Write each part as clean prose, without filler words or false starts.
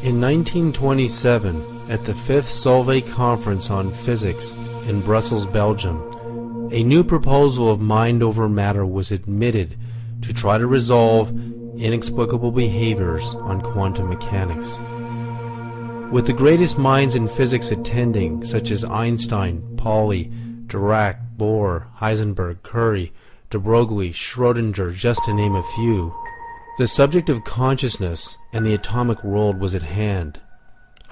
In 1927, at the 5th Solvay Conference on Physics in Brussels, Belgium, a new proposal of mind over matter was admitted to try to resolve inexplicable behaviors on quantum mechanics. With the greatest minds in physics attending, such as Einstein, Pauli, Dirac, Bohr, Heisenberg, Curie, de Broglie, Schrödinger, just to name a few, the subject of consciousness and the atomic world was at hand.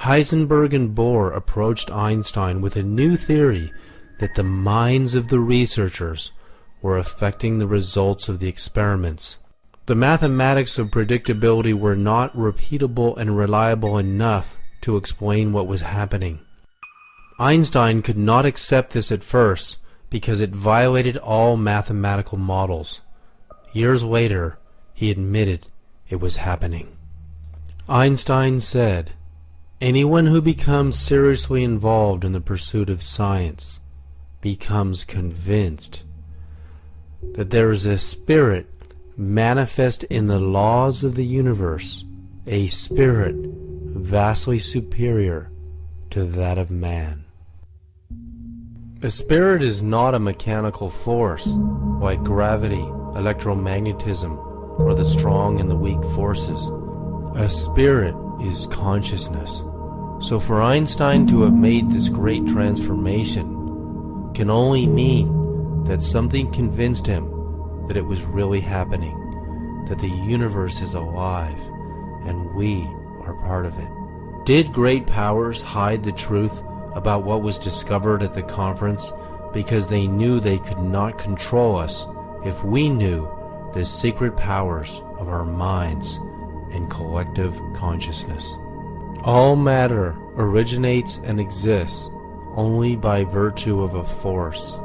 Heisenberg and Bohr approached Einstein with a new theory that the minds of the researchers were affecting the results of the experiments. The mathematics of predictability were not repeatable and reliable enough to explain what was happening. Einstein could not accept this at first because it violated all mathematical models. Years later, he admitted it was happening. Einstein said, "Anyone who becomes seriously involved in the pursuit of science becomes convinced that there is a spirit manifest in the laws of the universe, a spirit vastly superior to that of man." A spirit is not a mechanical force like gravity, electromagnetism, or the strong and the weak forces. A spirit is consciousness. So for Einstein to have made this great transformation can only mean that something convinced him that it was really happening, that the universe is alive, and we are part of it. Did great powers hide the truth about what was discovered at the conference because they knew they could not control us if we knew the secret powers of our minds and collective consciousness? All matter originates and exists only by virtue of a force.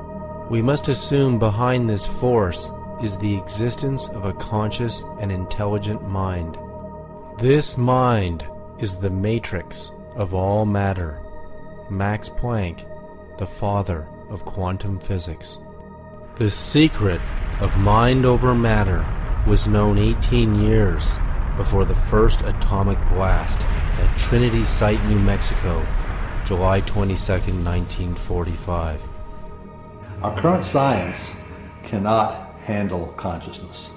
We must assume behind this force is the existence of a conscious and intelligent mind. This mind is the matrix of all matter. Max Planck, the father of quantum physics. The secret of mind over matter was known 18 years before the first atomic blast at Trinity Site, New Mexico, July 22, 1945. Our current science cannot handle consciousness.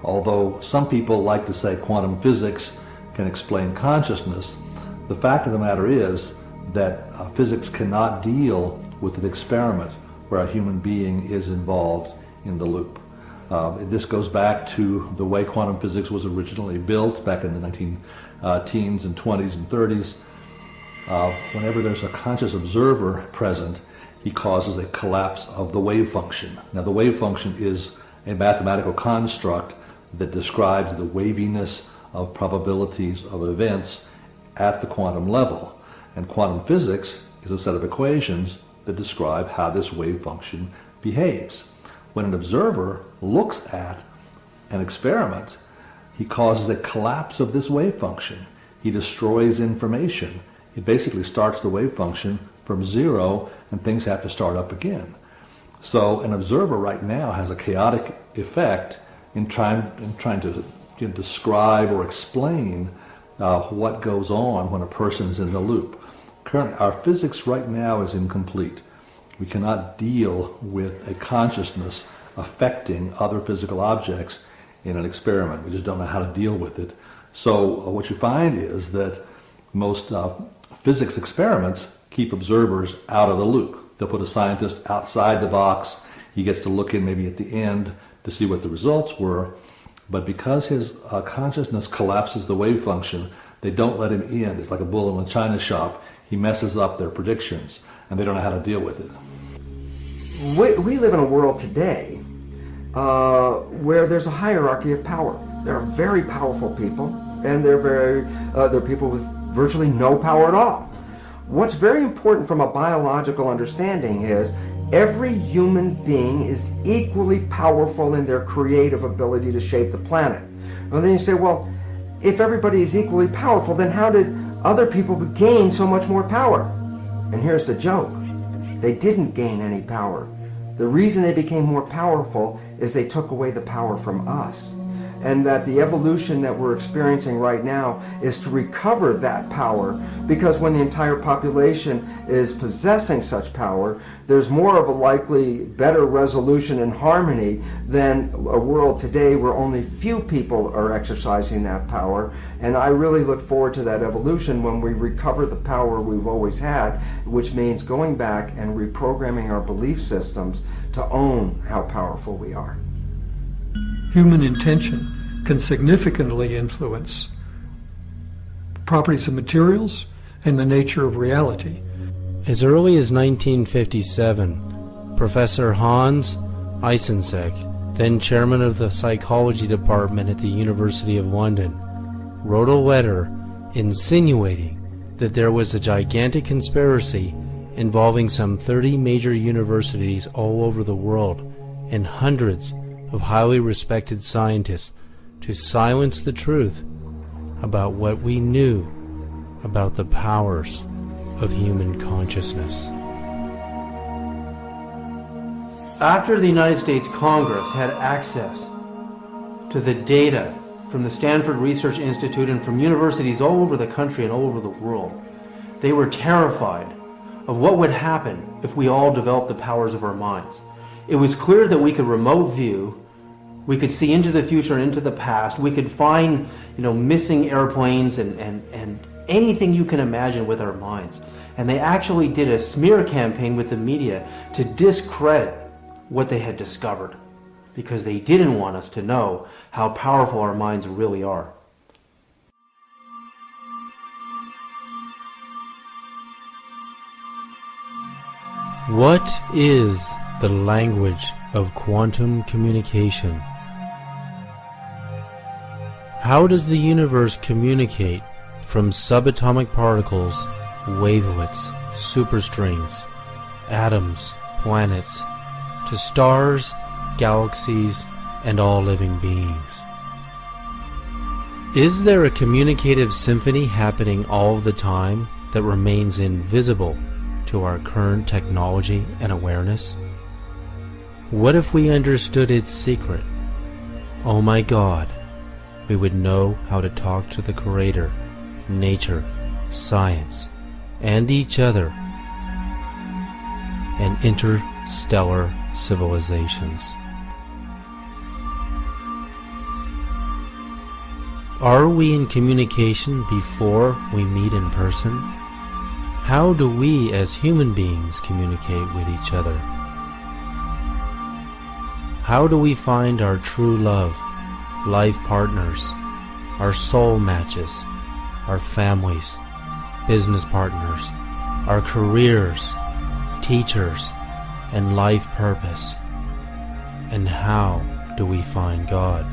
Although some people like to say quantum physics can explain consciousness, the fact of the matter is that physics cannot deal with an experiment where a human being is involved in the loop. This goes back to the way quantum physics was originally built back in the 19-teens and 20s and 30s. Whenever there's a conscious observer present, he causes a collapse of the wave function. Now, the wave function is a mathematical construct that describes the waviness of probabilities of events at the quantum level. And quantum physics is a set of equations that describe how this wave function behaves. When an observer looks at an experiment, he causes a collapse of this wave function. He destroys information. He basically starts the wave function from zero, and things have to start up again. So an observer right now has a chaotic effect in trying to describe or explain what goes on when a person's in the loop. Currently, our physics right now is incomplete. We cannot deal with a consciousness affecting other physical objects in an experiment. We just don't know how to deal with it. So what you find is that most physics experiments keep observers out of the loop. They'll put a scientist outside the box. He gets to look in maybe at the end to see what the results were. But because his consciousness collapses the wave function, they don't let him in. It's like a bull in a china shop. He messes up their predictions, and they don't know how to deal with it. We live in a world today where there's a hierarchy of power. There are very powerful people, and there are people with virtually no power at all. What's very important from a biological understanding is every human being is equally powerful in their creative ability to shape the planet. And then you say, well, if everybody is equally powerful, then how did other people gain so much more power? And here's the joke. They didn't gain any power. The reason they became more powerful is they took away the power from us. and that the evolution that we're experiencing right now is to recover that power, because when the entire population is possessing such power, there's more of a likely better resolution and harmony than a world today where only few people are exercising that power. And I really look forward to that evolution when we recover the power we've always had, which means going back and reprogramming our belief systems to own how powerful we are. Human intention can significantly influence properties of materials and the nature of reality. As early as 1957, Professor Hans Eysenck, then chairman of the psychology department at the University of London, wrote a letter insinuating that there was a gigantic conspiracy involving some 30 major universities all over the world and hundreds of highly respected scientists to silence the truth about what we knew about the powers of human consciousness. After the United States Congress had access to the data from the Stanford Research Institute and from universities all over the country and all over the world, they were terrified of what would happen if we all developed the powers of our minds. It was clear that we could remote view, we could see into the future and into the past, we could find, missing airplanes and anything you can imagine with our minds. And they actually did a smear campaign with the media to discredit what they had discovered, because they didn't want us to know how powerful our minds really are. What is the language of quantum communication? How does the universe communicate from subatomic particles, wavelets, superstrings, atoms, planets, to stars, galaxies, and all living beings? Is there a communicative symphony happening all the time that remains invisible to our current technology and awareness? What if we understood its secret? Oh my God, we would know how to talk to the Creator, nature, science, and each other, and interstellar civilizations. Are we in communication before we meet in person? How do we as human beings communicate with each other? How do we find our true love, life partners, our soul matches, our families, business partners, our careers, teachers, and life purpose? And how do we find God?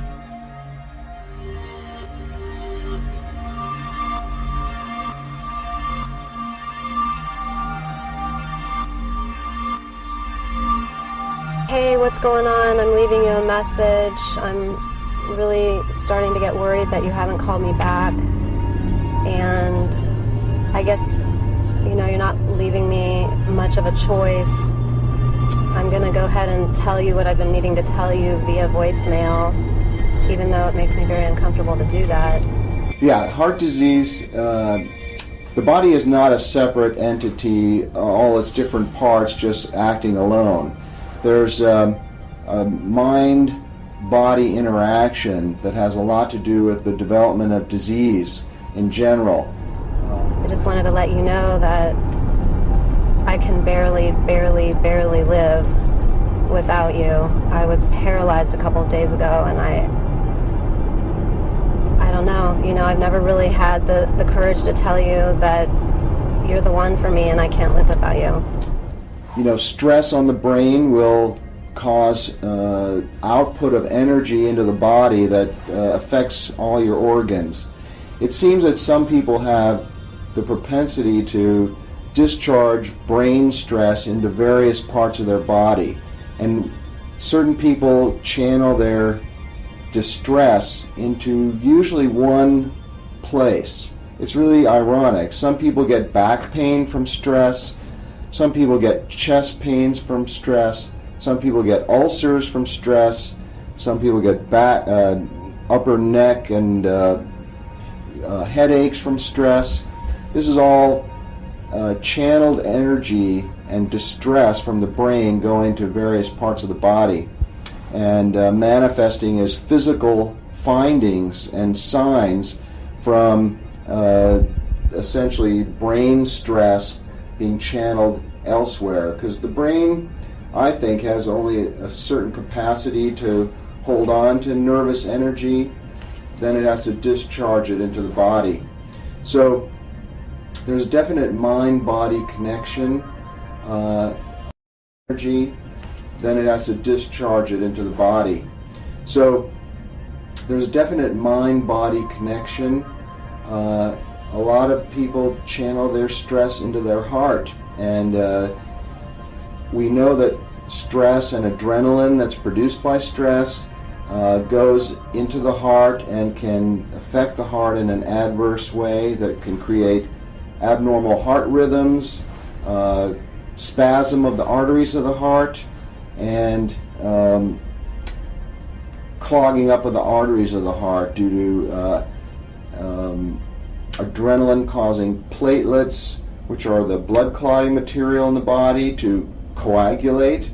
Hey, what's going on? I'm leaving you a message. I'm really starting to get worried that you haven't called me back. And I guess, you're not leaving me much of a choice. I'm going to go ahead and tell you what I've been needing to tell you via voicemail, even though it makes me very uncomfortable to do that. Yeah, heart disease, the body is not a separate entity, all its different parts just acting alone. There's a mind-body interaction that has a lot to do with the development of disease in general. I just wanted to let you know that I can barely live without you. I was paralyzed a couple of days ago, and I don't know. I've never really had the courage to tell you that you're the one for me and I can't live without you. Stress on the brain will cause output of energy into the body that affects all your organs. It seems that some people have the propensity to discharge brain stress into various parts of their body, and certain people channel their distress into usually one place. It's really ironic. Some people get back pain from stress. Some people get chest pains from stress. Some people get ulcers from stress. Some people get upper neck and headaches from stress. This is all channeled energy and distress from the brain going to various parts of the body and manifesting as physical findings and signs from essentially brain stress being channeled elsewhere, because the brain, I think, has only a certain capacity to hold on to nervous energy, then it has to discharge it into the body. So there's definite mind-body connection, energy, then it has to discharge it into the body. So there's definite mind-body connection. A lot of people channel their stress into their heart, and we know that stress and adrenaline that's produced by stress goes into the heart and can affect the heart in an adverse way that can create abnormal heart rhythms, spasm of the arteries of the heart, and clogging up of the arteries of the heart due to adrenaline causing platelets, which are the blood clotting material in the body, to coagulate.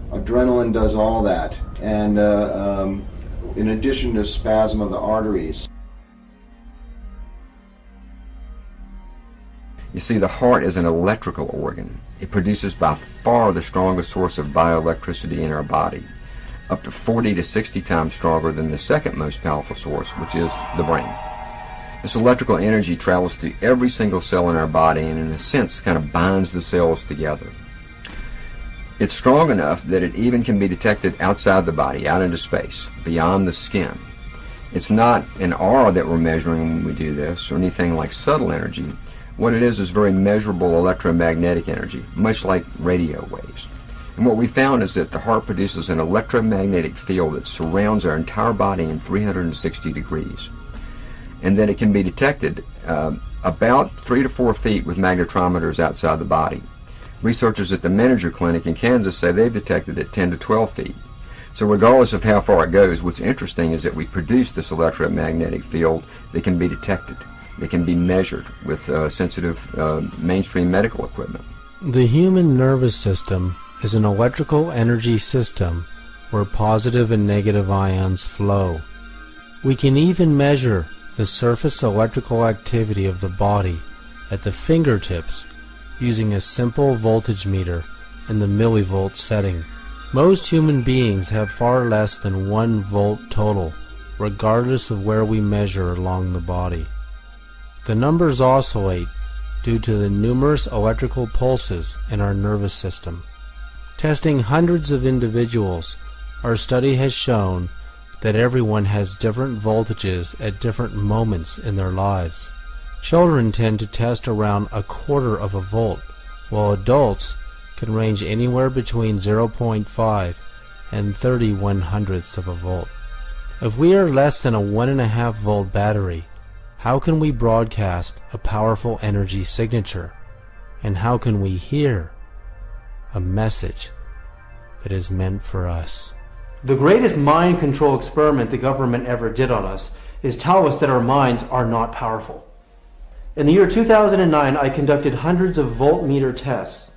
Adrenaline does all that, and in addition to spasm of the arteries. You see, the heart is an electrical organ. It produces by far the strongest source of bioelectricity in our body, up to 40 to 60 times stronger than the second most powerful source, which is the brain. This electrical energy travels through every single cell in our body and, in a sense, kind of binds the cells together. It's strong enough that it even can be detected outside the body, out into space, beyond the skin. It's not an aura that we're measuring when we do this, or anything like subtle energy. What it is very measurable electromagnetic energy, much like radio waves. And what we found is that the heart produces an electromagnetic field that surrounds our entire body in 360 degrees. And that it can be detected about 3 to 4 feet with magnetometers outside the body. Researchers at the Manager Clinic in Kansas say they've detected it 10 to 12 feet. So regardless of how far it goes, what's interesting is that we produce this electromagnetic field that can be detected. That can be measured with sensitive mainstream medical equipment. The human nervous system is an electrical energy system where positive and negative ions flow. We can even measure the surface electrical activity of the body at the fingertips using a simple voltage meter in the millivolt setting. Most human beings have far less than 1 volt total, regardless of where we measure along the body. The numbers oscillate due to the numerous electrical pulses in our nervous system. Testing hundreds of individuals, our study has shown that everyone has different voltages at different moments in their lives. Children tend to test around 1/4 of a volt, while adults can range anywhere between 0.5 and 30/100ths of a volt. If we are less than a 1.5 volt battery, how can we broadcast a powerful energy signature? And how can we hear a message that is meant for us? The greatest mind control experiment the government ever did on us is tell us that our minds are not powerful. In the year 2009, I conducted hundreds of voltmeter tests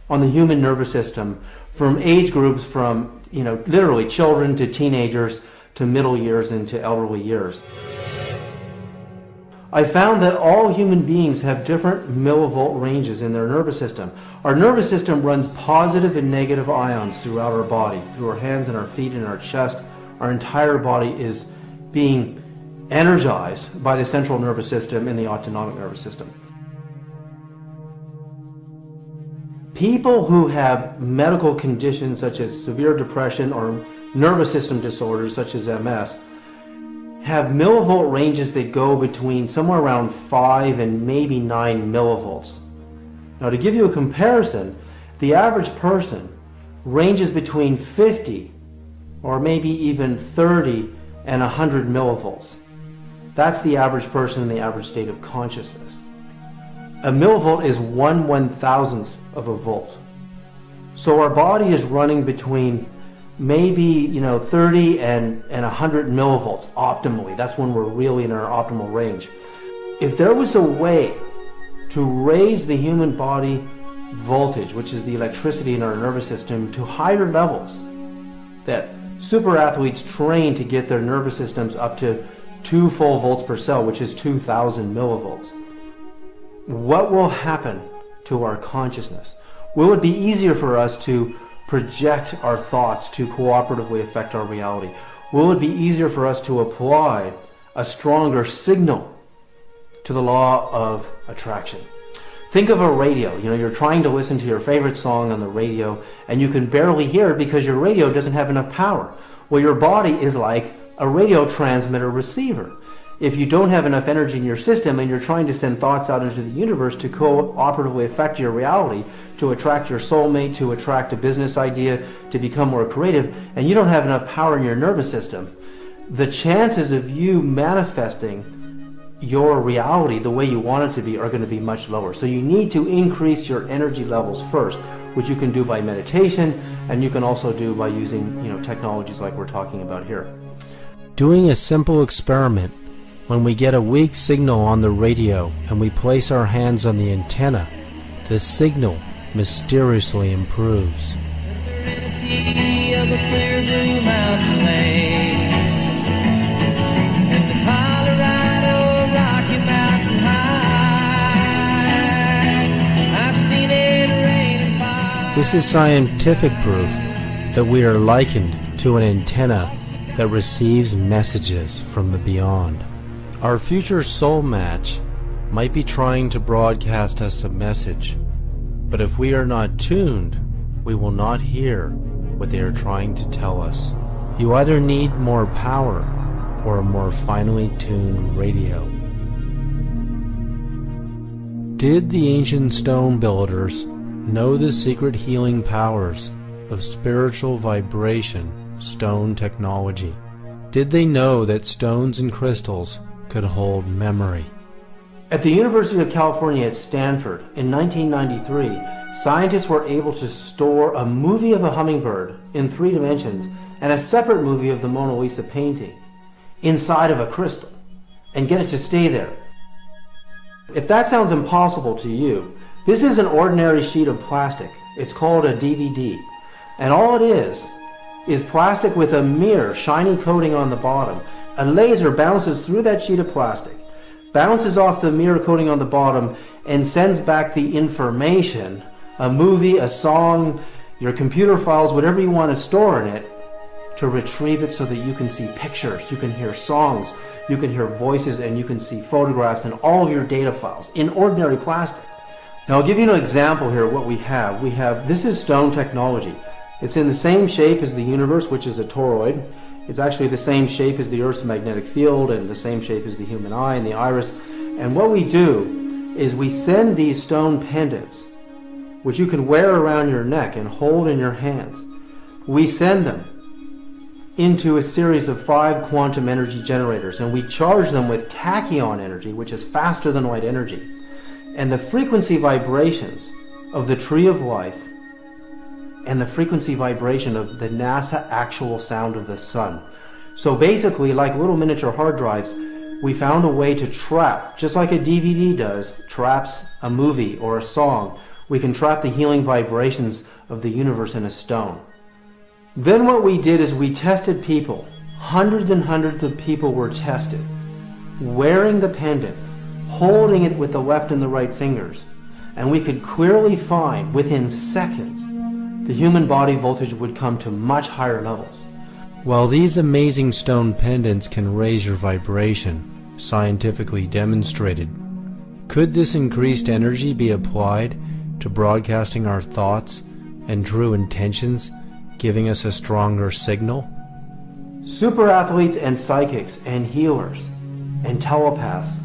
on the human nervous system from age groups from, literally children to teenagers to middle years and to elderly years. I found that all human beings have different millivolt ranges in their nervous system. Our nervous system runs positive and negative ions throughout our body, through our hands and our feet and our chest. Our entire body is being energized by the central nervous system and the autonomic nervous system. People who have medical conditions such as severe depression or nervous system disorders such as MS have millivolt ranges that go between somewhere around 5 and maybe 9 millivolts. Now, to give you a comparison, the average person ranges between 50 or maybe even 30 and 100 millivolts. That's the average person in the average state of consciousness. A millivolt is 1/1000th of a volt. So our body is running between maybe 30 and 100 millivolts optimally. That's when we're really in our optimal range. If there was a way to raise the human body voltage, which is the electricity in our nervous system, to higher levels, that super athletes train to get their nervous systems up to 2 full volts per cell, which is 2,000 millivolts, what will happen to our consciousness? Will it be easier for us to project our thoughts to cooperatively affect our reality? Will it be easier for us to apply a stronger signal to the law of attraction? Think of a radio. You're trying to listen to your favorite song on the radio and you can barely hear it because your radio doesn't have enough power. Well, your body is like a radio transmitter receiver. If you don't have enough energy in your system and you're trying to send thoughts out into the universe to cooperatively affect your reality, to attract your soulmate, to attract a business idea, to become more creative, and you don't have enough power in your nervous system, the chances of you manifesting your reality the way you want it to be are going to be much lower. So you need to increase your energy levels first, which you can do by meditation, and you can also do by using technologies like we're talking about here. Doing a simple experiment. When we get a weak signal on the radio and we place our hands on the antenna, the signal mysteriously improves. This is scientific proof that we are likened to an antenna that receives messages from the beyond. Our future soul match might be trying to broadcast us a message, but if we are not tuned, we will not hear what they are trying to tell us. You either need more power or a more finely tuned radio. Did the ancient stone builders know the secret healing powers of spiritual vibration stone technology? Did they know that stones and crystals could hold memory? At the University of California at Stanford in 1993, scientists were able to store a movie of a hummingbird in 3 dimensions and a separate movie of the Mona Lisa painting inside of a crystal and get it to stay there. If that sounds impossible to you, this is an ordinary sheet of plastic. It's called a DVD. And all it is plastic with a mirror shiny coating on the bottom. A laser bounces through that sheet of plastic, bounces off the mirror coating on the bottom, and sends back the information, a movie, a song, your computer files, whatever you want to store in it, to retrieve it so that you can see pictures, you can hear songs, you can hear voices, and you can see photographs and all of your data files in ordinary plastic. Now I'll give you an example here of what we have. This is stone technology. It's in the same shape as the universe, which is a toroid. It's actually the same shape as the Earth's magnetic field and the same shape as the human eye and the iris. And what we do is we send these stone pendants, which you can wear around your neck and hold in your hands. We send them into a series of 5 quantum energy generators, and we charge them with tachyon energy, which is faster than light energy. And the frequency vibrations of the tree of life and the frequency vibration of the NASA actual sound of the sun. So basically, like little miniature hard drives, we found a way to trap, just like a DVD does, traps a movie or a song. We can trap the healing vibrations of the universe in a stone. Then what we did is we tested people. Hundreds and hundreds of people were tested, wearing the pendant, holding it with the left and the right fingers. And we could clearly find, within seconds, the human body voltage would come to much higher levels. While these amazing stone pendants can raise your vibration, scientifically demonstrated, could this increased energy be applied to broadcasting our thoughts and true intentions, giving us a stronger signal? Super athletes and psychics and healers and telepaths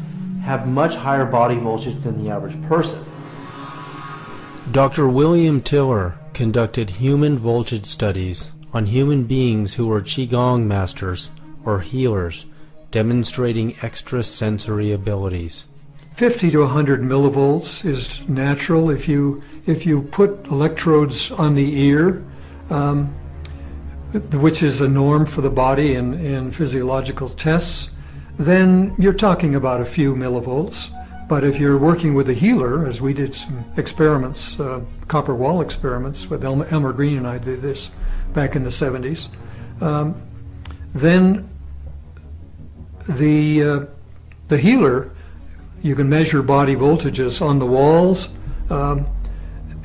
have much higher body voltage than the average person. Dr. William Tiller conducted human voltage studies on human beings who were Qigong masters or healers, demonstrating extrasensory abilities. 50 to 100 millivolts is natural. If you put electrodes on the ear, which is a norm for the body in physiological tests, then you're talking about a few millivolts. But if you're working with a healer, as we did some experiments, copper wall experiments with Elmer Green and I did this back in the 70s, then the healer, you can measure body voltages on the walls,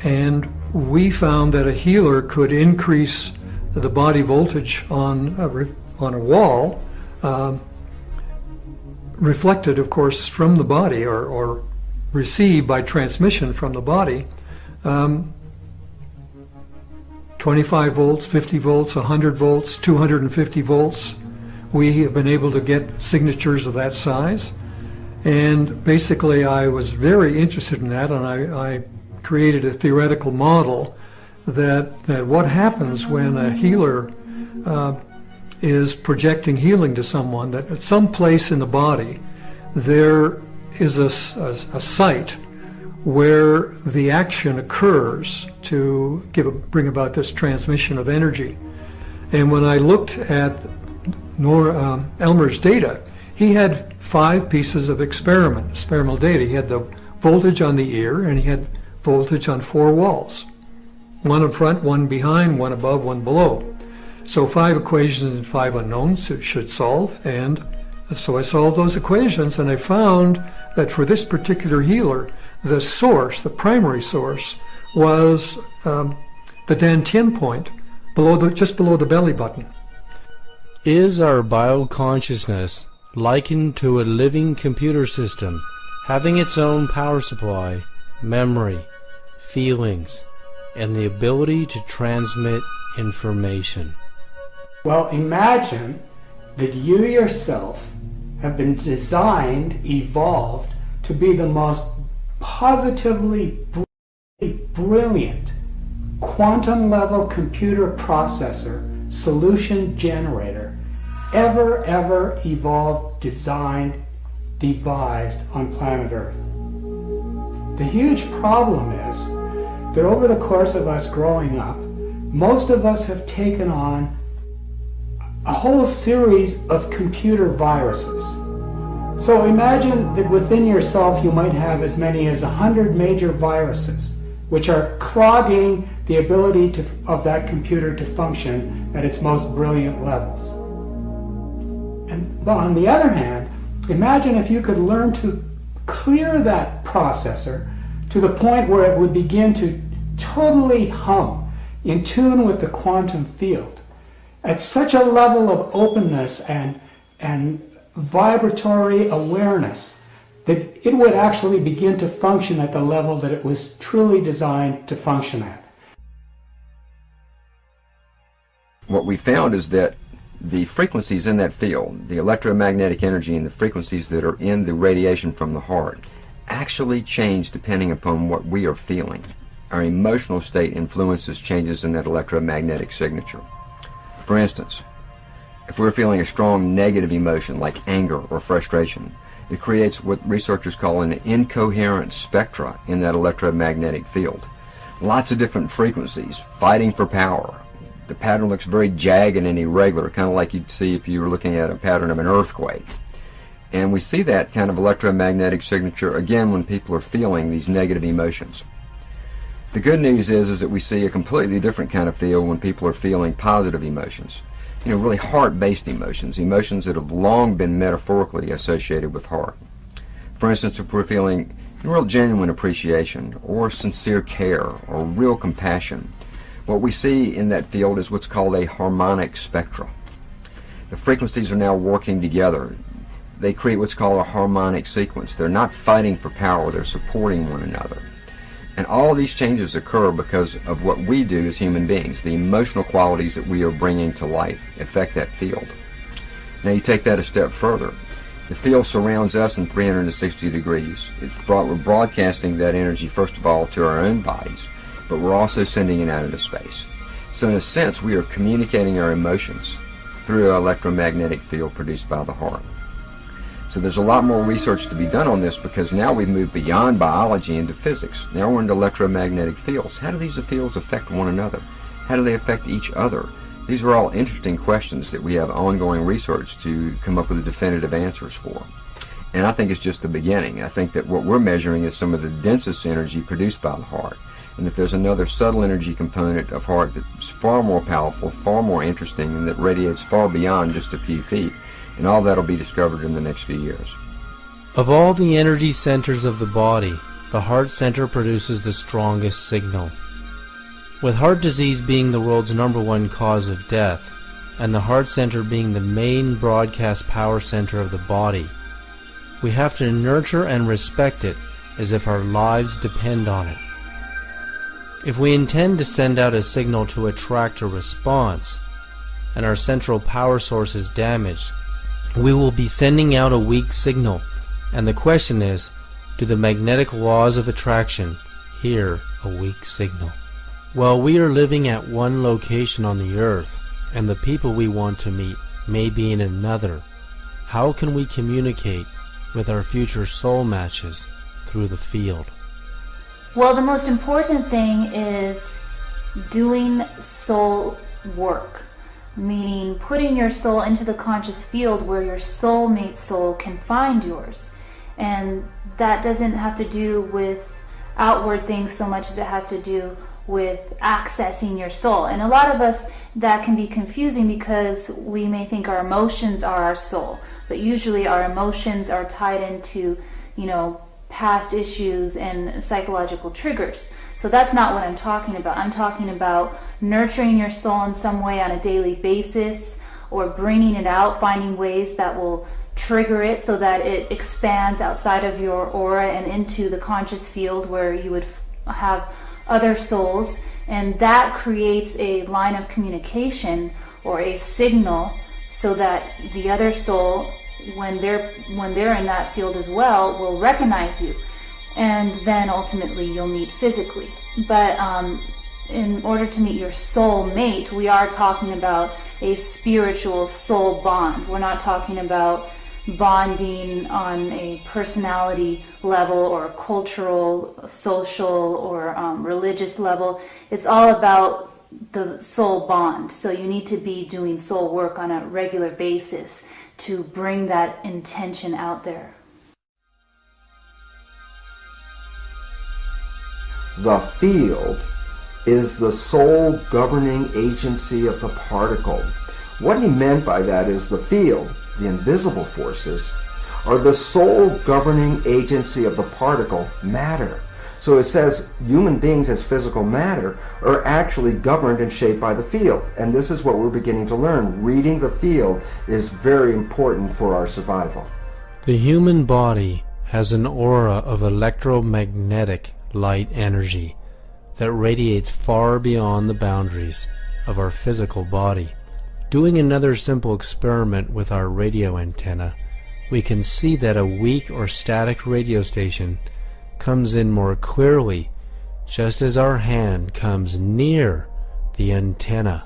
and we found that a healer could increase the body voltage on a wall, reflected, of course, from the body or received by transmission from the body, 25 volts, 50 volts, 100 volts, 250 volts. We have been able to get signatures of that size. And basically, I was very interested in that, and I created a theoretical model that what happens when a healer is projecting healing to someone, that at some place in the body there is a site where the action occurs to bring about this transmission of energy. And when I looked at Elmer's data, he had 5 pieces of experimental data. He had the voltage on the ear, and he had voltage on 4 walls. One in front, one behind, one above, one below. So 5 equations and 5 unknowns it should solve, and so I solved those equations, and I found that for this particular healer, the source, the primary source, was the Dantian point, just below the belly button. Is our bioconsciousness likened to a living computer system, having its own power supply, memory, feelings, and the ability to transmit information? Well, imagine that you yourself have been designed, evolved, to be the most positively brilliant quantum-level computer processor, solution generator, ever evolved, designed, devised on planet Earth. The huge problem is that over the course of us growing up, most of us have taken on a whole series of computer viruses. So imagine that within yourself you might have as many as 100 major viruses, which are clogging the ability of that computer to function at its most brilliant levels. But on the other hand, imagine if you could learn to clear that processor to the point where it would begin to totally hum, in tune with the quantum field, at such a level of openness and vibratory awareness that it would actually begin to function at the level that it was truly designed to function at. What we found is that the frequencies in that field, the electromagnetic energy and the frequencies that are in the radiation from the heart, actually change depending upon what we are feeling. Our emotional state influences changes in that electromagnetic signature. For instance, if we're feeling a strong negative emotion like anger or frustration, it creates what researchers call an incoherent spectra in that electromagnetic field. Lots of different frequencies fighting for power. The pattern looks very jagged and irregular, kind of like you'd see if you were looking at a pattern of an earthquake. And we see that kind of electromagnetic signature again when people are feeling these negative emotions. The good news is that we see a completely different kind of feel when people are feeling positive emotions. You know, really heart-based emotions, emotions that have long been metaphorically associated with heart. For instance, if we're feeling real genuine appreciation or sincere care or real compassion, what we see in that field is what's called a harmonic spectra. The frequencies are now working together. They create what's called a harmonic sequence. They're not fighting for power, they're supporting one another. And all these changes occur because of what we do as human beings. The emotional qualities that we are bringing to life affect that field. Now you take that a step further. The field surrounds us in 360 degrees. We're broadcasting that energy, first of all, to our own bodies, but we're also sending it out into space. So in a sense, we are communicating our emotions through an electromagnetic field produced by the heart. So there's a lot more research to be done on this because now we've moved beyond biology into physics. Now we're into electromagnetic fields. How do these fields affect one another? How do they affect each other? These are all interesting questions that we have ongoing research to come up with definitive answers for. And I think it's just the beginning. I think that what we're measuring is some of the densest energy produced by the heart, and that there's another subtle energy component of heart that's far more powerful, far more interesting, and that radiates far beyond just a few feet. And all that will be discovered in the next few years. Of all the energy centers of the body, the heart center produces the strongest signal. With heart disease being the world's #1 cause of death, and the heart center being the main broadcast power center of the body, we have to nurture and respect it as if our lives depend on it. If we intend to send out a signal to attract a response, and our central power source is damaged, we will be sending out a weak signal, and the question is, do the magnetic laws of attraction hear a weak signal? While we are living at one location on the earth, and the people we want to meet may be in another, how can we communicate with our future soul matches through the field? Well, the most important thing is doing soul work, meaning putting your soul into the conscious field where your soulmate soul can find yours. And that doesn't have to do with outward things so much as it has to do with accessing your soul. And a lot of us, that can be confusing because we may think our emotions are our soul, but usually our emotions are tied into, past issues and psychological triggers. So that's not what I'm talking about. I'm talking about nurturing your soul in some way on a daily basis, or bringing it out, finding ways that will trigger it so that it expands outside of your aura and into the conscious field where you would have other souls, and that creates a line of communication or a signal so that the other soul, when they're in that field as well, will recognize you, and then ultimately you'll meet physically. But in order to meet your soul mate, we are talking about a spiritual soul bond. We're not talking about bonding on a personality level or a cultural, social, or religious level. It's all about the soul bond. So you need to be doing soul work on a regular basis to bring that intention out there. The field is the sole governing agency of the particle. What he meant by that is the field, the invisible forces, are the sole governing agency of the particle, matter. So it says human beings as physical matter are actually governed and shaped by the field. And this is what we're beginning to learn. Reading the field is very important for our survival. The human body has an aura of electromagnetic light energy that radiates far beyond the boundaries of our physical body. Doing another simple experiment with our radio antenna, we can see that a weak or static radio station comes in more clearly just as our hand comes near the antenna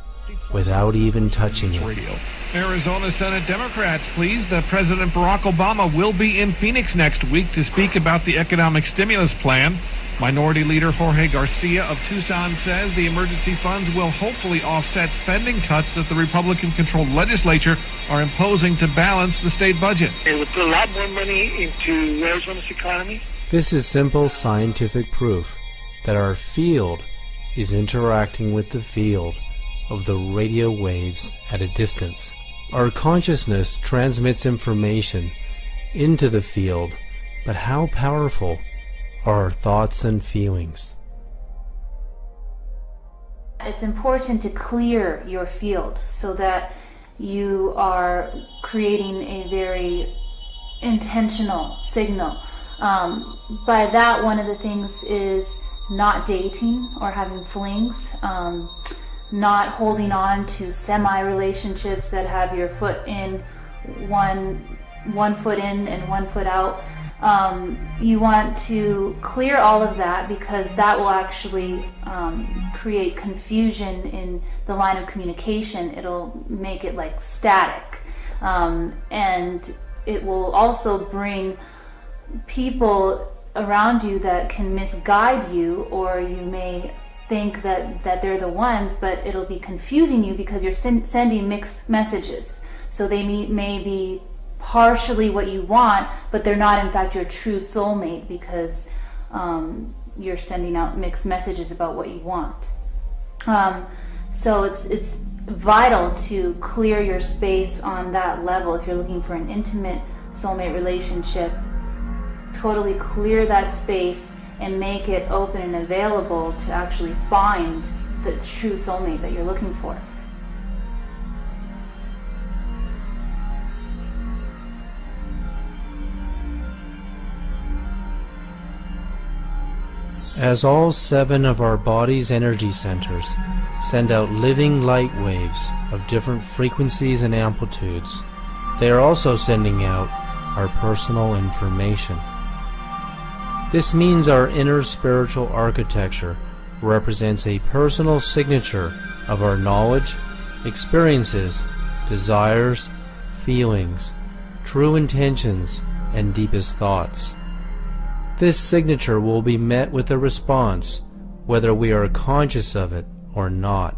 without even touching it. Arizona Senate Democrats pleased that President Barack Obama will be in Phoenix next week to speak about the economic stimulus plan. Minority Leader Jorge Garcia of Tucson says the emergency funds will hopefully offset spending cuts that the Republican-controlled legislature are imposing to balance the state budget. It would put a lot more money into Arizona's economy. This is simple scientific proof that our field is interacting with the field of the radio waves at a distance. Our consciousness transmits information into the field, but how powerful are our thoughts and feelings? It's important to clear your field so that you are creating a very intentional signal. By that, one of the things is not dating or having flings, not holding on to semi-relationships that have your foot in one foot in and 1 foot out. You want to clear all of that because that will actually create confusion in the line of communication. It'll make it like static, and it will also bring people around you that can misguide you, or you may think that they're the ones, but it'll be confusing you because you're sending mixed messages. So they may be partially what you want, but they're not in fact your true soulmate because you're sending out mixed messages about what you want. So it's vital to clear your space on that level. If you're looking for an intimate soulmate relationship, totally clear that space and make it open and available to actually find the true soulmate that you're looking for. As all 7 of our body's energy centers send out living light waves of different frequencies and amplitudes, they are also sending out our personal information. This means our inner spiritual architecture represents a personal signature of our knowledge, experiences, desires, feelings, true intentions, and deepest thoughts. This signature will be met with a response, whether we are conscious of it or not.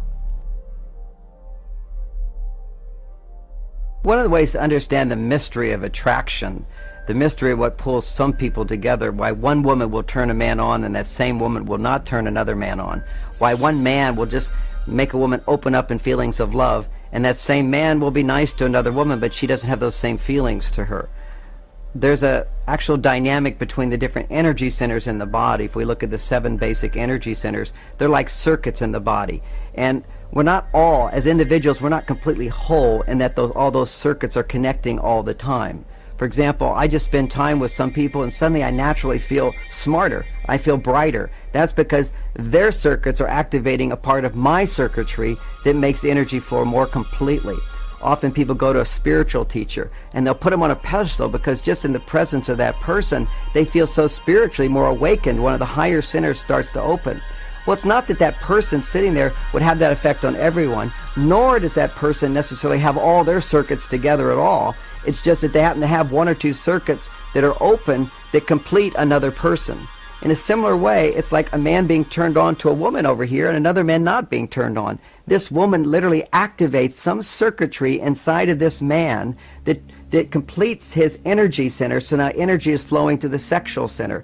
One of the ways to understand the mystery of attraction, the mystery of what pulls some people together, why one woman will turn a man on and that same woman will not turn another man on, why one man will just make a woman open up in feelings of love and that same man will be nice to another woman but she doesn't have those same feelings to her. There's a actual dynamic between the different energy centers in the body. If we look at the 7 basic energy centers, they're like circuits in the body. And we're not all, as individuals, we're not completely whole in that all those circuits are connecting all the time. For example, I just spend time with some people and suddenly I naturally feel smarter. I feel brighter. That's because their circuits are activating a part of my circuitry that makes the energy flow more completely. Often people go to a spiritual teacher and they'll put them on a pedestal because just in the presence of that person they feel so spiritually more awakened. One of the higher centers starts to open. Well, it's not that that person sitting there would have that effect on everyone, nor does that person necessarily have all their circuits together at all. It's just that they happen to have 1 or 2 circuits that are open that complete another person. In a similar way, it's like a man being turned on to a woman over here and another man not being turned on. This woman literally activates some circuitry inside of this man that completes his energy center, so now energy is flowing to the sexual center.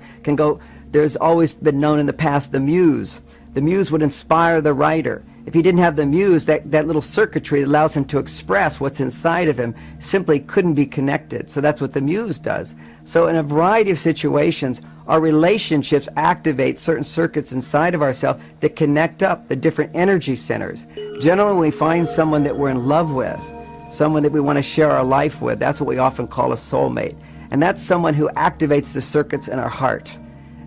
There's always been known in the past the muse. The muse would inspire the writer. If he didn't have the muse, that little circuitry that allows him to express what's inside of him simply couldn't be connected. So that's what the muse does. So in a variety of situations, our relationships activate certain circuits inside of ourselves that connect up the different energy centers. Generally, when we find someone that we're in love with, someone that we want to share our life with, that's what we often call a soulmate. And that's someone who activates the circuits in our heart.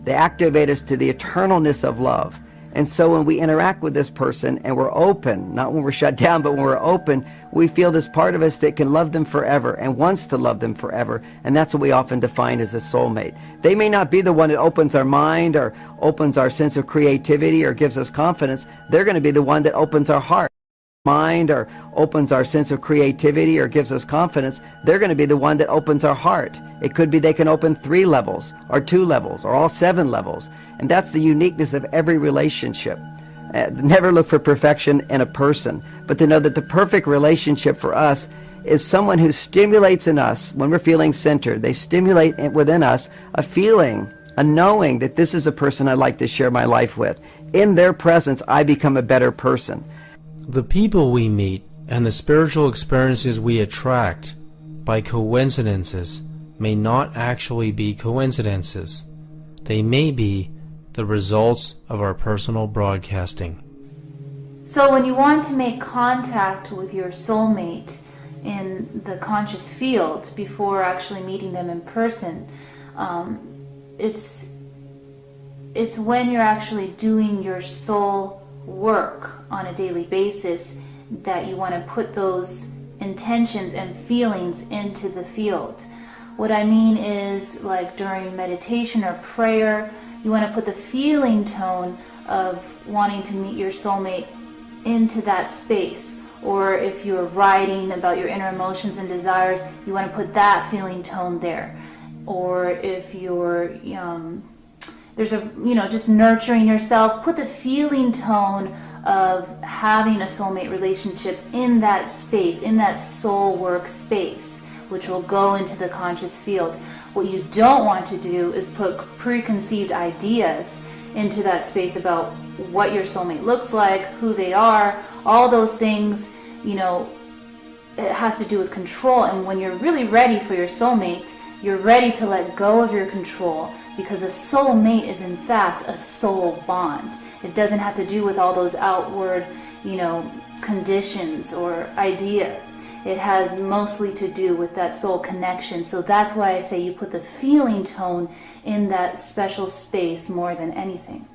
They activate us to the eternalness of love. And so when we interact with this person and we're open, not when we're shut down, but when we're open, we feel this part of us that can love them forever and wants to love them forever. And that's what we often define as a soulmate. They may not be the one that opens our mind or opens our sense of creativity or gives us confidence. They're going to be the one that opens our heart. Mind or opens our sense of creativity or gives us confidence, they're going to be the one that opens our heart. It could be they can open 3 levels or 2 levels or all 7 levels. And that's the uniqueness of every relationship. Never look for perfection in a person, but to know that the perfect relationship for us is someone who stimulates in us, when we're feeling centered, they stimulate within us a feeling, a knowing that this is a person I'd like to share my life with. In their presence, I become a better person. The people we meet and the spiritual experiences we attract by coincidences may not actually be coincidences. They may be the results of our personal broadcasting. So when you want to make contact with your soulmate in the conscious field before actually meeting them in person, it's when you're actually doing your soul work on a daily basis that you want to put those intentions and feelings into the field. What I mean is, like during meditation or prayer, you want to put the feeling tone of wanting to meet your soulmate into that space. Or if you're writing about your inner emotions and desires, you want to put that feeling tone there. Or if you're there's a, just nurturing yourself. Put the feeling tone of having a soulmate relationship in that space, in that soul work space, which will go into the conscious field. What you don't want to do is put preconceived ideas into that space about what your soulmate looks like, who they are, all those things, it has to do with control. And when you're really ready for your soulmate, you're ready to let go of your control, because a soulmate is in fact a soul bond. It doesn't have to do with all those outward, conditions or ideas. It has mostly to do with that soul connection. So that's why I say you put the feeling tone in that special space more than anything.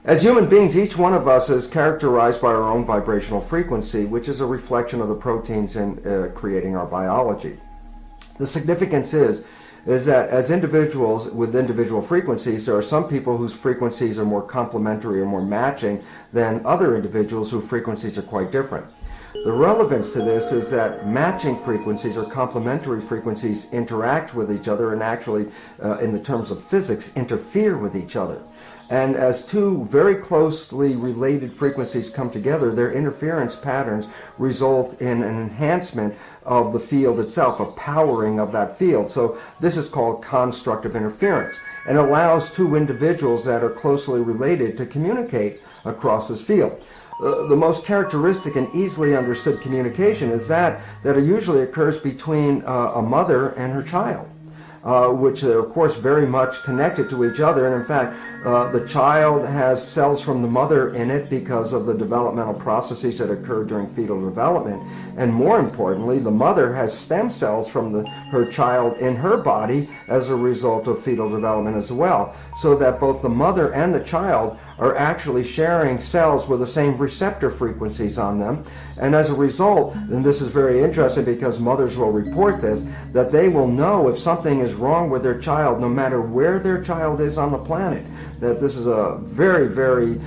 As human beings, each one of us is characterized by our own vibrational frequency, which is a reflection of the proteins in creating our biology. The significance is that as individuals with individual frequencies, there are some people whose frequencies are more complementary or more matching than other individuals whose frequencies are quite different. The relevance to this is that matching frequencies or complementary frequencies interact with each other and actually, in the terms of physics, interfere with each other. And as two very closely related frequencies come together, their interference patterns result in an enhancement of the field itself, a powering of that field. So this is called constructive interference, and allows two individuals that are closely related to communicate across this field. The most characteristic and easily understood communication is that usually occurs between a mother and her child. Which are, of course, very much connected to each other. And in fact, the child has cells from the mother in it because of the developmental processes that occur during fetal development. And more importantly, the mother has stem cells from her child in her body as a result of fetal development as well. So that both the mother and the child are actually sharing cells with the same receptor frequencies on them. And as a result, and this is very interesting because mothers will report this, that they will know if something is wrong with their child no matter where their child is on the planet. That this is a very, very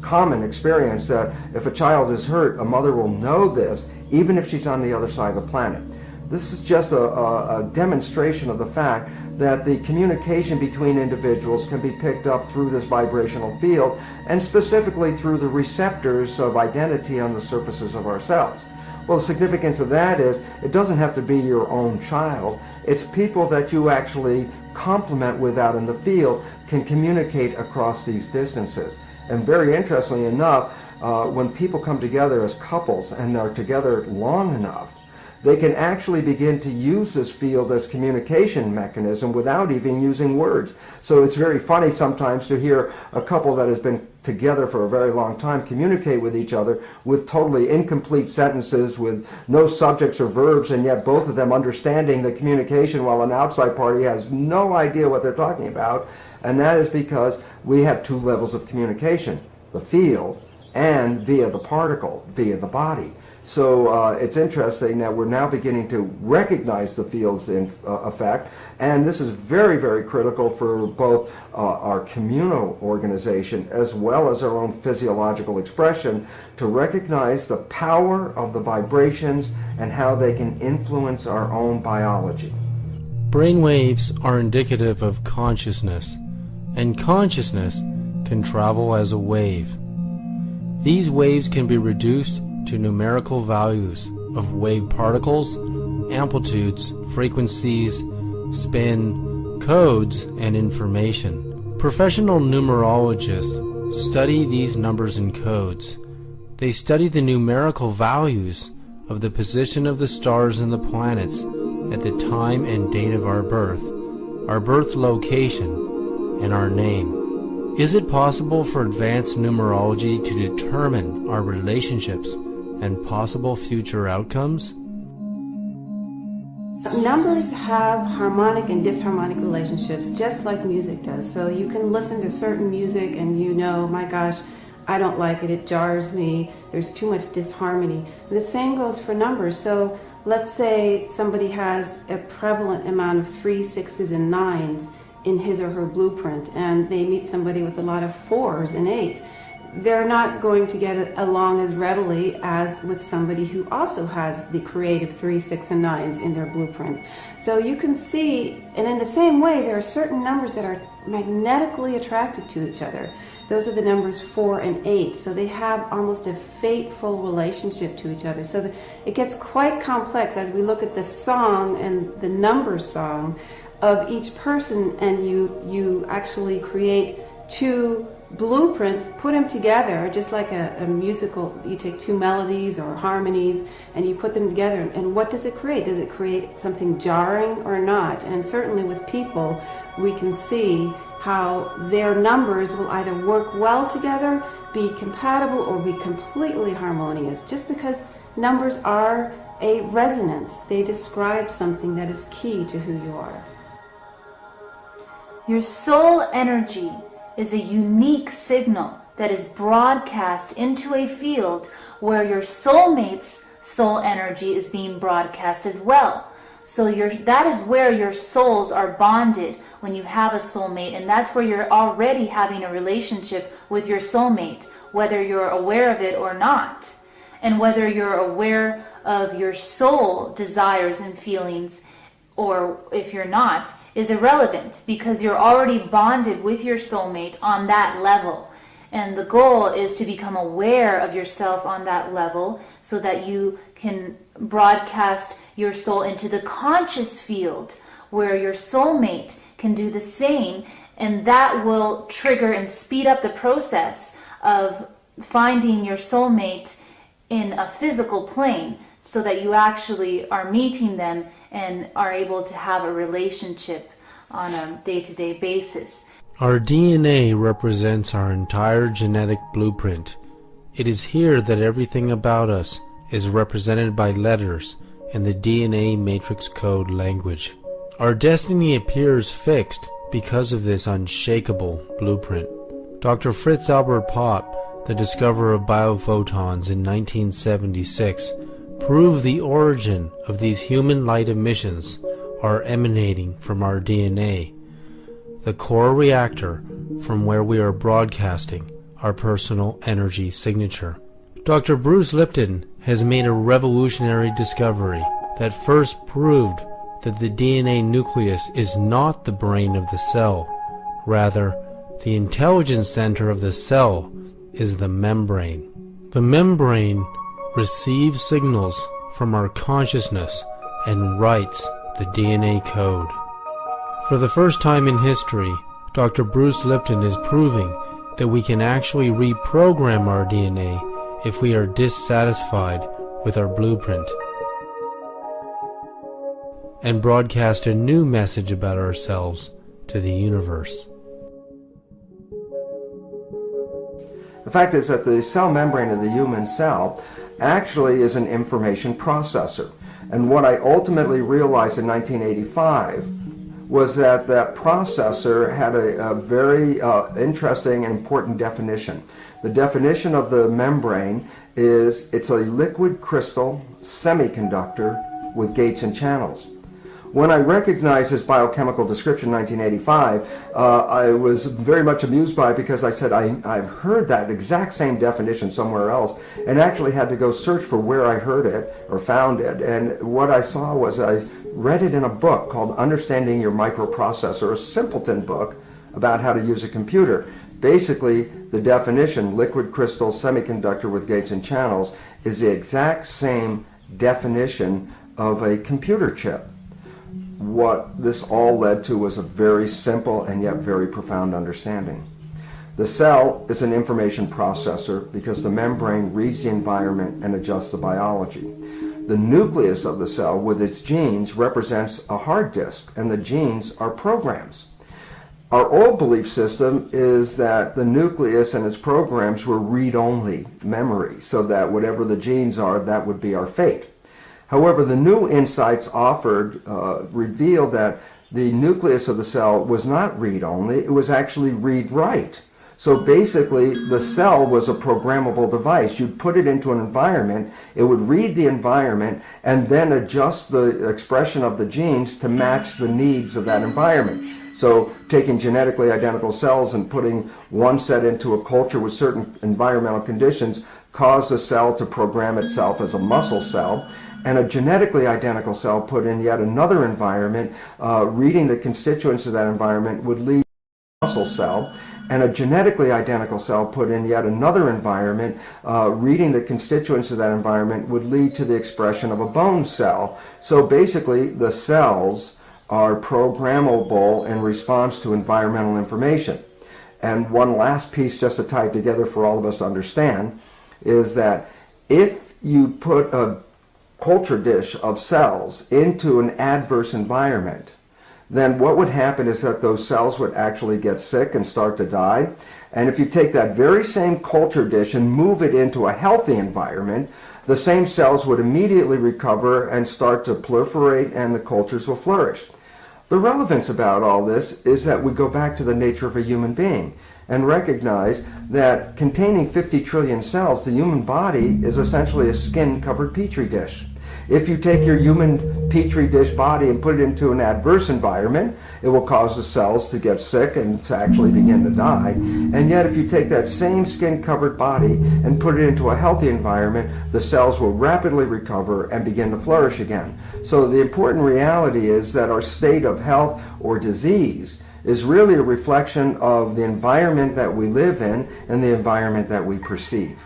common experience, that if a child is hurt, a mother will know this even if she's on the other side of the planet. This is just a demonstration of the fact that the communication between individuals can be picked up through this vibrational field, and specifically through the receptors of identity on the surfaces of our cells. Well, the significance of that is it doesn't have to be your own child. It's people that you actually complement with out in the field can communicate across these distances. And very interestingly enough, when people come together as couples and are together long enough, they can actually begin to use this field as communication mechanism without even using words. So it's very funny sometimes to hear a couple that has been together for a very long time communicate with each other with totally incomplete sentences, with no subjects or verbs, and yet both of them understanding the communication while an outside party has no idea what they're talking about. And that is because we have two levels of communication, the field and via the particle, via the body. So it's interesting that we're now beginning to recognize the fields in effect, and this is very, very critical for both our communal organization as well as our own physiological expression, to recognize the power of the vibrations and how they can influence our own biology. Brain waves are indicative of consciousness, and consciousness can travel as a wave. These waves can be reduced to numerical values of wave particles, amplitudes, frequencies, spin, codes, and information. Professional numerologists study these numbers and codes. They study the numerical values of the position of the stars and the planets at the time and date of our birth location, and our name. Is it possible for advanced numerology to determine our relationships and possible future outcomes? Numbers have harmonic and disharmonic relationships, just like music does. So you can listen to certain music and you know, my gosh, I don't like it, it jars me, there's too much disharmony. And the same goes for numbers. So let's say somebody has a prevalent amount of 3s, 6s, and 9s in his or her blueprint, and they meet somebody with a lot of 4s and 8s. They're not going to get along as readily as with somebody who also has the creative 3, 6, and 9s in their blueprint. So you can see, and in the same way, there are certain numbers that are magnetically attracted to each other. Those are the numbers 4 and 8. So they have almost a fateful relationship to each other. So it gets quite complex as we look at the song and the number song of each person, and you actually create two blueprints, put them together, just like a musical. You take two melodies or harmonies and you put them together, and what does it create? Does it create something jarring or not? And certainly with people, we can see how their numbers will either work well together, be compatible, or be completely harmonious, just because numbers are a resonance. They describe something that is key to who you are. Your soul energy is a unique signal that is broadcast into a field where your soulmate's soul energy is being broadcast as well. So that is where your souls are bonded when you have a soulmate, and that's where you're already having a relationship with your soulmate, whether you're aware of it or not. And whether you're aware of your soul desires and feelings or if you're not is irrelevant, because you're already bonded with your soulmate on that level. And the goal is to become aware of yourself on that level so that you can broadcast your soul into the conscious field where your soulmate can do the same, and that will trigger and speed up the process of finding your soulmate in a physical plane so that you actually are meeting them and are able to have a relationship on a day-to-day basis. Our DNA represents our entire genetic blueprint. It is here that everything about us is represented by letters in the DNA matrix code language. Our destiny appears fixed because of this unshakable blueprint. Dr. Fritz Albert Popp, the discoverer of biophotons in 1976, proved the origin of these human light emissions are emanating from our DNA, the core reactor from where we are broadcasting our personal energy signature. Dr. Bruce Lipton has made a revolutionary discovery that first proved that the DNA nucleus is not the brain of the cell. Rather, the intelligence center of the cell is the membrane. The membrane receives signals from our consciousness and writes the DNA code. For the first time in history, Dr. Bruce Lipton is proving that we can actually reprogram our DNA if we are dissatisfied with our blueprint, and broadcast a new message about ourselves to the universe. The fact is that the cell membrane of the human cell actually is an information processor. And what I ultimately realized in 1985 was that that processor had a very interesting and important definition. The definition of the membrane is it's a liquid crystal semiconductor with gates and channels. When I recognized this biochemical description in 1985, I was very much amused by it because I said I've heard that exact same definition somewhere else, and actually had to go search for where I heard it or found it. And what I saw was I read it in a book called Understanding Your Microprocessor, a simpleton book about how to use a computer. Basically, the definition, liquid crystal semiconductor with gates and channels, is the exact same definition of a computer chip. What this all led to was a very simple and yet very profound understanding. The cell is an information processor because the membrane reads the environment and adjusts the biology. The nucleus of the cell with its genes represents a hard disk, and the genes are programs. Our old belief system is that the nucleus and its programs were read-only memory, so that whatever the genes are, that would be our fate. However, the new insights offered revealed that the nucleus of the cell was not read-only, it was actually read-write. So basically, the cell was a programmable device. You'd put it into an environment, it would read the environment, and then adjust the expression of the genes to match the needs of that environment. So taking genetically identical cells and putting one set into a culture with certain environmental conditions caused the cell to program itself as a muscle cell, and a genetically identical cell put in yet another environment, reading the constituents of that environment would lead muscle cell, and a genetically identical cell put in yet another environment, reading the constituents of that environment would lead to the expression of a bone cell. So basically, the cells are programmable in response to environmental information. And one last piece, just to tie it together for all of us to understand, is that if you put a culture dish of cells into an adverse environment, then what would happen is that those cells would actually get sick and start to die. And if you take that very same culture dish and move it into a healthy environment, the same cells would immediately recover and start to proliferate, and the cultures will flourish. The relevance about all this is that we go back to the nature of a human being and recognize that containing 50 trillion cells, the human body is essentially a skin-covered petri dish. If you take your human petri dish body and put it into an adverse environment, it will cause the cells to get sick and to actually begin to die. And yet if you take that same skin-covered body and put it into a healthy environment, the cells will rapidly recover and begin to flourish again. So the important reality is that our state of health or disease is really a reflection of the environment that we live in and the environment that we perceive.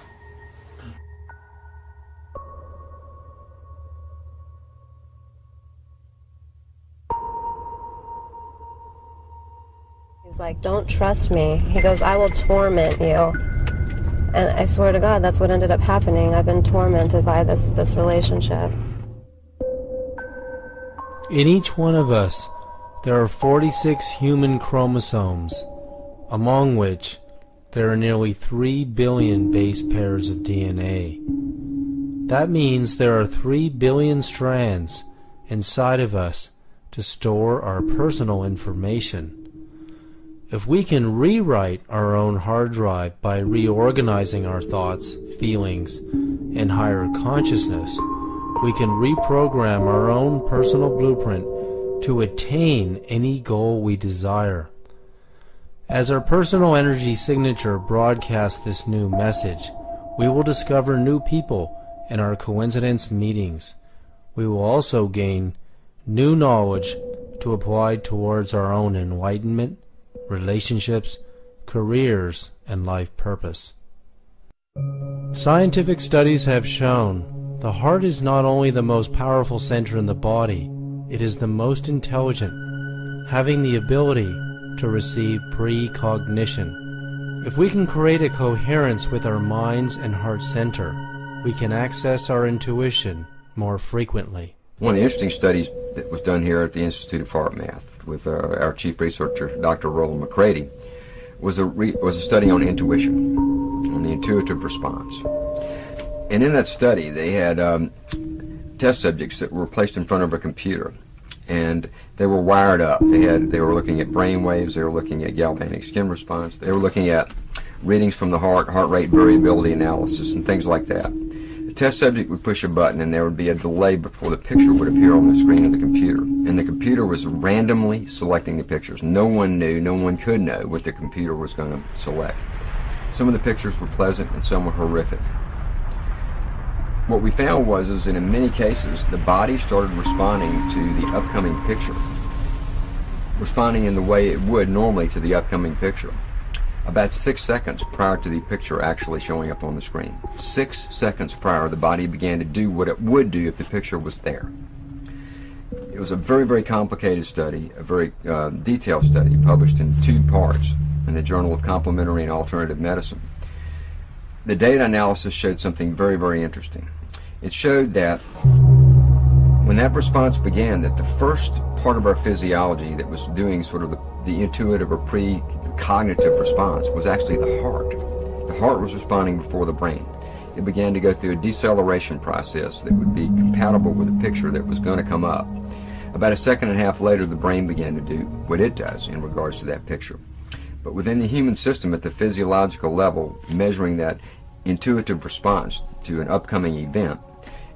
He's like, don't trust me. He goes, I will torment you. And I swear to God, that's what ended up happening. I've been tormented by this relationship. In each one of us, there are 46 human chromosomes, among which there are nearly 3 billion base pairs of DNA. That means there are 3 billion strands inside of us to store our personal information. If we can rewrite our own hard drive by reorganizing our thoughts, feelings, and higher consciousness, we can reprogram our own personal blueprint to attain any goal we desire. As our personal energy signature broadcasts this new message, we will discover new people in our coincidence meetings. We will also gain new knowledge to apply towards our own enlightenment, relationships, careers, and life purpose. Scientific studies have shown the heart is not only the most powerful center in the body, it is the most intelligent, having the ability to receive precognition. If we can create a coherence with our minds and heart center, we can access our intuition more frequently. One of the interesting studies that was done here at the Institute of Heart Math with our chief researcher, Dr. Roland McCready, was a study on intuition, on the intuitive response. And in that study, they had test subjects that were placed in front of a computer, and they were wired up. They were looking at brain waves, they were looking at galvanic skin response, they were looking at readings from the heart rate variability analysis, and things like that. The test subject would push a button, and there would be a delay before the picture would appear on the screen of the computer. And the computer was randomly selecting the pictures. No one knew, no one could know what the computer was going to select. Some of the pictures were pleasant, and some were horrific. What we found was that in many cases, the body started responding to the upcoming picture, responding in the way it would normally to the upcoming picture, about 6 seconds prior to the picture actually showing up on the screen. 6 seconds prior, the body began to do what it would do if the picture was there. It was a very, very complicated study, a very detailed study, published in 2 parts in the Journal of Complementary and Alternative Medicine. The data analysis showed something very, very interesting. It showed that when that response began, that the first part of our physiology that was doing sort of the intuitive or precognitive response was actually the heart. The heart was responding before the brain. It began to go through a deceleration process that would be compatible with the picture that was going to come up. About 1.5 seconds later, the brain began to do what it does in regards to that picture. But within the human system, at the physiological level, measuring that intuitive response to an upcoming event,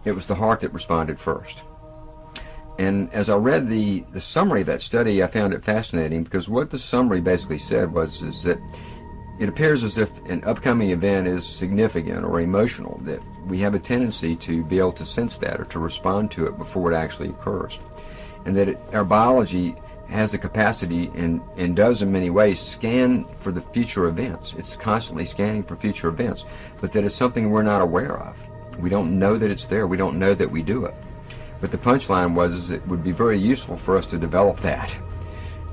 it was the heart that responded first. And as I read the summary of that study, I found it fascinating, because what the summary basically said was that it appears as if an upcoming event is significant or emotional, that we have a tendency to be able to sense that or to respond to it before it actually occurs. And that our biology has the capacity and does in many ways scan for the future events. It's constantly scanning for future events, but that is something we're not aware of. We don't know that it's there. We don't know that we do it. But the punchline was it would be very useful for us to develop that.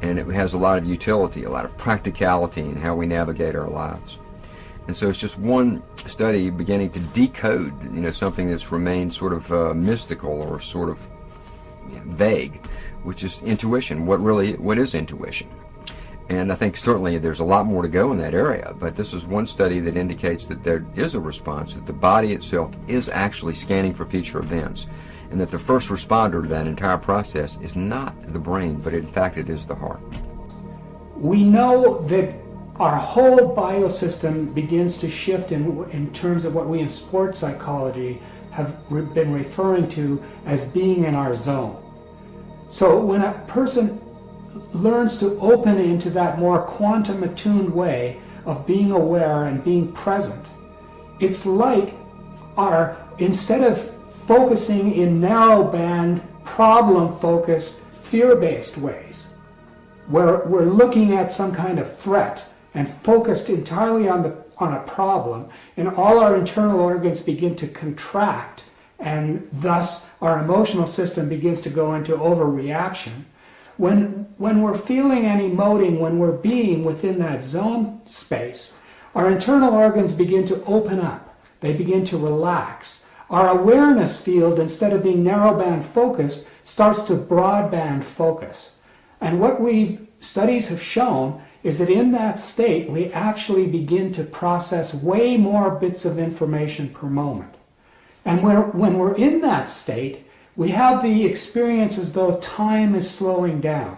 And it has a lot of utility, a lot of practicality in how we navigate our lives. And so it's just one study beginning to decode, something that's remained sort of mystical or sort of vague, which is intuition. What is intuition? And I think certainly there's a lot more to go in that area, but this is one study that indicates that there is a response, that the body itself is actually scanning for future events, and that the first responder to that entire process is not the brain, but in fact it is the heart. We know that our whole biosystem begins to shift in terms of what we in sports psychology have been referring to as being in our zone. So when a person learns to open into that more quantum attuned way of being aware and being present, it's like instead of focusing in narrow band, problem focused, fear-based ways, where we're looking at some kind of threat and focused entirely on a problem, and all our internal organs begin to contract, and thus our emotional system begins to go into overreaction. When we're feeling and emoting, when we're being within that zone space, our internal organs begin to open up. They begin to relax. Our awareness field, instead of being narrowband focused, starts to broadband focus. And what studies have shown is that in that state, we actually begin to process way more bits of information per moment. And when we're in that state, we have the experience as though time is slowing down.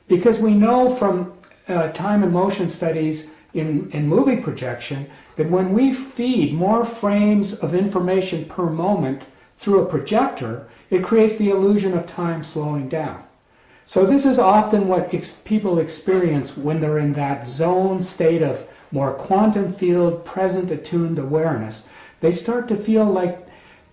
Because we know from time and motion studies in movie projection that when we feed more frames of information per moment through a projector, it creates the illusion of time slowing down. So this is often what people experience when they're in that zone state of more quantum field, present attuned awareness. They start to feel like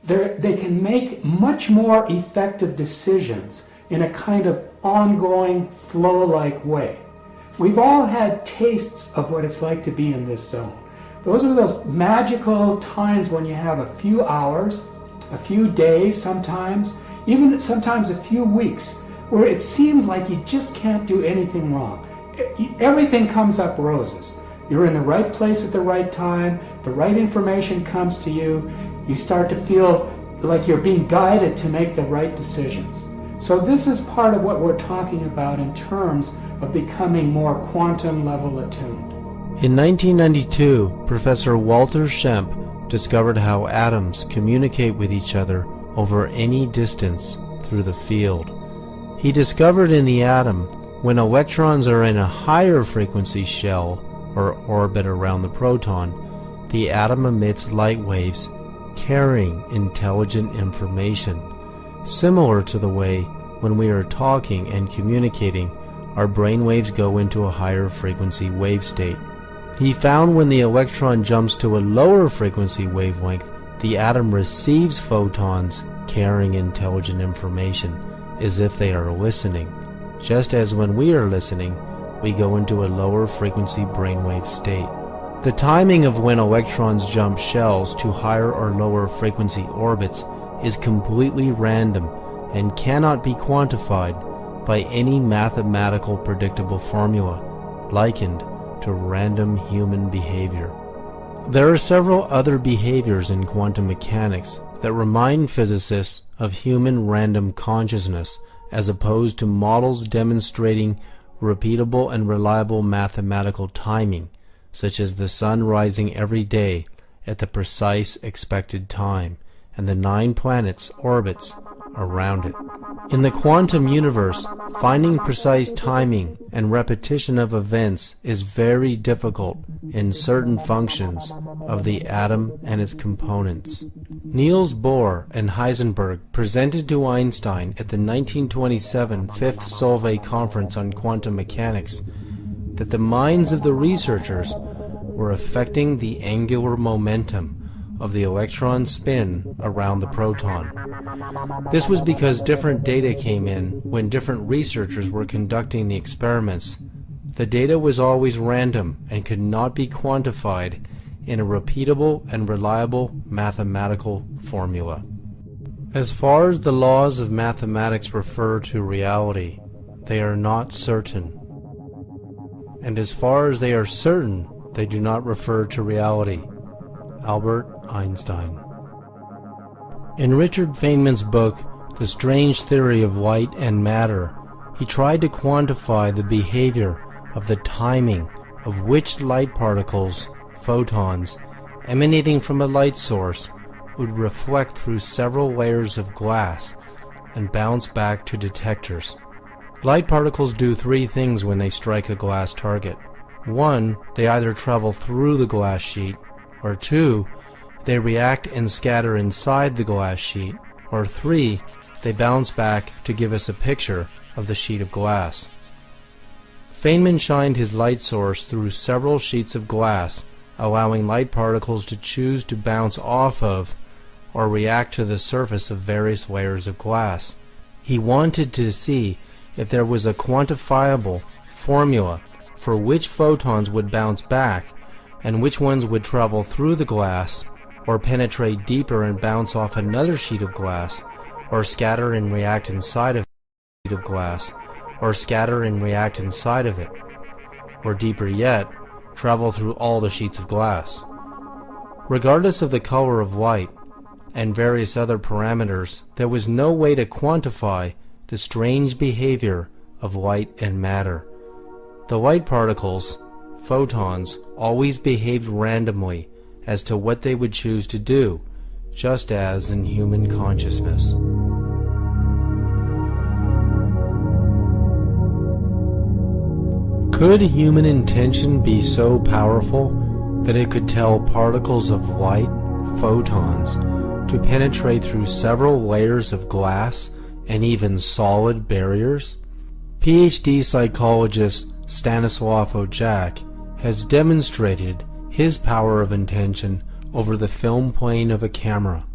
they can make much more effective decisions in a kind of ongoing flow-like way. We've all had tastes of what it's like to be in this zone. Those are those magical times when you have a few hours, a few days sometimes, even sometimes a few weeks, where it seems like you just can't do anything wrong. Everything comes up roses. You're in the right place at the right time, the right information comes to you, you start to feel like you're being guided to make the right decisions. So this is part of what we're talking about in terms of becoming more quantum level attuned. In 1992, Professor Walter Schempp discovered how atoms communicate with each other over any distance through the field. He discovered in the atom, when electrons are in a higher frequency shell or orbit around the proton, the atom emits light waves carrying intelligent information, similar to the way when we are talking and communicating, our brain waves go into a higher frequency wave state. He found when the electron jumps to a lower frequency wavelength, the atom receives photons carrying intelligent information, as if they are listening, just as when we are listening, we go into a lower frequency brainwave state. The timing of when electrons jump shells to higher or lower frequency orbits is completely random and cannot be quantified by any mathematical predictable formula likened to random human behavior. There are several other behaviors in quantum mechanics that remind physicists of human random consciousness as opposed to models demonstrating repeatable and reliable mathematical timing, such as the sun rising every day at the precise expected time and the 9 planets' orbits around it. In the quantum universe, finding precise timing and repetition of events is very difficult in certain functions of the atom and its components. Niels Bohr and Heisenberg presented to Einstein at the 1927 Fifth Solvay Conference on Quantum Mechanics that the minds of the researchers were affecting the angular momentum of the electron's spin around the proton. This was because different data came in when different researchers were conducting the experiments. The data was always random and could not be quantified in a repeatable and reliable mathematical formula. As far as the laws of mathematics refer to reality, they are not certain. And as far as they are certain, they do not refer to reality. Albert Einstein. In Richard Feynman's book, The Strange Theory of Light and Matter, he tried to quantify the behavior of the timing of which light particles, photons, emanating from a light source would reflect through several layers of glass and bounce back to detectors. Light particles do three things when they strike a glass target. 1, they either travel through the glass sheet, or 2, they react and scatter inside the glass sheet, or 3, they bounce back to give us a picture of the sheet of glass. Feynman shined his light source through several sheets of glass, allowing light particles to choose to bounce off of or react to the surface of various layers of glass. He wanted to see if there was a quantifiable formula for which photons would bounce back and which ones would travel through the glass or penetrate deeper and bounce off another sheet of glass, or scatter and react inside of a sheet of glass, or scatter and react inside of it, or deeper yet, travel through all the sheets of glass. Regardless of the color of light and various other parameters, there was no way to quantify the strange behavior of light and matter. The light particles, photons, always behaved randomly as to what they would choose to do, just as in human consciousness. Could human intention be so powerful that it could tell particles of light, photons, to penetrate through several layers of glass and even solid barriers? PhD psychologist Stanislav Ojak has demonstrated his power of intention over the film plane of a camera.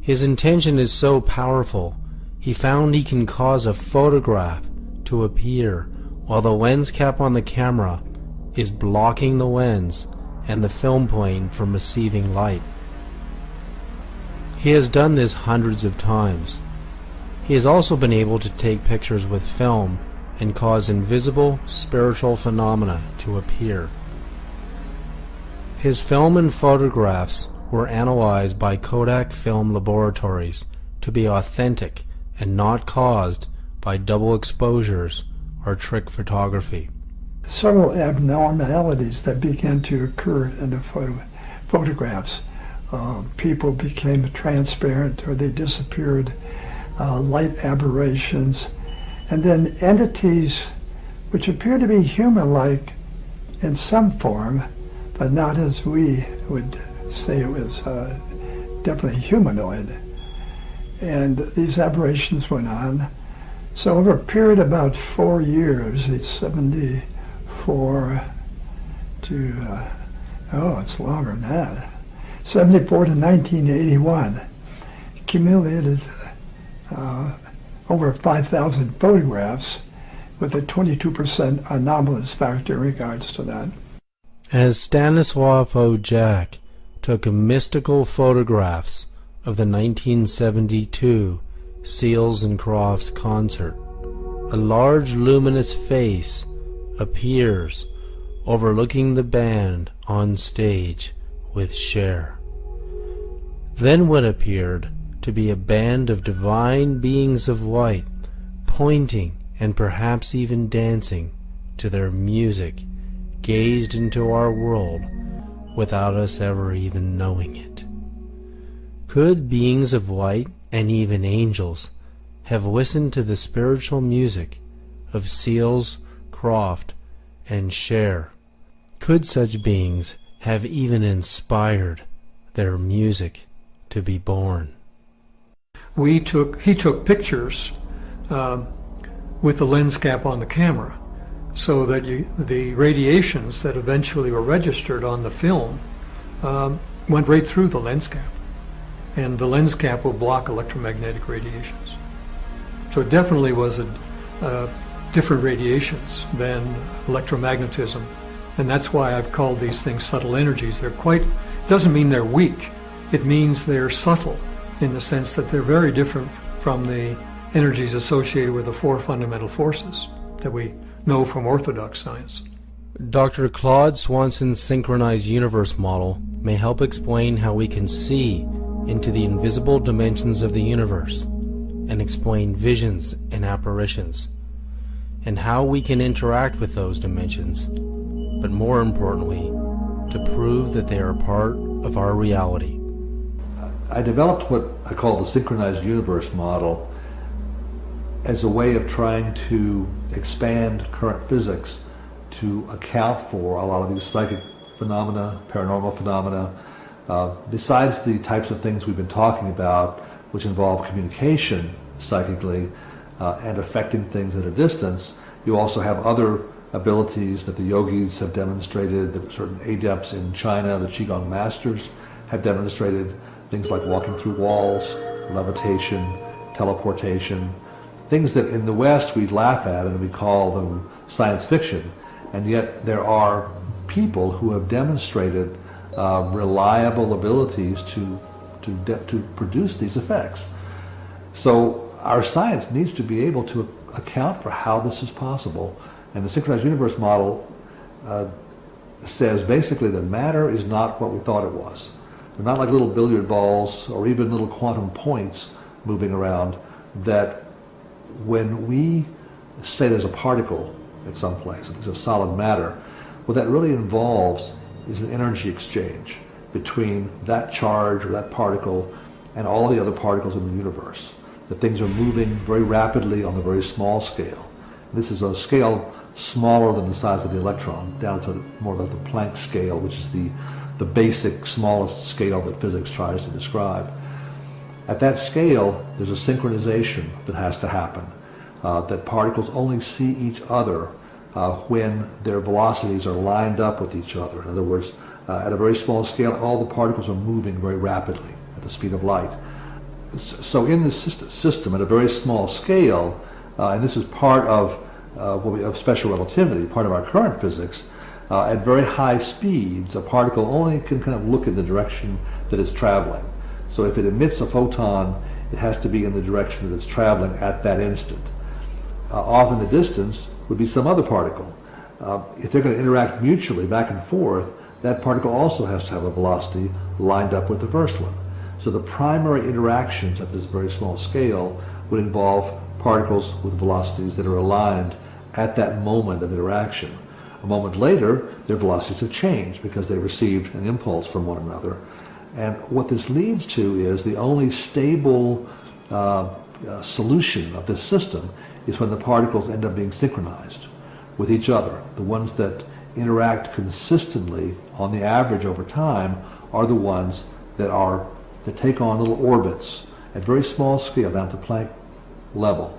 His intention is so powerful, he found he can cause a photograph to appear while the lens cap on the camera is blocking the lens and the film plane from receiving light. He has done this hundreds of times. He has also been able to take pictures with film and cause invisible spiritual phenomena to appear. His film and photographs were analyzed by Kodak Film Laboratories to be authentic and not caused by double exposures or trick photography. Several abnormalities that began to occur in the photographs. People became transparent or they disappeared, light aberrations, and then entities which appear to be human-like in some form, but not as we would say it was definitely humanoid. And these aberrations went on. So over a period of about 4 years, it's 74 to, it's longer than that. 74 to 1981, accumulated over 5,000 photographs with a 22% anomalous factor in regards to that. As Stanislav Ojak took mystical photographs of the 1972 Seals and Crofts concert, a large luminous face appears overlooking the band on stage with Cher. Then what appeared to be a band of divine beings of light pointing and perhaps even dancing to their music gazed into our world without us ever even knowing it. Could beings of light and even angels have listened to the spiritual music of Seals, Croft, and Cher? Could such beings have even inspired their music to be born? He took pictures with the lens cap on the camera, so that the radiations that eventually were registered on the film went right through the lens cap. And the lens cap will block electromagnetic radiations. So it definitely was different radiations than electromagnetism. And that's why I've called these things subtle energies. They're quite, doesn't mean they're weak. It means they're subtle in the sense that they're very different from the energies associated with the four fundamental forces that we know from orthodox science. Dr. Claude Swanson's synchronized universe model may help explain how we can see into the invisible dimensions of the universe and explain visions and apparitions, and how we can interact with those dimensions, but more importantly, to prove that they are part of our reality. I developed what I call the synchronized universe model as a way of trying to expand current physics to account for a lot of these psychic phenomena, paranormal phenomena, besides the types of things we've been talking about, which involve communication psychically and affecting things at a distance. You also have other abilities that the yogis have demonstrated, that certain adepts in China, the Qigong masters, have demonstrated, things like walking through walls, levitation, teleportation, things that in the West we laugh at and we call them science fiction, and yet there are people who have demonstrated reliable abilities to produce these effects. So our science needs to be able to account for how this is possible, and the synchronized universe model says basically that matter is not what we thought it was. They're not like little billiard balls or even little quantum points moving around, that when we say there's a particle at some place, a piece of solid matter, what that really involves is an energy exchange between that charge or that particle and all the other particles in the universe. That things are moving very rapidly on a very small scale. This is a scale smaller than the size of the electron, down to more like the Planck scale, which is the basic smallest scale that physics tries to describe. At that scale, there's a synchronization that has to happen, that particles only see each other when their velocities are lined up with each other. In other words, at a very small scale, all the particles are moving very rapidly at the speed of light. So in this system, at a very small scale, and this is part of special relativity, part of our current physics, at very high speeds, a particle only can kind of look in the direction that it's traveling. So if it emits a photon, it has to be in the direction that it's traveling at that instant. Off in the distance would be some other particle. If they're going to interact mutually back and forth, that particle also has to have a velocity lined up with the first one. So the primary interactions at this very small scale would involve particles with velocities that are aligned at that moment of interaction. A moment later, their velocities have changed because they received an impulse from one another. And what this leads to is the only stable solution of this system is when the particles end up being synchronized with each other. The ones that interact consistently on the average over time are the ones that take on little orbits at very small scale, down to Planck level,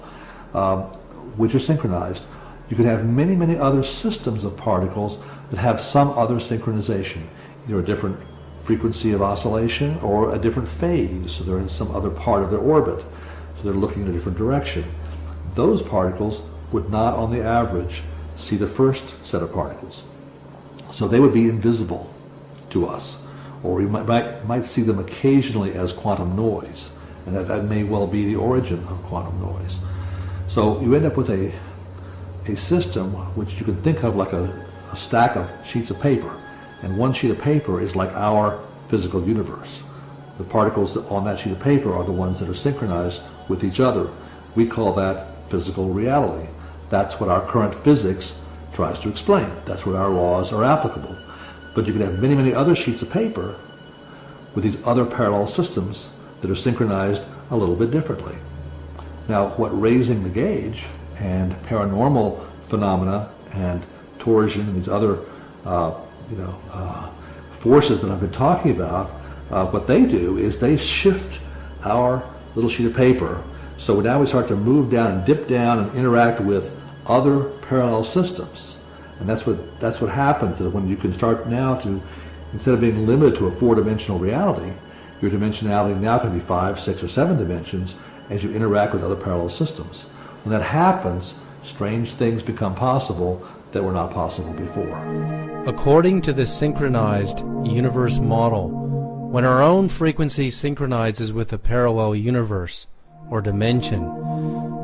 which are synchronized. You can have many, many other systems of particles that have some other synchronization, either a different frequency of oscillation or a different phase, so they're in some other part of their orbit, so they're looking in a different direction. Those particles would not, on the average, see the first set of particles. So they would be invisible to us, or we might see them occasionally as quantum noise, and that may well be the origin of quantum noise. So you end up with a system which you can think of like a stack of sheets of paper, and one sheet of paper is like our physical universe. The particles on that sheet of paper are the ones that are synchronized with each other. We call that physical reality. That's what our current physics tries to explain. That's where our laws are applicable. But you can have many, many other sheets of paper with these other parallel systems that are synchronized a little bit differently. Now, what raising the gauge and paranormal phenomena and torsion and these other forces that I've been talking about, what they do is they shift our little sheet of paper. So now we start to move down and dip down and interact with other parallel systems. And that's what happens when you can start now to Instead of being limited to a four-dimensional reality, your dimensionality now can be 5, 6, or 7 dimensions as you interact with other parallel systems. When that happens, strange things become possible that were not possible before. According to the synchronized universe model, when our own frequency synchronizes with a parallel universe or dimension,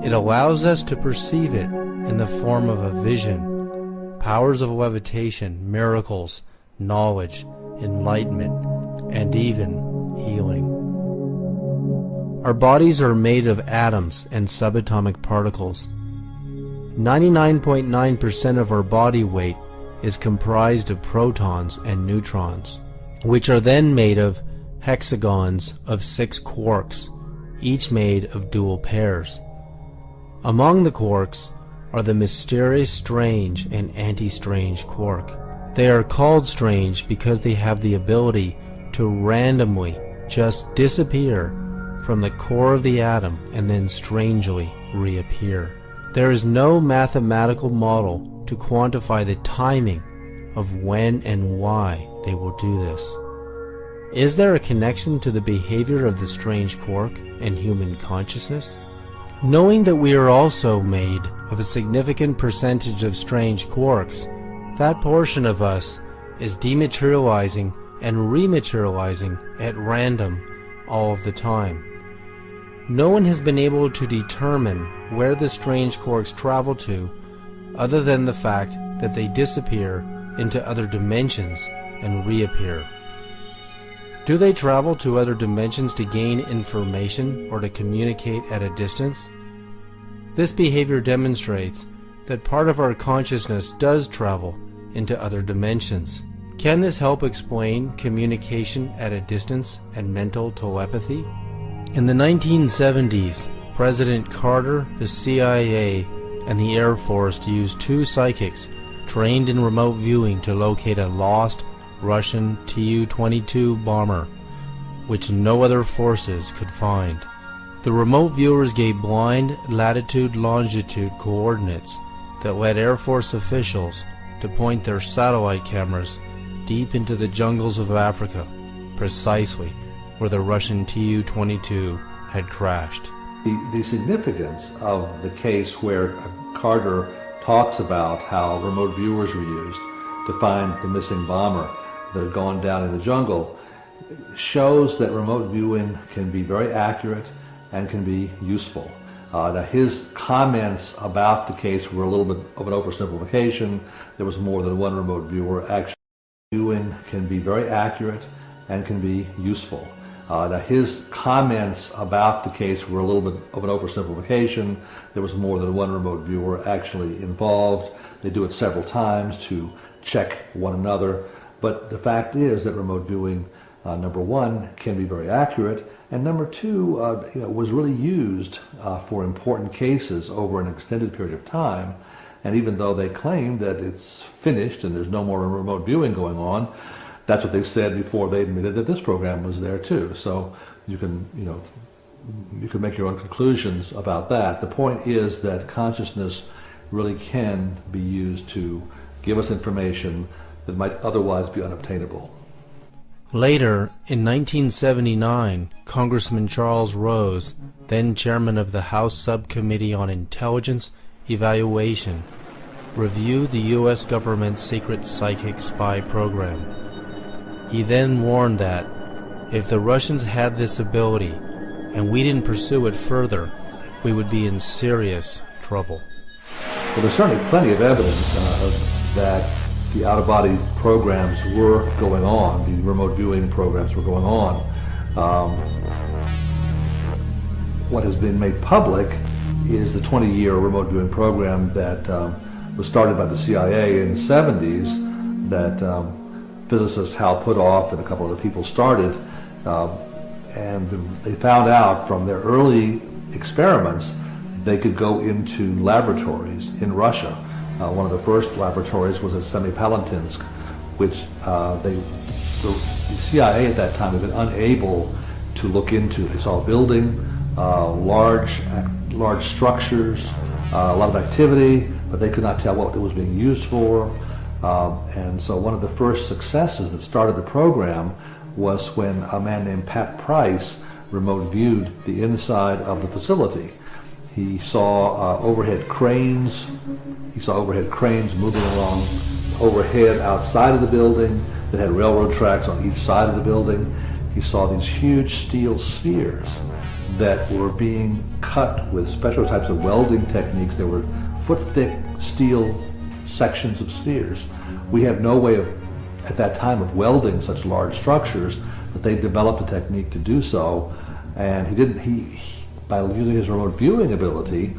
it allows us to perceive it in the form of a vision, powers of levitation, miracles, knowledge, enlightenment, and even healing. Our bodies are made of atoms and subatomic particles. 99.9% of our body weight is comprised of protons and neutrons, which are then made of hexagons of 6 quarks, each made of dual pairs. Among the quarks are the mysterious strange and anti-strange quark. They are called strange because they have the ability to randomly just disappear from the core of the atom and then strangely reappear. There is no mathematical model to quantify the timing of when and why they will do this. Is there a connection to the behavior of the strange quark and human consciousness? Knowing that we are also made of a significant percentage of strange quarks, that portion of us is dematerializing and rematerializing at random all of the time. No one has been able to determine where the strange quarks travel to, other than the fact that they disappear into other dimensions and reappear. Do they travel to other dimensions to gain information or to communicate at a distance? This behavior demonstrates that part of our consciousness does travel into other dimensions. Can this help explain communication at a distance and mental telepathy? In the 1970s, President Carter, the CIA, and the Air Force used 2 psychics trained in remote viewing to locate a lost Russian Tu-22 bomber, which no other forces could find. The remote viewers gave blind latitude-longitude coordinates that led Air Force officials to point their satellite cameras deep into the jungles of Africa, precisely where the Russian Tu-22 had crashed. The significance of the case where Carter talks about how remote viewers were used to find the missing bomber that had gone down in the jungle shows that remote viewing can be very accurate and can be useful. Now his comments about the case were a little bit of an oversimplification. There was more than one remote viewer. Actually, viewing can be very accurate and can be useful. Now his comments about the case were a little bit of an oversimplification. There was more than one remote viewer actually involved. They do it several times to check one another. But the fact is that remote viewing, number one, can be very accurate, and number two, was really used for important cases over an extended period of time. And even though they claim that it's finished and there's no more remote viewing going on, that's what they said before they admitted that this program was there too. So you can make your own conclusions about that. The point is that consciousness really can be used to give us information that might otherwise be unobtainable. Later, in 1979, Congressman Charles Rose, then chairman of the House Subcommittee on Intelligence Evaluation, reviewed the U.S. government's secret psychic spy program. He then warned that if the Russians had this ability and we didn't pursue it further, we would be in serious trouble. Well, there's certainly plenty of evidence that the out-of-body programs were going on, the remote viewing programs were going on. What has been made public is the 20-year remote viewing program that was started by the CIA in the 70s that physicist Hal Puthoff and a couple other people started, and they found out from their early experiments they could go into laboratories in Russia. One of the first laboratories was at Semipalatinsk, which the CIA at that time had been unable to look into. They saw a building, large structures, a lot of activity, but they could not tell what it was being used for. And so one of the first successes that started the program was when a man named Pat Price remote viewed the inside of the facility. He saw overhead cranes. He saw overhead cranes moving along overhead outside of the building that had railroad tracks on each side of the building. He saw these huge steel spheres that were being cut with special types of welding techniques. They were foot-thick steel sections of spheres. We had no way of, at that time, of welding such large structures, but they developed a technique to do so. And by using his remote viewing ability,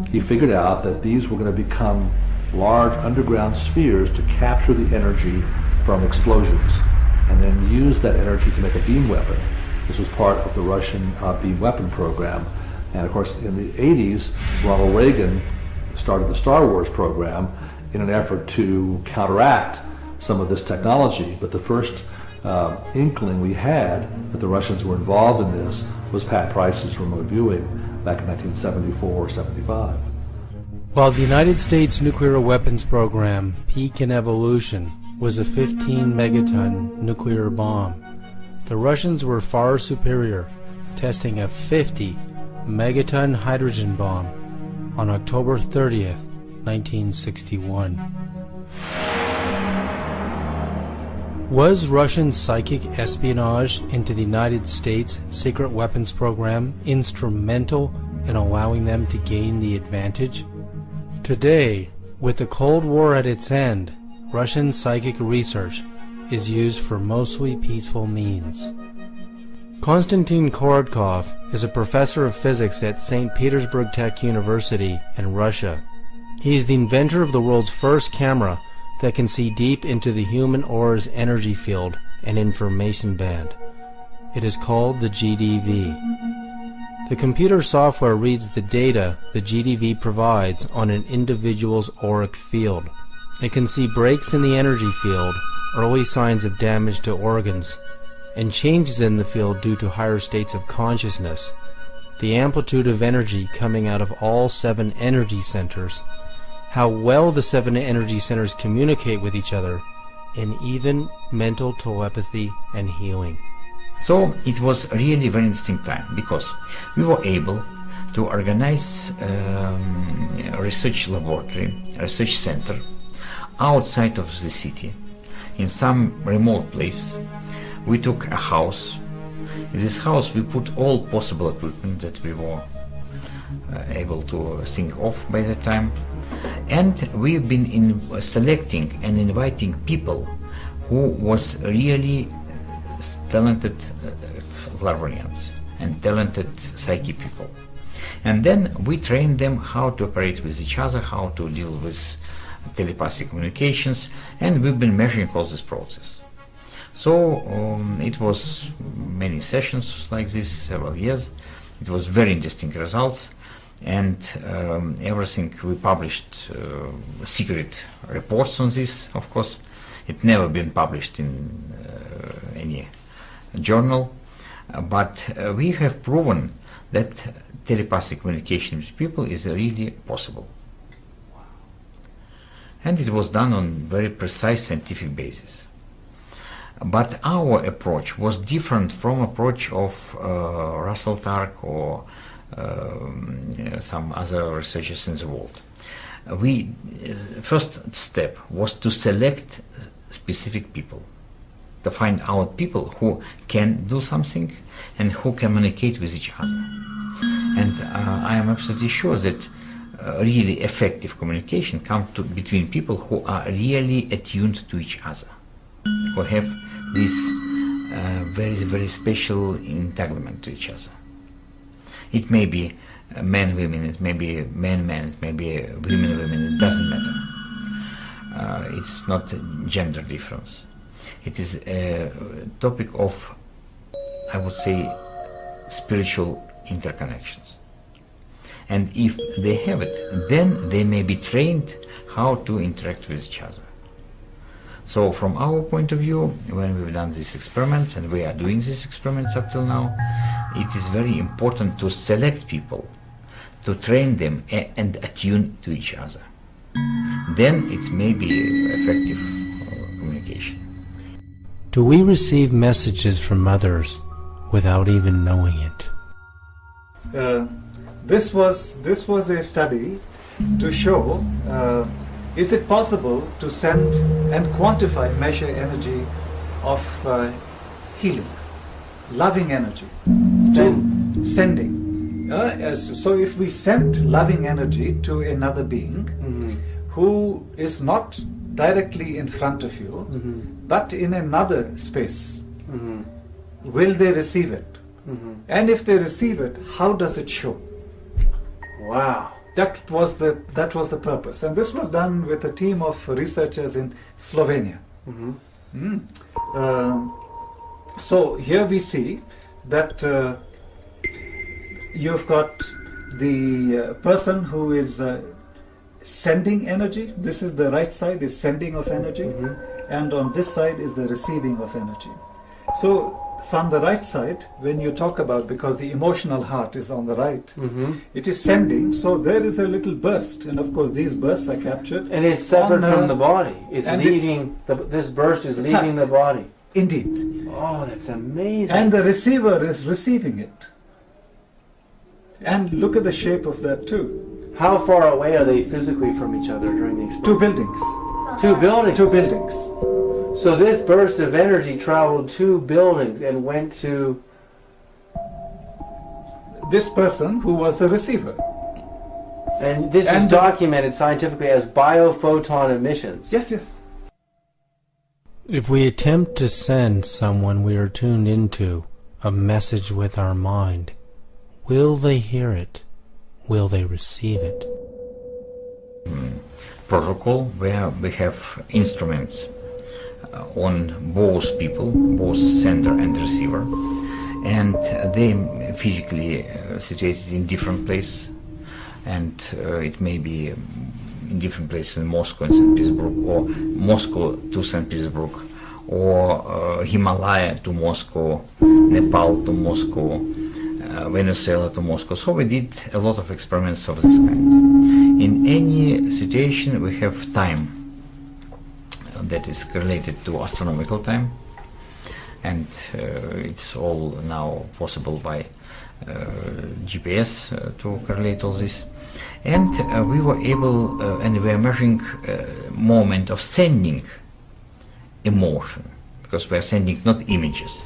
he figured out that these were going to become large underground spheres to capture the energy from explosions and then use that energy to make a beam weapon. This was part of the Russian beam weapon program. And of course, in the 80s, Ronald Reagan started the Star Wars program in an effort to counteract some of this technology. But the first inkling we had that the Russians were involved in this was Pat Price's remote viewing back in 1974 or 75. While the United States nuclear weapons program, peak in evolution, was a 15 megaton nuclear bomb, the Russians were far superior, testing a 50 megaton hydrogen bomb on October 30th, 1961. Was Russian psychic espionage into the United States secret weapons program instrumental in allowing them to gain the advantage? Today, with the Cold War at its end, Russian psychic research is used for mostly peaceful means. Konstantin Korotkov is a professor of physics at St. Petersburg Tech University in Russia. He is the inventor of the world's first camera that can see deep into the human aura's energy field and information band. It is called the GDV. The computer software reads the data the GDV provides on an individual's auric field. It can see breaks in the energy field, early signs of damage to organs, and changes in the field due to higher states of consciousness, the amplitude of energy coming out of all 7 energy centers, how well the 7 energy centers communicate with each other, and even mental telepathy and healing. So it was really a very interesting time because we were able to organize a research laboratory, a research center outside of the city in some remote place. We took a house. In this house we put all possible equipment that we were able to think of by that time. And we've been selecting and inviting people who was really talented clairvoyants and talented psychic people. And then we trained them how to operate with each other, how to deal with telepathic communications, and we've been measuring all this process. So it was many sessions like this, several years. It was very interesting results, and everything we published secret reports on this, of course. It never been published in any journal, but we have proven that telepathic communication with people is really possible. And it was done on very precise scientific basis. But our approach was different from approach of Russell Tark or some other researchers in the world. First step was to select specific people, to find out people who can do something and who communicate with each other. And I am absolutely sure that really effective communication comes between people who are really attuned to each other, who have this very, very special entanglement to each other. It may be men-women, it may be men-men, it may be women-women, it doesn't matter. It's not gender difference. It is a topic of, I would say, spiritual interconnections. And if they have it, then they may be trained how to interact with each other. So from our point of view, when we've done these experiments, and we are doing these experiments up till now, it is very important to select people, to train them and attune to each other. then it's maybe effective communication. Do we receive messages from others without even knowing it? This was a study to show is it possible to send and quantify, measure energy of healing, loving energy, sending. So if we send loving energy to another being who is not directly in front of you, but in another space, will they receive it? And if they receive it, how does it show? Wow. That was the purpose, and this was done with a team of researchers in Slovenia. So here we see that you've got the person who is sending energy. This is the right side, is sending of energy, and on this side is the receiving of energy. So from the right side, when you talk about, because the emotional heart is on the right, it is sending, so there is a little burst, and of course these bursts are captured. And it's separate from the body. It's leaving, this burst is leaving the body. Indeed. Oh, that's amazing. And the receiver is receiving it. And look at the shape of that too. How far away are they physically from each other during the explosion? 2 buildings. 2 buildings? 2 buildings. So this burst of energy traveled 2 buildings and went to this person who was the receiver. And this is documented scientifically as biophoton emissions. Yes, yes. If we attempt to send someone we are tuned into a message with our mind, will they hear it? Will they receive it? Protocol where we have instruments on both people, both sender and receiver, and they physically situated in different places, and it may be in different places in Moscow and St. Petersburg, or Moscow to St. Petersburg, or Himalaya to Moscow, Nepal to Moscow, Venezuela to Moscow. So we did a lot of experiments of this kind. In any situation we have time that is related to astronomical time, and it's all now possible by GPS to correlate all this. And we were able, and we are measuring moment of sending emotion, because we are sending not images,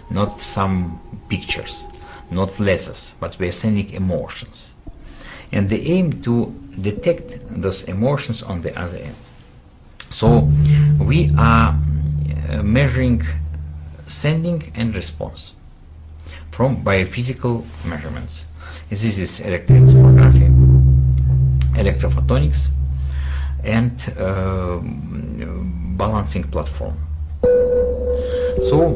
not some pictures, not letters, but we are sending emotions. And they aim to detect those emotions on the other end. So we are measuring sending and response from biophysical measurements. This is electroencephalography, electrophotonics, and balancing platform. So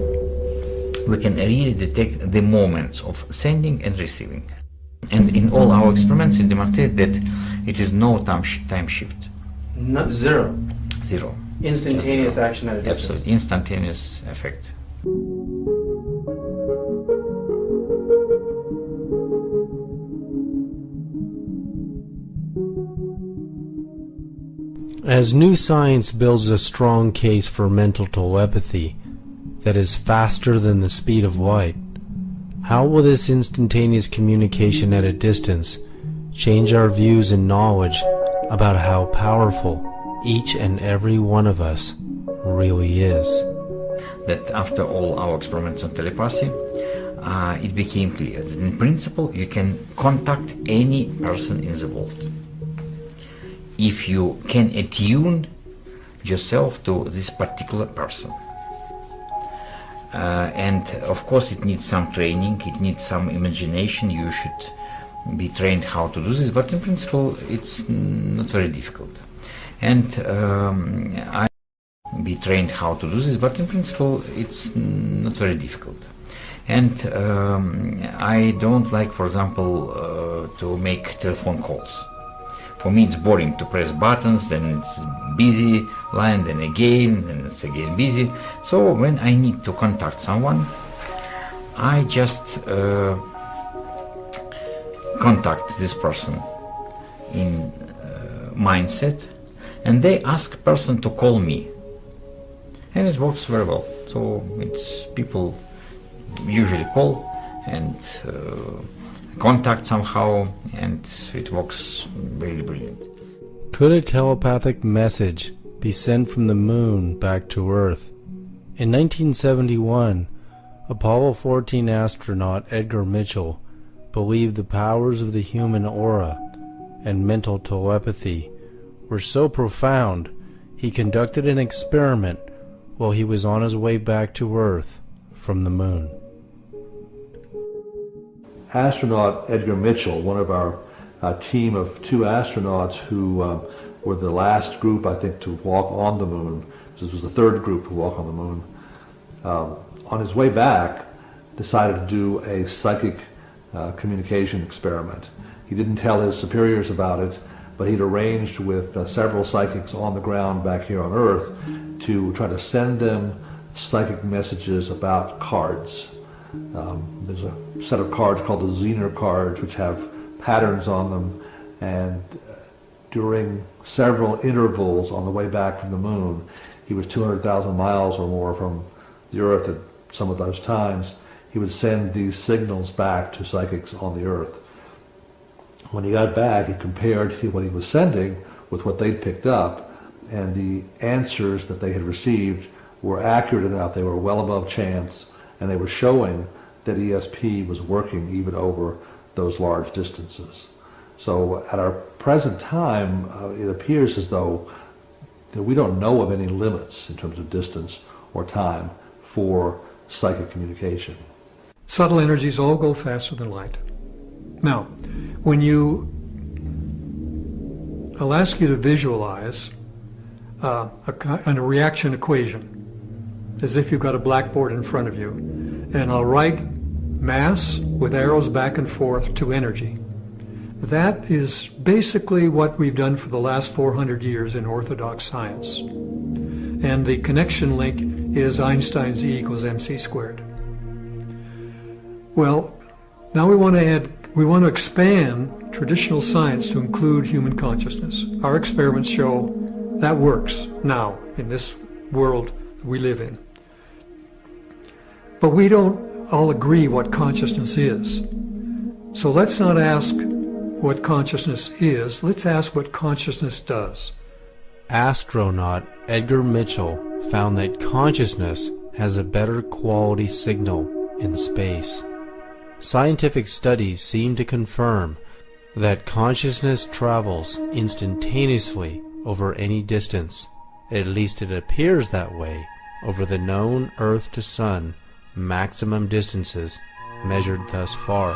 we can really detect the moments of sending and receiving. And in all our experiments it demonstrated that it is no time shift. Not zero. Zero. Instantaneous action at a distance. Absolutely, instantaneous effect. As new science builds a strong case for mental telepathy that is faster than the speed of light, how will this instantaneous communication at a distance change our views and knowledge about how powerful each and every one of us really is? That after all our experiments on telepathy, it became clear that in principle you can contact any person in the world if you can attune yourself to this particular person. And of course it needs some training, it needs some imagination, you should be trained how to do this, but in principle it's not very difficult. And I be trained how to do this, but in principle it's not very difficult. And I don't like, for example, to make telephone calls. For me it's boring to press buttons, then it's busy line, then it's again busy. So when I need to contact someone, I just contact this person in mindset, and they ask a person to call me, and it works very well. So it's people usually call and contact somehow, and it works really brilliant. Could a telepathic message be sent from the moon back to Earth? In 1971, Apollo 14 astronaut Edgar Mitchell believed the powers of the human aura and mental telepathy were so profound he conducted an experiment while he was on his way back to Earth from the moon. Astronaut Edgar Mitchell, one of our team of 2 astronauts who were the last group, I think, to walk on the moon. This was the 3rd group to walk on the moon. On his way back, decided to do a psychic communication experiment. He didn't tell his superiors about it, but he'd arranged with several psychics on the ground back here on Earth to try to send them psychic messages about cards. There's a set of cards called the Zener cards, which have patterns on them, and during several intervals on the way back from the moon, he was 200,000 miles or more from the Earth at some of those times, he would send these signals back to psychics on the Earth. When he got back, he compared what he was sending with what they'd picked up, and the answers that they had received were accurate enough. They were well above chance, and they were showing that ESP was working even over those large distances. So at our present time, it appears as though that we don't know of any limits in terms of distance or time for psychic communication. Subtle energies all go faster than light. Now, I'll ask you to visualize a reaction equation, as if you've got a blackboard in front of you, and I'll write mass with arrows back and forth to energy. That is basically what we've done for the last 400 years in orthodox science. And the connection link is Einstein's E equals mc squared. Well, now we want to expand traditional science to include human consciousness. Our experiments show that works now in this world we live in. But we don't all agree what consciousness is. So let's not ask what consciousness is, let's ask what consciousness does. Astronaut Edgar Mitchell found that consciousness has a better quality signal in space. Scientific studies seem to confirm that consciousness travels instantaneously over any distance. At least it appears that way over the known Earth to Sun maximum distances measured thus far.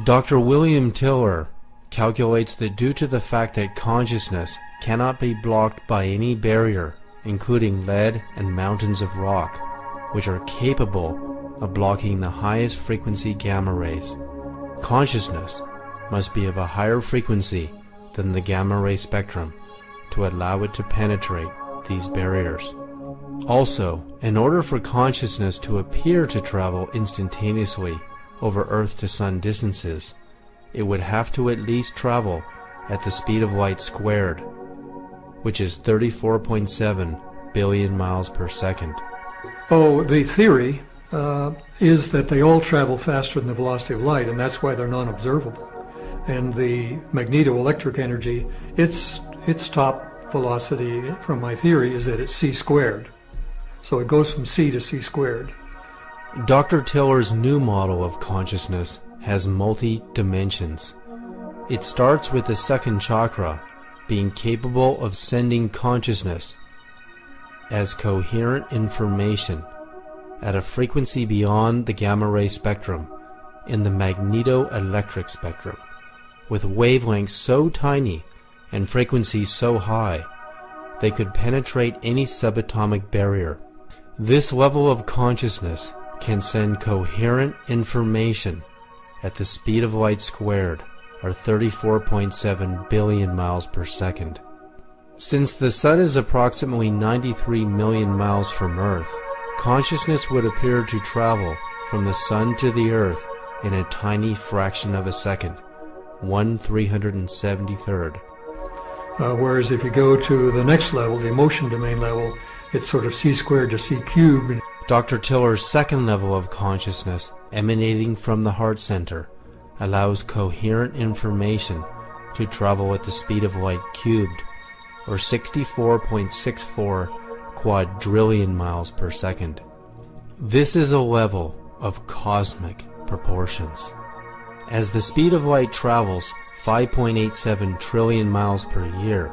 Dr. William Tiller calculates that due to the fact that consciousness cannot be blocked by any barrier, including lead and mountains of rock, which are capable of blocking the highest frequency gamma rays, consciousness must be of a higher frequency than the gamma ray spectrum to allow it to penetrate these barriers. Also, in order for consciousness to appear to travel instantaneously over Earth to Sun distances, it would have to at least travel at the speed of light squared, which is 34.7 billion miles per second. Oh, the theory is that they all travel faster than the velocity of light, and that's why they're non-observable. And the magnetoelectric energy, its top velocity, from my theory, is that it's c squared. So it goes from c to c squared. Dr. Tiller's new model of consciousness has multi-dimensions. It starts with the second chakra being capable of sending consciousness as coherent information at a frequency beyond the gamma ray spectrum in the magnetoelectric spectrum, with wavelengths so tiny and frequencies so high they could penetrate any subatomic barrier. This level of consciousness can send coherent information at the speed of light squared, or 34.7 billion miles per second. Since the Sun is approximately 93 million miles from Earth, consciousness would appear to travel from the Sun to the Earth in a tiny fraction of a second, 1/373rd. Whereas if you go to the next level, the emotion domain level, it's sort of c squared to c cubed. Dr. Tiller's second level of consciousness, emanating from the heart center, allows coherent information to travel at the speed of light cubed, or 64.64 quadrillion miles per second. This is a level of cosmic proportions. As the speed of light travels 5.87 trillion miles per year,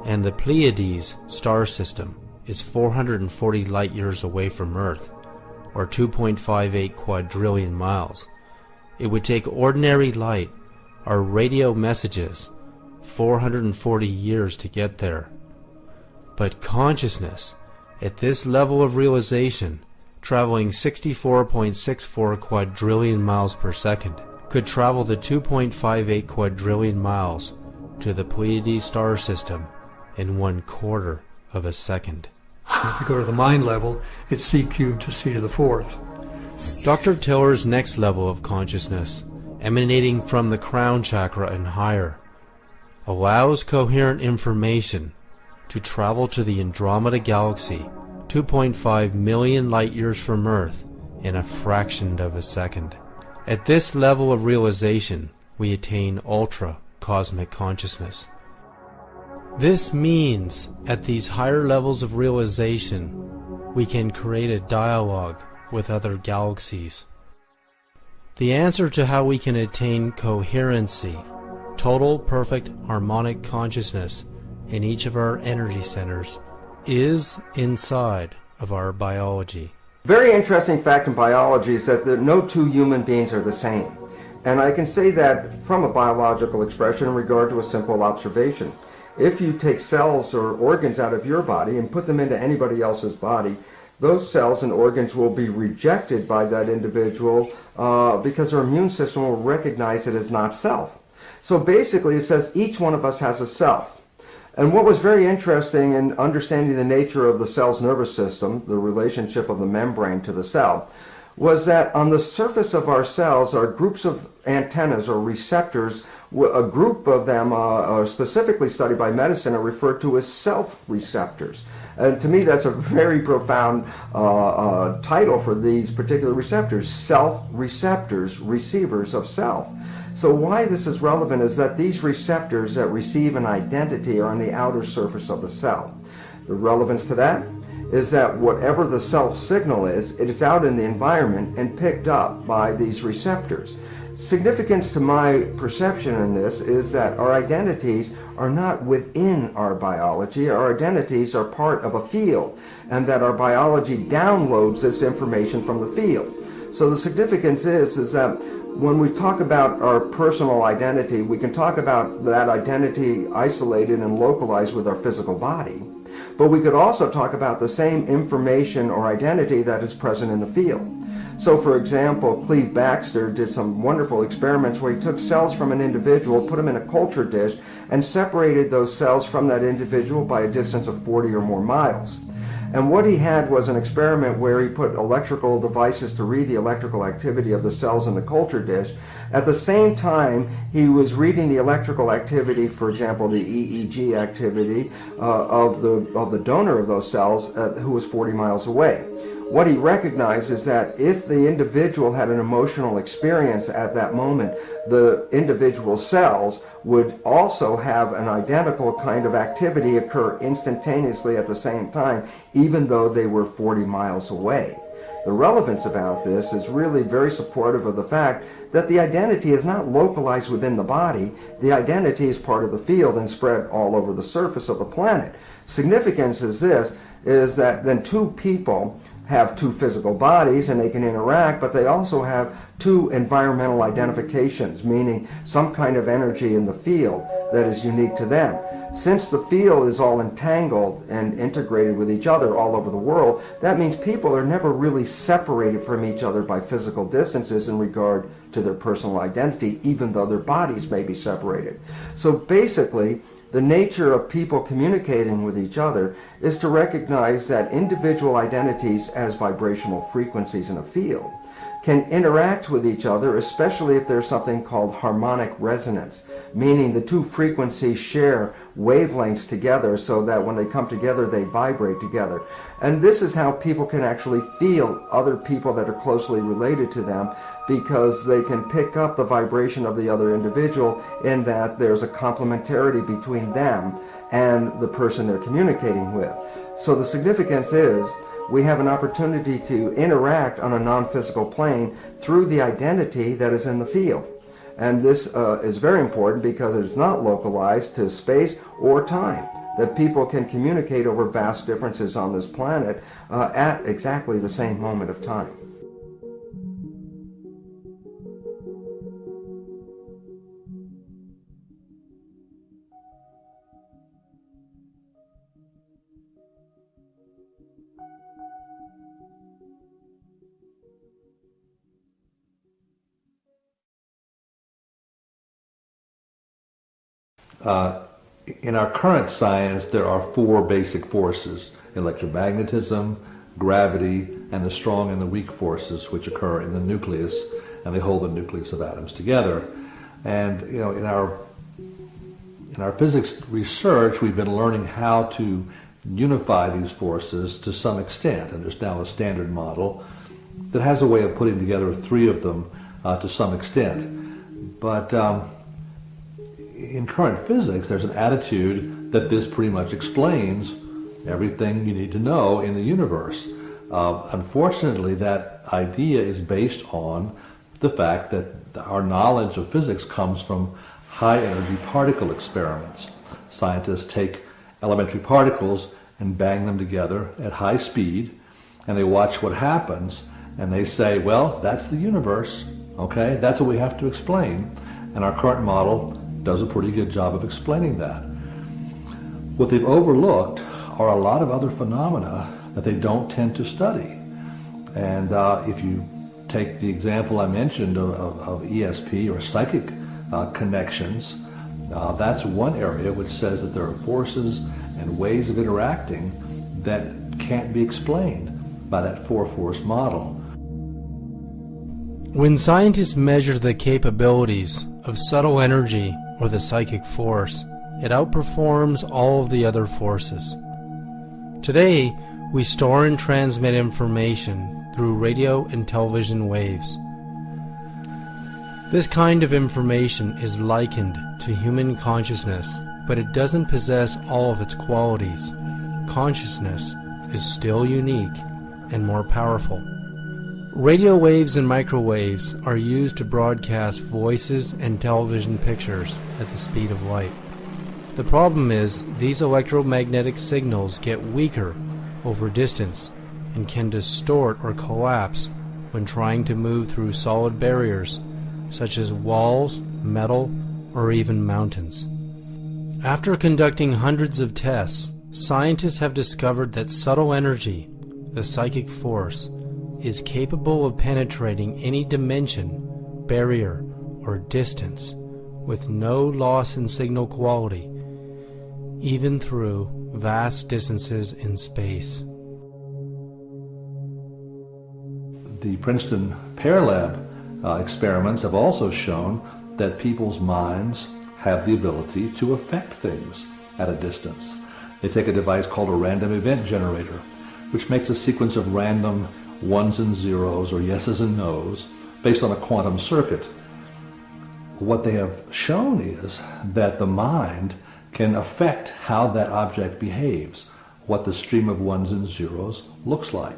and the Pleiades star system is 440 light years away from Earth, or 2.58 quadrillion miles, it would take ordinary light, or radio messages, 440 years to get there. But consciousness, at this level of realization, traveling 64.64 quadrillion miles per second, could travel the 2.58 quadrillion miles to the Pleiades star system in 1/4 of a second. If you go to the mind level, it's c cubed to c to the fourth. Dr. Tiller's next level of consciousness, emanating from the crown chakra and higher, allows coherent information to travel to the Andromeda galaxy, 2.5 million light years from Earth, in a fraction of a second. At this level of realization, we attain ultra-cosmic consciousness. This means, at these higher levels of realization, we can create a dialogue with other galaxies. The answer to how we can attain coherency, total perfect harmonic consciousness in each of our energy centers, is inside of our biology. Very interesting fact in biology is that no two human beings are the same. And I can say that from a biological expression in regard to a simple observation. If you take cells or organs out of your body and put them into anybody else's body, those cells and organs will be rejected by that individual because their immune system will recognize it as not self. So basically it says each one of us has a self. And what was very interesting in understanding the nature of the cell's nervous system, the relationship of the membrane to the cell, was that on the surface of our cells are groups of antennas or receptors. A group of them specifically studied by medicine are referred to as self-receptors. And to me that's a very profound title for these particular receptors, self-receptors, receivers of self. So why this is relevant is that these receptors that receive an identity are on the outer surface of the cell. The relevance to that is that whatever the self signal is, it is out in the environment and picked up by these receptors. Significance to my perception in this is that our identities are not within our biology. Our identities are part of a field, and that our biology downloads this information from the field. So the significance is that when we talk about our personal identity, we can talk about that identity isolated and localized with our physical body. But we could also talk about the same information or identity that is present in the field. So for example, Cleve Baxter did some wonderful experiments where he took cells from an individual, put them in a culture dish, and separated those cells from that individual by a distance of 40 or more miles. And what he had was an experiment where he put electrical devices to read the electrical activity of the cells in the culture dish. At the same time, he was reading the electrical activity, for example, the EEG activity of the donor of those cells who was 40 miles away. What he recognized is that if the individual had an emotional experience at that moment, the individual cells would also have an identical kind of activity occur instantaneously at the same time, even though they were 40 miles away. The relevance about this is really very supportive of the fact that the identity is not localized within the body. The identity is part of the field and spread all over the surface of the planet. Significance is this, is that then two people have two physical bodies and they can interact, but they also have two environmental identifications, meaning some kind of energy in the field that is unique to them. Since the field is all entangled and integrated with each other all over the world, that means people are never really separated from each other by physical distances in regard to their personal identity, even though their bodies may be separated. So basically, the nature of people communicating with each other is to recognize that individual identities as vibrational frequencies in a field can interact with each other, especially if there's something called harmonic resonance, meaning the two frequencies share wavelengths together so that when they come together, they vibrate together. And this is how people can actually feel other people that are closely related to them, because they can pick up the vibration of the other individual in that there's a complementarity between them and the person they're communicating with. So the significance is we have an opportunity to interact on a non-physical plane through the identity that is in the field. And this is very important because it is not localized to space or time, that people can communicate over vast differences on this planet at exactly the same moment of time. In our current science, there are four basic forces: electromagnetism, gravity, and the strong and the weak forces which occur in the nucleus, and they hold the nucleus of atoms together. And you know, in our physics research, we've been learning how to unify these forces to some extent, and there's now a standard model that has a way of putting together three of them to some extent. But in current physics, there's an attitude that this pretty much explains everything you need to know in the universe. Unfortunately, that idea is based on the fact that our knowledge of physics comes from high-energy particle experiments. Scientists take elementary particles and bang them together at high speed, and they watch what happens, and they say, well, that's the universe, okay? That's what we have to explain. And our current model does a pretty good job of explaining that. What they've overlooked are a lot of other phenomena that they don't tend to study. And if you take the example I mentioned of ESP or psychic connections, that's one area which says that there are forces and ways of interacting that can't be explained by that four-force model. When scientists measure the capabilities of subtle energy or the psychic force, it outperforms all of the other forces. Today, we store and transmit information through radio and television waves. This kind of information is likened to human consciousness, but it doesn't possess all of its qualities. Consciousness is still unique and more powerful. Radio waves and microwaves are used to broadcast voices and television pictures at the speed of light. The problem is these electromagnetic signals get weaker over distance and can distort or collapse when trying to move through solid barriers such as walls, metal, or even mountains. After conducting hundreds of tests, scientists have discovered that subtle energy, the psychic force, is capable of penetrating any dimension, barrier, or distance with no loss in signal quality, even through vast distances in space. The Princeton Pear Lab experiments have also shown that people's minds have the ability to affect things at a distance. They take a device called a random event generator, which makes a sequence of random ones and zeros or yeses and nos based on a quantum circuit. What they have shown is that the mind can affect how that object behaves, what the stream of ones and zeros looks like.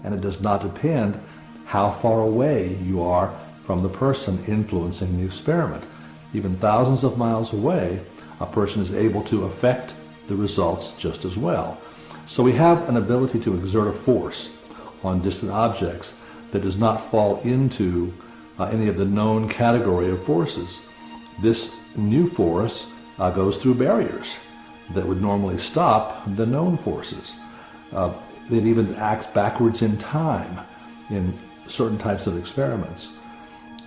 And it does not depend how far away you are from the person influencing the experiment. Even thousands of miles away, a person is able to affect the results just as well. So we have an ability to exert a force on distant objects that does not fall into any of the known category of forces. This new force goes through barriers that would normally stop the known forces. It even acts backwards in time in certain types of experiments.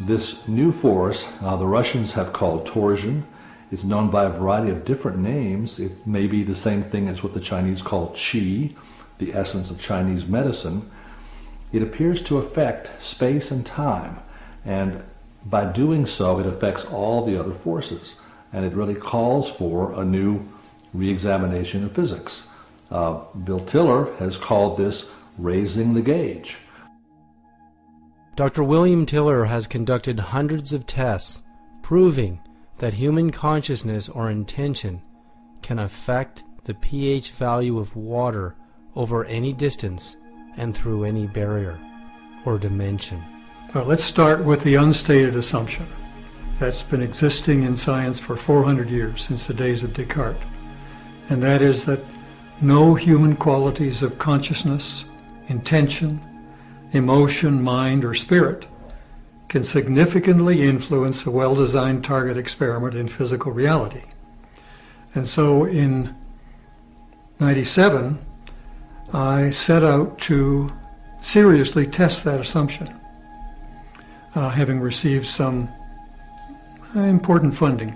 This new force, the Russians have called torsion. It's known by a variety of different names. It may be the same thing as what the Chinese call qi, the essence of Chinese medicine. It appears to affect space and time, and by doing so, it affects all the other forces, and it really calls for a new re-examination of physics. Bill Tiller has called this raising the gauge. Dr. William Tiller has conducted hundreds of tests proving that human consciousness or intention can affect the pH value of water over any distance and through any barrier or dimension. Well, let's start with the unstated assumption that's been existing in science for 400 years, since the days of Descartes, and that is that no human qualities of consciousness, intention, emotion, mind, or spirit can significantly influence a well-designed target experiment in physical reality. And so in '97, I set out to seriously test that assumption, having received some important funding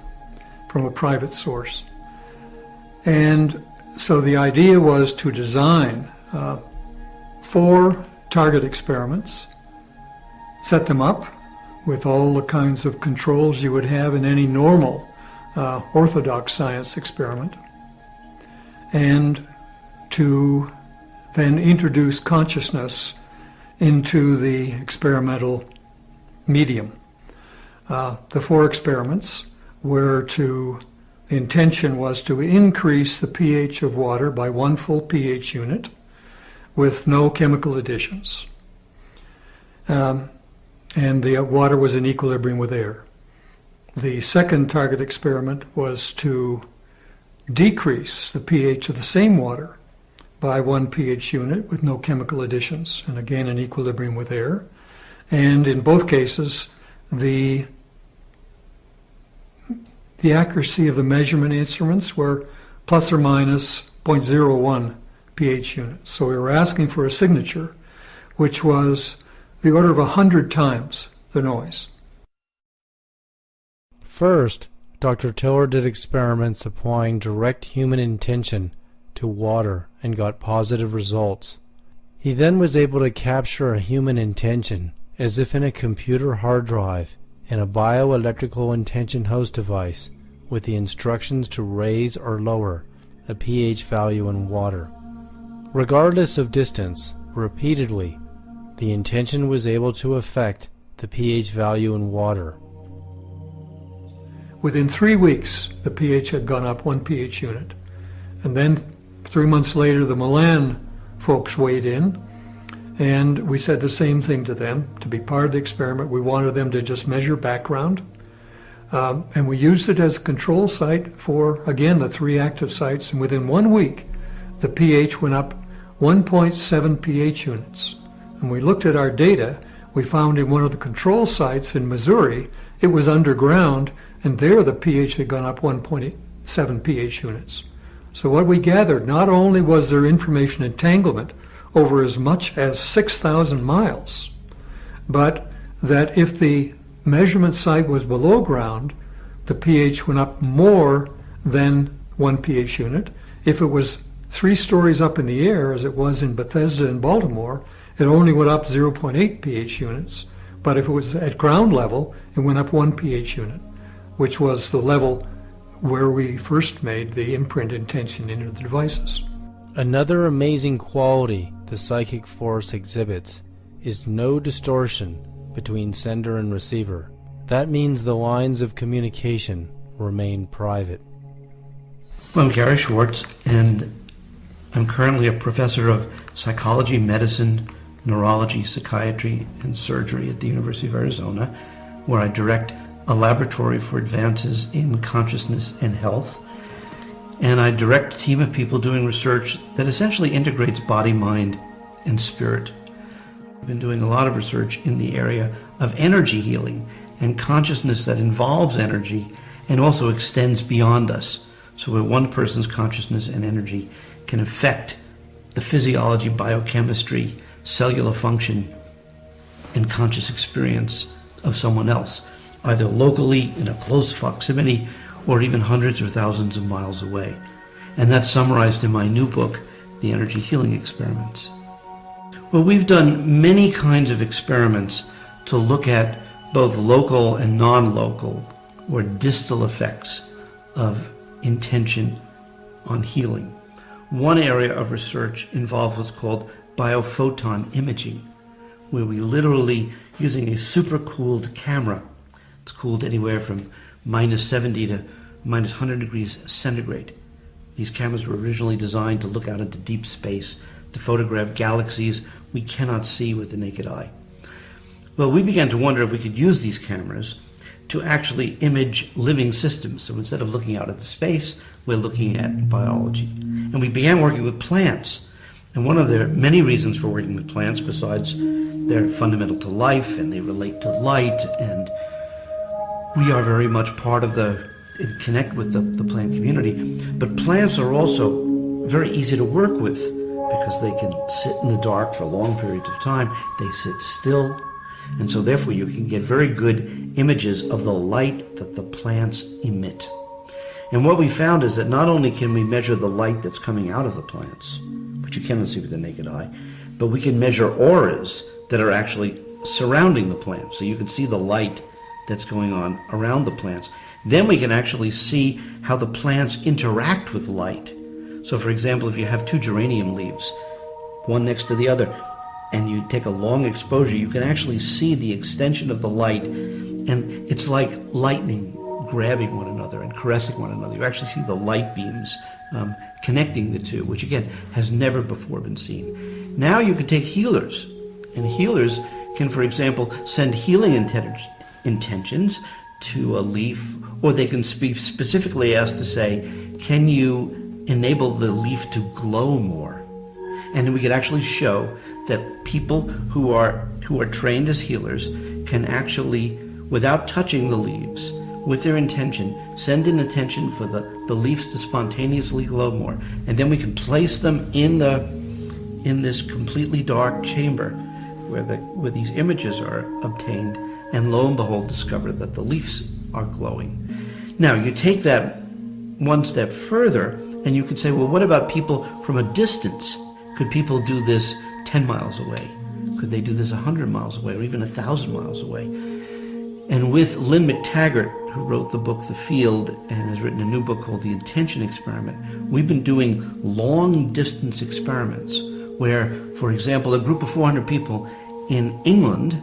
from a private source. And so the idea was to design 4 target experiments, set them up with all the kinds of controls you would have in any normal orthodox science experiment, and to then introduce consciousness into the experimental medium. The 4 experiments were the intention was to increase the pH of water by 1 full pH unit with no chemical additions. And the water was in equilibrium with air. The second target experiment was to decrease the pH of the same water by 1 pH unit with no chemical additions, and again in equilibrium with air. And in both cases, the accuracy of the measurement instruments were plus or minus 0.01 pH units. So we were asking for a signature which was the order of 100 times the noise. First, Dr. Tiller did experiments applying direct human intention to water and got positive results. He then was able to capture a human intention as if in a computer hard drive in a bioelectrical intention host device with the instructions to raise or lower a pH value in water. Regardless of distance, repeatedly, the intention was able to affect the pH value in water. Within 3 weeks, the pH had gone up 1 pH unit. And then 3 months later, the Milan folks weighed in, and we said the same thing to them. To be part of the experiment, we wanted them to just measure background. And we used it as a control site for, again, the 3 active sites. And within 1 week, the pH went up 1.7 pH units. And we looked at our data. We found in one of the control sites in Missouri, it was underground, and there the pH had gone up 1.7 pH units. So what we gathered, not only was there information entanglement over as much as 6,000 miles, but that if the measurement site was below ground, the pH went up more than 1 pH unit. If it was 3 stories up in the air, as it was in Bethesda and Baltimore, it only went up 0.8 pH units. But if it was at ground level, it went up 1 pH unit, which was the level where we first made the imprint intention into the devices. Another amazing quality the psychic force exhibits is no distortion between sender and receiver. That means the lines of communication remain private. Well, I'm Gary Schwartz, and I'm currently a professor of psychology, medicine, neurology, psychiatry, and surgery at the University of Arizona, where I direct a laboratory for advances in consciousness and health. And I direct a team of people doing research that essentially integrates body, mind, and spirit. I've been doing a lot of research in the area of energy healing and consciousness that involves energy and also extends beyond us. So where one person's consciousness and energy can affect the physiology, biochemistry, cellular function, and conscious experience of someone else, either locally in a close proximity or even hundreds or thousands of miles away. And that's summarized in my new book, The Energy Healing Experiments. Well, we've done many kinds of experiments to look at both local and non-local or distal effects of intention on healing. One area of research involves what's called biophoton imaging, where we literally, using a super-cooled camera, it's cooled anywhere from minus 70 to minus 100 degrees centigrade. These cameras were originally designed to look out into deep space, to photograph galaxies we cannot see with the naked eye. Well, we began to wonder if we could use these cameras to actually image living systems. So instead of looking out into space, we're looking at biology. And we began working with plants. And one of the many reasons for working with plants, besides they're fundamental to life and they relate to light, and we are very much part of connect with the plant community. But plants are also very easy to work with because they can sit in the dark for long periods of time. They sit still. And so therefore you can get very good images of the light that the plants emit. And what we found is that not only can we measure the light that's coming out of the plants, which you cannot see with the naked eye, but we can measure auras that are actually surrounding the plants. So you can see the light that's going on around the plants. Then we can actually see how the plants interact with light. So for example, if you have two geranium leaves, one next to the other, and you take a long exposure, you can actually see the extension of the light, and it's like lightning grabbing one another and caressing one another. You actually see the light beams connecting the two, which again has never before been seen. Now you can take healers, and healers can, for example, send healing intentions to a leaf, or they can be specifically asked to say, can you enable the leaf to glow more? And then we could actually show that people who are trained as healers can actually, without touching the leaves, with their intention, send an intention for the leaves to spontaneously glow more. And then we can place them in this completely dark chamber where these images are obtained, and lo and behold discover that the leaves are glowing. Now you take that one step further and you could say, well, what about people from a distance? Could people do this 10 miles away? Could they do this 100 miles away, or even 1,000 miles away? And with Lynn McTaggart, who wrote the book The Field and has written a new book called The Intention Experiment, we've been doing long-distance experiments where, for example, a group of 400 people in England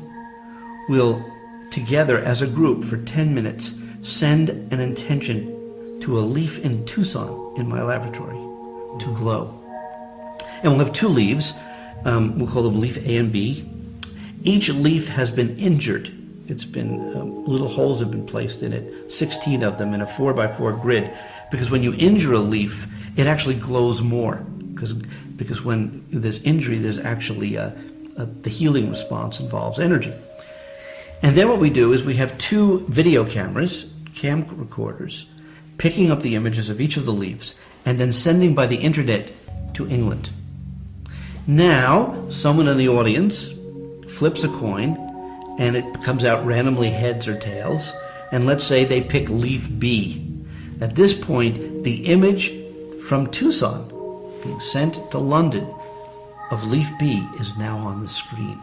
will, together as a group for 10 minutes, send an intention to a leaf in Tucson in my laboratory to glow. And we'll have two leaves. We'll call them leaf A and B. Each leaf has been injured. It's been, little holes have been placed in it, 16 of them in a 4x4 grid, because when you injure a leaf, it actually glows more, because when there's injury, there's actually the healing response involves energy. And then what we do is we have two video cameras, cam recorders, picking up the images of each of the leaves and then sending by the internet to England. Now, someone in the audience flips a coin and it comes out randomly heads or tails, and let's say they pick leaf B. At this point, the image from Tucson being sent to London of leaf B is now on the screen.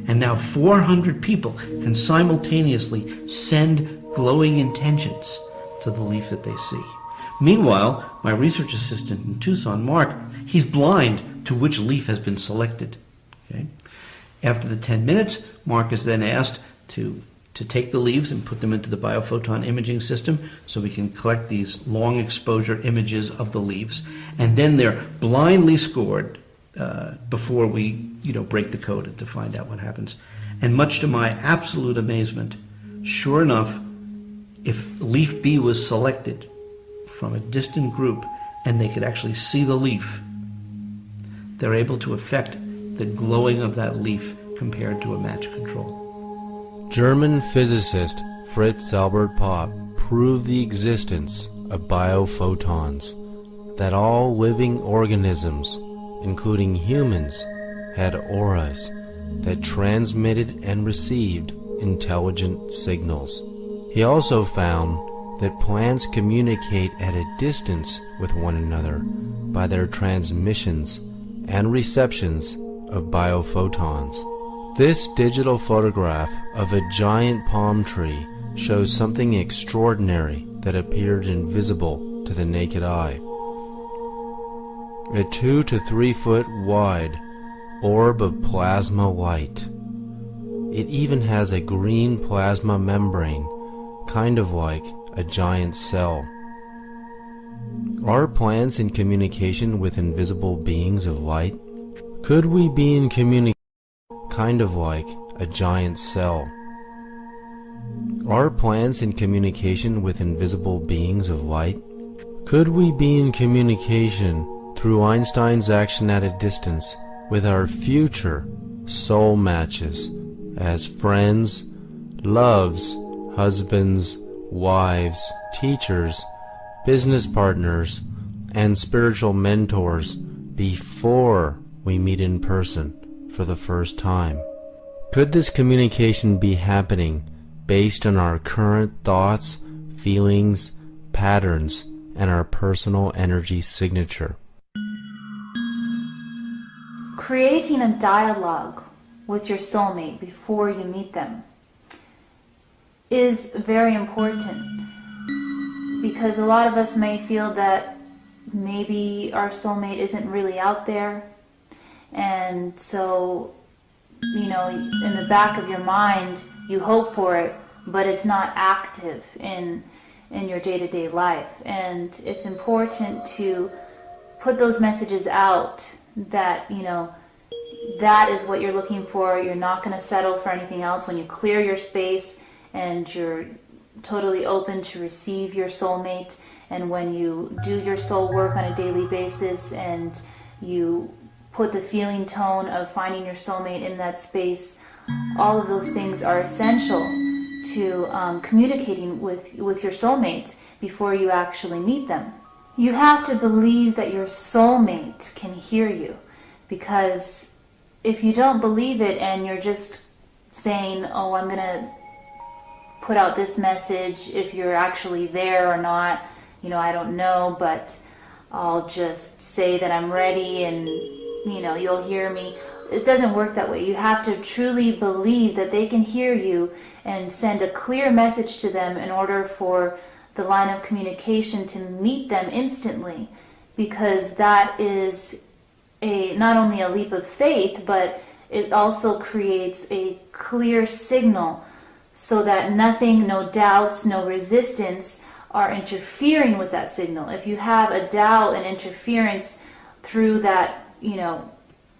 And now 400 people can simultaneously send glowing intentions to the leaf that they see. Meanwhile, my research assistant in Tucson, Mark, he's blind to which leaf has been selected. Okay? After the 10 minutes, Mark is then asked to take the leaves and put them into the biophoton imaging system so we can collect these long exposure images of the leaves. And then they're blindly scored before we break the code to find out what happens. And much to my absolute amazement, sure enough, if leaf B was selected from a distant group and they could actually see the leaf, they're able to affect the glowing of that leaf compared to a match control. German physicist Fritz Albert Popp proved the existence of biophotons, that all living organisms, including humans, had auras that transmitted and received intelligent signals. He also found that plants communicate at a distance with one another by their transmissions and receptions of biophotons. This digital photograph of a giant palm tree shows something extraordinary that appeared invisible to the naked eye. a 2 to 3 foot wide orb of plasma light. It even has a green plasma membrane, kind of like a giant cell. Are plants in communication with invisible beings of light? Could we be in communication kind of like a giant cell? Are plants in communication with invisible beings of light? Could we be in communication through Einstein's action at a distance with our future soul matches as friends, loves, husbands, wives, teachers, business partners, and spiritual mentors before we meet in person for the first time? Could this communication be happening based on our current thoughts, feelings, patterns, and our personal energy signature? Creating a dialogue with your soulmate before you meet them is very important, because a lot of us may feel that maybe our soulmate isn't really out there, and so, you know, in the back of your mind you hope for it, but it's not active in your day-to-day life. And it's important to put those messages out that, you know, that is what you're looking for. You're not going to settle for anything else. When you clear your space and you're totally open to receive your soulmate, and when you do your soul work on a daily basis and you put the feeling tone of finding your soulmate in that space, all of those things are essential to communicating with your soulmate before you actually meet them. You have to believe that your soulmate can hear you, because if you don't believe it and you're just saying, oh, I'm going to put out this message, if you're actually there or not, you know, I don't know, but I'll just say that I'm ready and, you know, you'll hear me. It doesn't work that way. You have to truly believe that they can hear you and send a clear message to them in order for the line of communication to meet them instantly, because that is not only a leap of faith, but it also creates a clear signal so that nothing, no doubts, no resistance are interfering with that signal. If you have a doubt and interference through that, you know,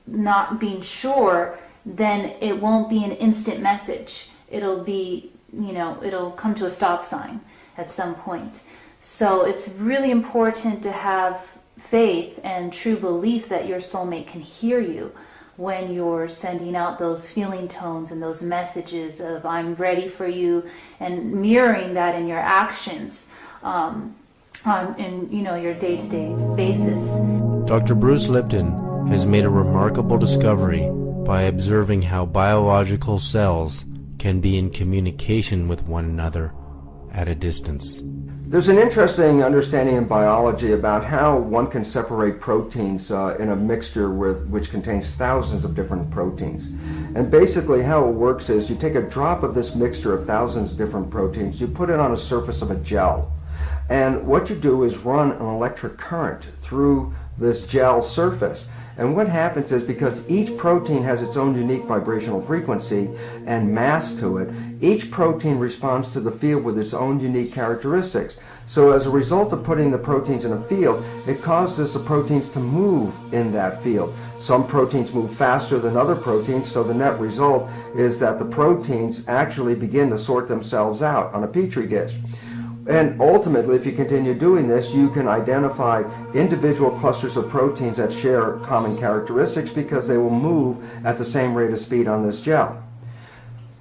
not being sure, then it won't be an instant message. It'll be, you know, it'll come to a stop sign at some point. So it's really important to have faith and true belief that your soulmate can hear you when you're sending out those feeling tones and those messages of I'm ready for you, and mirroring that in your actions in, you know, your day-to-day basis. Dr. Bruce Lipton has made a remarkable discovery by observing how biological cells can be in communication with one another at a distance. There's an interesting understanding in biology about how one can separate proteins in a mixture which contains thousands of different proteins. And basically how it works is you take a drop of this mixture of thousands of different proteins, you put it on a surface of a gel, and what you do is run an electric current through this gel surface. And what happens is, because each protein has its own unique vibrational frequency and mass to it, each protein responds to the field with its own unique characteristics. So as a result of putting the proteins in a field, it causes the proteins to move in that field. Some proteins move faster than other proteins, so the net result is that the proteins actually begin to sort themselves out on a petri dish. And ultimately, if you continue doing this, you can identify individual clusters of proteins that share common characteristics because they will move at the same rate of speed on this gel.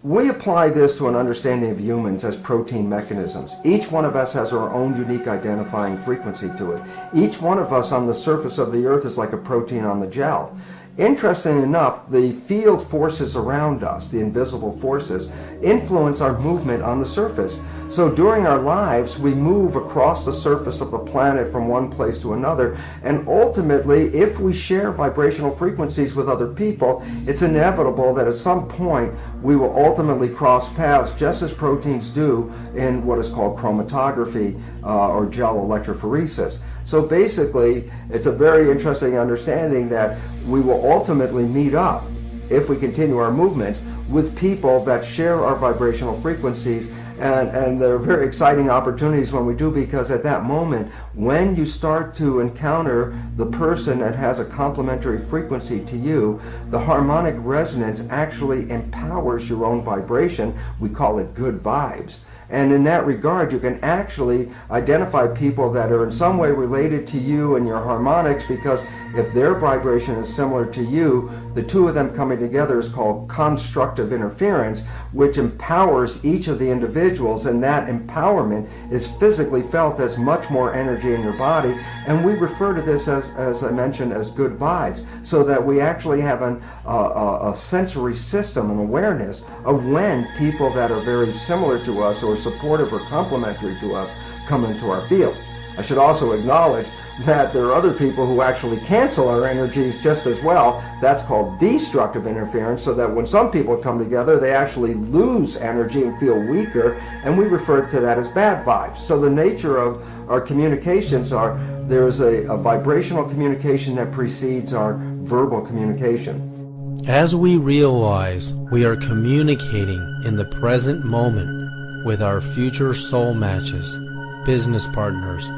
We apply this to an understanding of humans as protein mechanisms. Each one of us has our own unique identifying frequency to it. Each one of us on the surface of the earth is like a protein on the gel. Interestingly enough, the field forces around us, the invisible forces, influence our movement on the surface. So during our lives, we move across the surface of the planet from one place to another, and ultimately, if we share vibrational frequencies with other people, it's inevitable that at some point we will ultimately cross paths, just as proteins do in what is called chromatography or gel electrophoresis. So basically, it's a very interesting understanding that we will ultimately meet up, if we continue our movements, with people that share our vibrational frequencies. And there are very exciting opportunities when we do, because at that moment, when you start to encounter the person that has a complementary frequency to you, the harmonic resonance actually empowers your own vibration. We call it good vibes. And in that regard, you can actually identify people that are in some way related to you and your harmonics, because if their vibration is similar to you, the two of them coming together is called constructive interference, which empowers each of the individuals, and that empowerment is physically felt as much more energy in your body. And we refer to this as I mentioned, as good vibes, so that we actually have a sensory system, an awareness of when people that are very similar to us or supportive or complementary to us come into our field. I should also acknowledge that there are other people who actually cancel our energies just as well. That's called destructive interference, so that when some people come together, they actually lose energy and feel weaker, and we refer to that as bad vibes. So the nature of our communications are, there's a vibrational communication that precedes our verbal communication. As we realize we are communicating in the present moment with our future soul matches, business partners,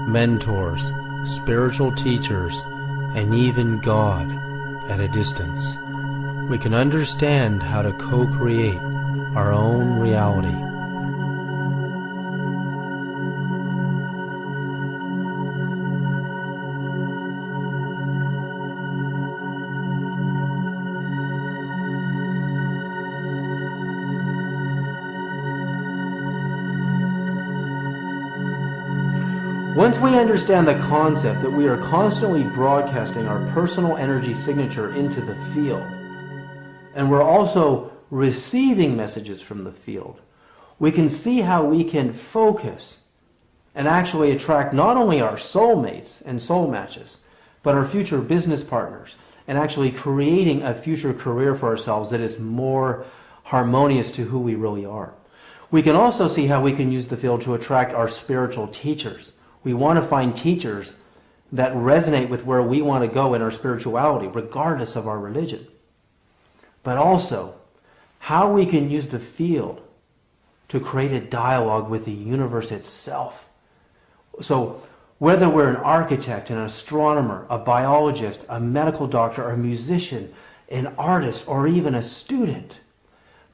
mentors, spiritual teachers, and even God at a distance, we can understand how to co-create our own reality. Once we understand the concept that we are constantly broadcasting our personal energy signature into the field, and we're also receiving messages from the field, we can see how we can focus and actually attract not only our soulmates and soul matches, but our future business partners, and actually creating a future career for ourselves that is more harmonious to who we really are. We can also see how we can use the field to attract our spiritual teachers. We want to find teachers that resonate with where we want to go in our spirituality, regardless of our religion. But also, how we can use the field to create a dialogue with the universe itself. So, whether we're an architect, an astronomer, a biologist, a medical doctor, a musician, an artist, or even a student,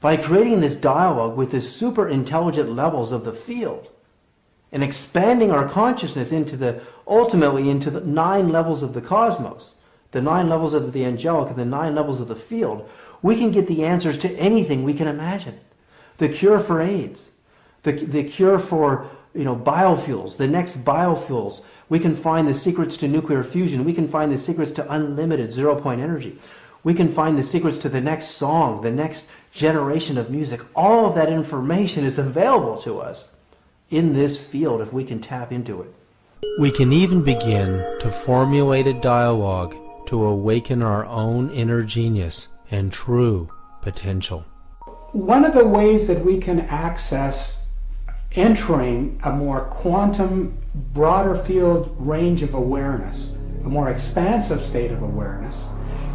by creating this dialogue with the super intelligent levels of the field, and expanding our consciousness ultimately into the 9 levels of the cosmos, the 9 levels of the angelic, and the 9 levels of the field, we can get the answers to anything we can imagine. The cure for AIDS, the cure for biofuels, the next biofuels. We can find the secrets to nuclear fusion. We can find the secrets to unlimited zero-point energy. We can find the secrets to the next song, the next generation of music. All of that information is available to us in this field if we can tap into it. We can even begin to formulate a dialogue to awaken our own inner genius and true potential. One of the ways that we can access entering a more quantum, broader field range of awareness, a more expansive state of awareness,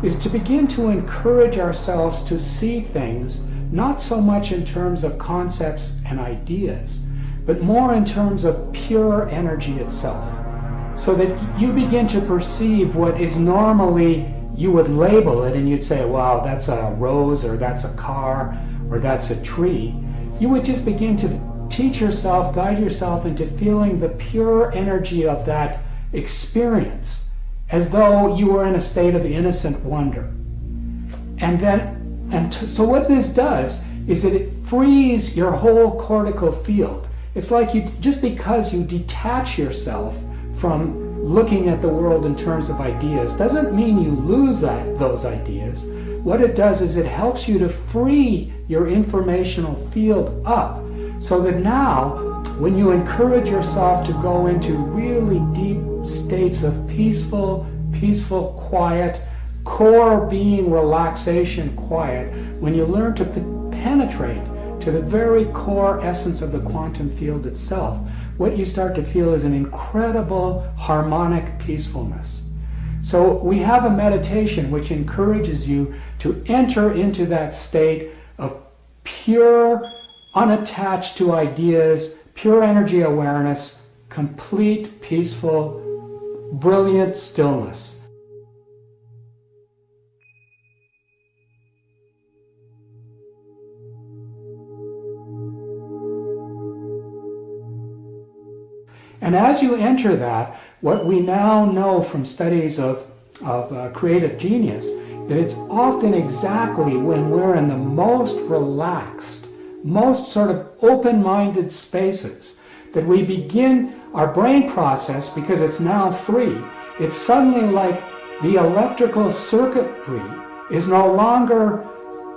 is to begin to encourage ourselves to see things not so much in terms of concepts and ideas, but more in terms of pure energy itself. So that you begin to perceive what is normally, you would label it and you'd say, wow, that's a rose, or that's a car, or that's a tree. You would just begin to teach yourself, guide yourself into feeling the pure energy of that experience, as though you were in a state of innocent wonder. So what this does is that it frees your whole cortical field. It's like just because you detach yourself from looking at the world in terms of ideas doesn't mean you lose those ideas. What it does is it helps you to free your informational field up, so that now when you encourage yourself to go into really deep states of peaceful, quiet, core being relaxation quiet, when you learn to penetrate to the very core essence of the quantum field itself, what you start to feel is an incredible harmonic peacefulness. So we have a meditation which encourages you to enter into that state of pure, unattached to ideas, pure energy awareness, complete, peaceful, brilliant stillness. And as you enter that, what we now know from studies of creative genius, that it's often exactly when we're in the most relaxed, most sort of open-minded spaces that we begin our brain process, because it's now free. It's suddenly like the electrical circuitry is no longer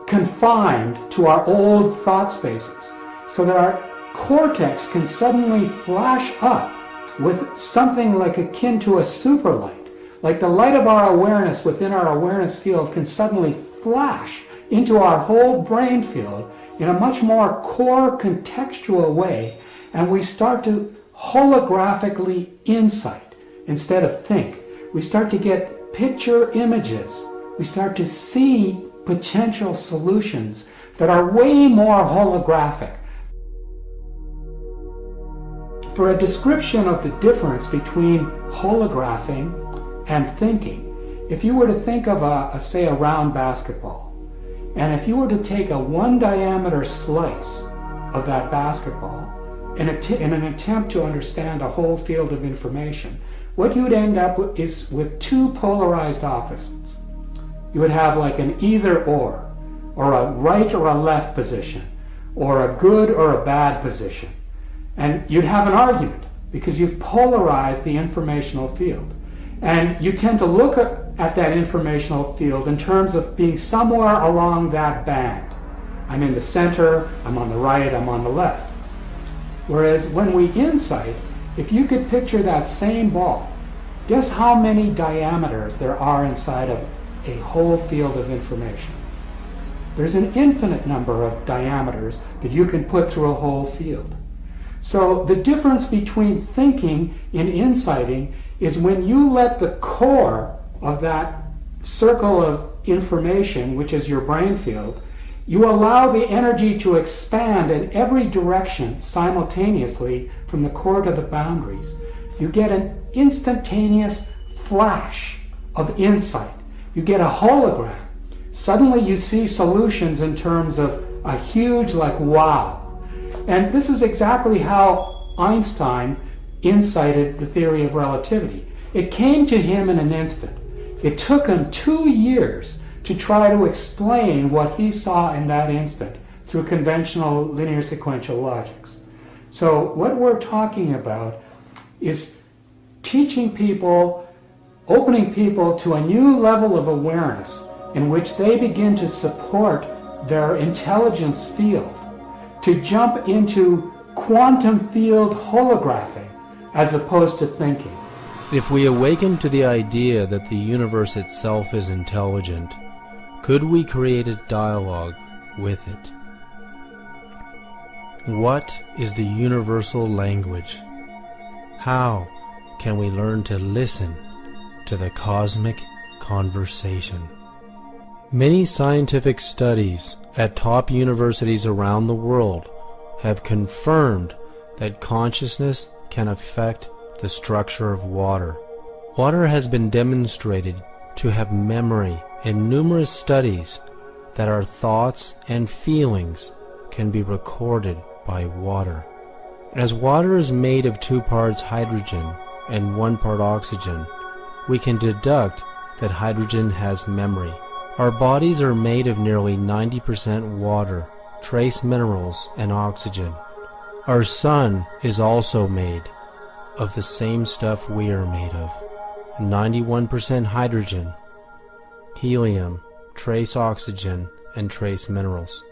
confined to our old thought spaces, so that our cortex can suddenly flash up with something like akin to a superlight. Like the light of our awareness within our awareness field can suddenly flash into our whole brain field in a much more core contextual way, and we start to holographically insight instead of think. We start to get picture images. We start to see potential solutions that are way more holographic. For a description of the difference between holographing and thinking, if you were to think of say a round basketball, and if you were to take a 1 diameter slice of that basketball in an attempt to understand a whole field of information, what you'd end up with is with two polarized opposites. You would have like an either or a right or a left position, or a good or a bad position. And you'd have an argument because you've polarized the informational field. And you tend to look at that informational field in terms of being somewhere along that band. I'm in the center, I'm on the right, I'm on the left. Whereas when we insight, if you could picture that same ball, guess how many diameters there are inside of a whole field of information? There's an infinite number of diameters that you can put through a whole field. So the difference between thinking and insighting is when you let the core of that circle of information, which is your brain field, you allow the energy to expand in every direction simultaneously from the core to the boundaries. You get an instantaneous flash of insight. You get a hologram. Suddenly you see solutions in terms of a huge, like, wow. And this is exactly how Einstein incited the theory of relativity. It came to him in an instant. It took him 2 years to try to explain what he saw in that instant through conventional linear sequential logics. So what we're talking about is teaching people, opening people to a new level of awareness in which they begin to support their intelligence field, to jump into quantum field holographing as opposed to thinking. If we awaken to the idea that the universe itself is intelligent, could we create a dialogue with it? What is the universal language? How can we learn to listen to the cosmic conversation? Many scientific studies at top universities around the world have confirmed that consciousness can affect the structure of water. Water has been demonstrated to have memory in numerous studies that our thoughts and feelings can be recorded by water. As water is made of 2 parts hydrogen and 1 part oxygen, we can deduct that hydrogen has memory. Our bodies are made of nearly 90% water, trace minerals, and oxygen. Our sun is also made of the same stuff we are made of, 91% hydrogen, helium, trace oxygen, and trace minerals.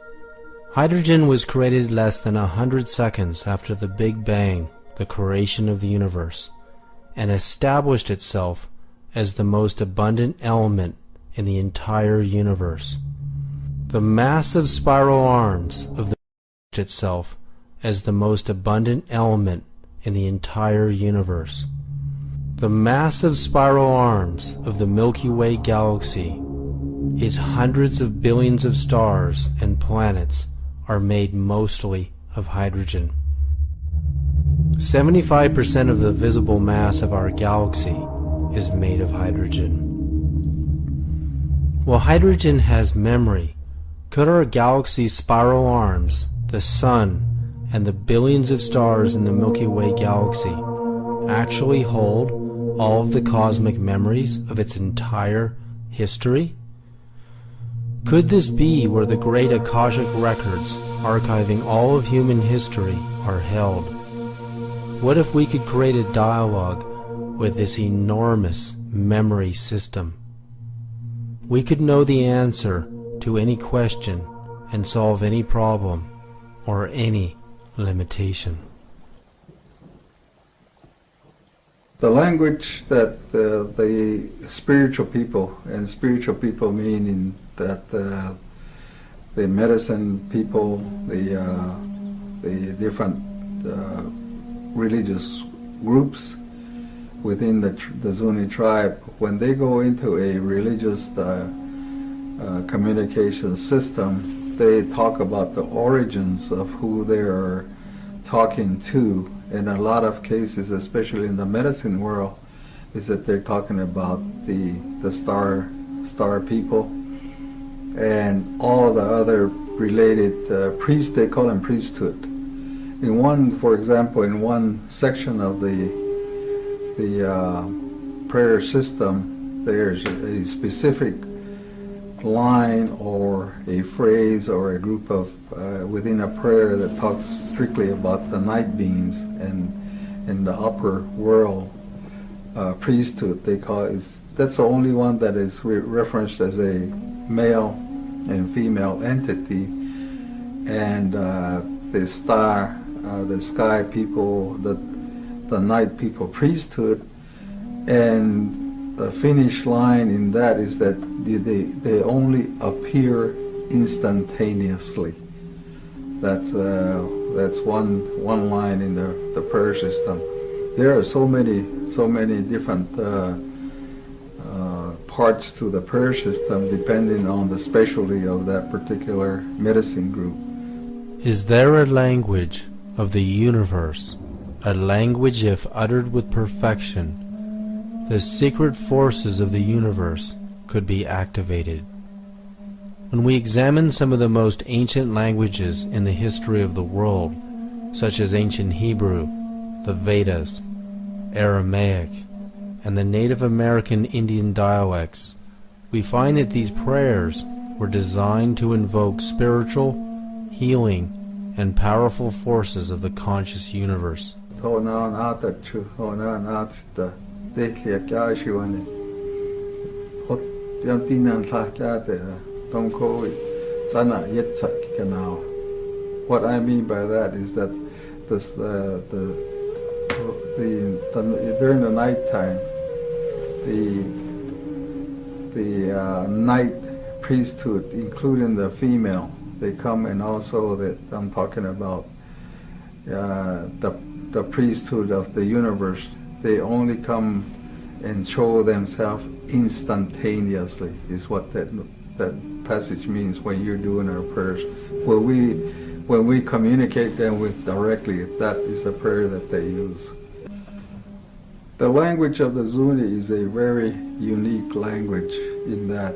Hydrogen was created less than 100 seconds after the Big Bang, the creation of the universe, and established itself as the most abundant element in the entire universe. The massive spiral arms of the itself as the most abundant element in the entire universe. The massive spiral arms of the Milky Way galaxy is hundreds of billions of stars and planets are made mostly of hydrogen. 75% of the visible mass of our galaxy is made of hydrogen. Well, hydrogen has memory. Could our galaxy's spiral arms, the Sun, and the billions of stars in the Milky Way galaxy actually hold all of the cosmic memories of its entire history? Could this be where the great Akashic records archiving all of human history are held? What if we could create a dialogue with this enormous memory system? We could know the answer to any question and solve any problem or any limitation. The language that the spiritual people, and spiritual people meaning that the medicine people, the different religious groups within the Zuni tribe, when they go into a religious communication system, they talk about the origins of who they are talking to. In a lot of cases, especially in the medicine world, is that they're talking about the star people and all the other related priests. They call them priesthood. In one, for example, in one section of the prayer system, there's a specific line or a phrase or a group of within a prayer that talks strictly about the night beings and in the upper world priesthood. They call it. That's the only one that is referenced as a male and female entity, and the sky people, the night people priesthood, and the finish line in that is that they only appear instantaneously. That's one line in the prayer system. There are so many different parts to the prayer system depending on the specialty of that particular medicine group. Is there a language of the universe, a language if uttered with perfection, the secret forces of the universe could be activated? When we examine some of the most ancient languages in the history of the world, such as ancient Hebrew, the Vedas, Aramaic, and the Native American Indian dialects, we find that these prayers were designed to invoke spiritual, healing, and powerful forces of the conscious universe. What I mean by that is that during the nighttime, the night priesthood, including the female, they come, and also that I'm talking about the priesthood of the universe. They only come and show themselves instantaneously, is what that passage means when you're doing our prayers. When we communicate them with directly, that is the prayer that they use. The language of the Zuni is a very unique language in that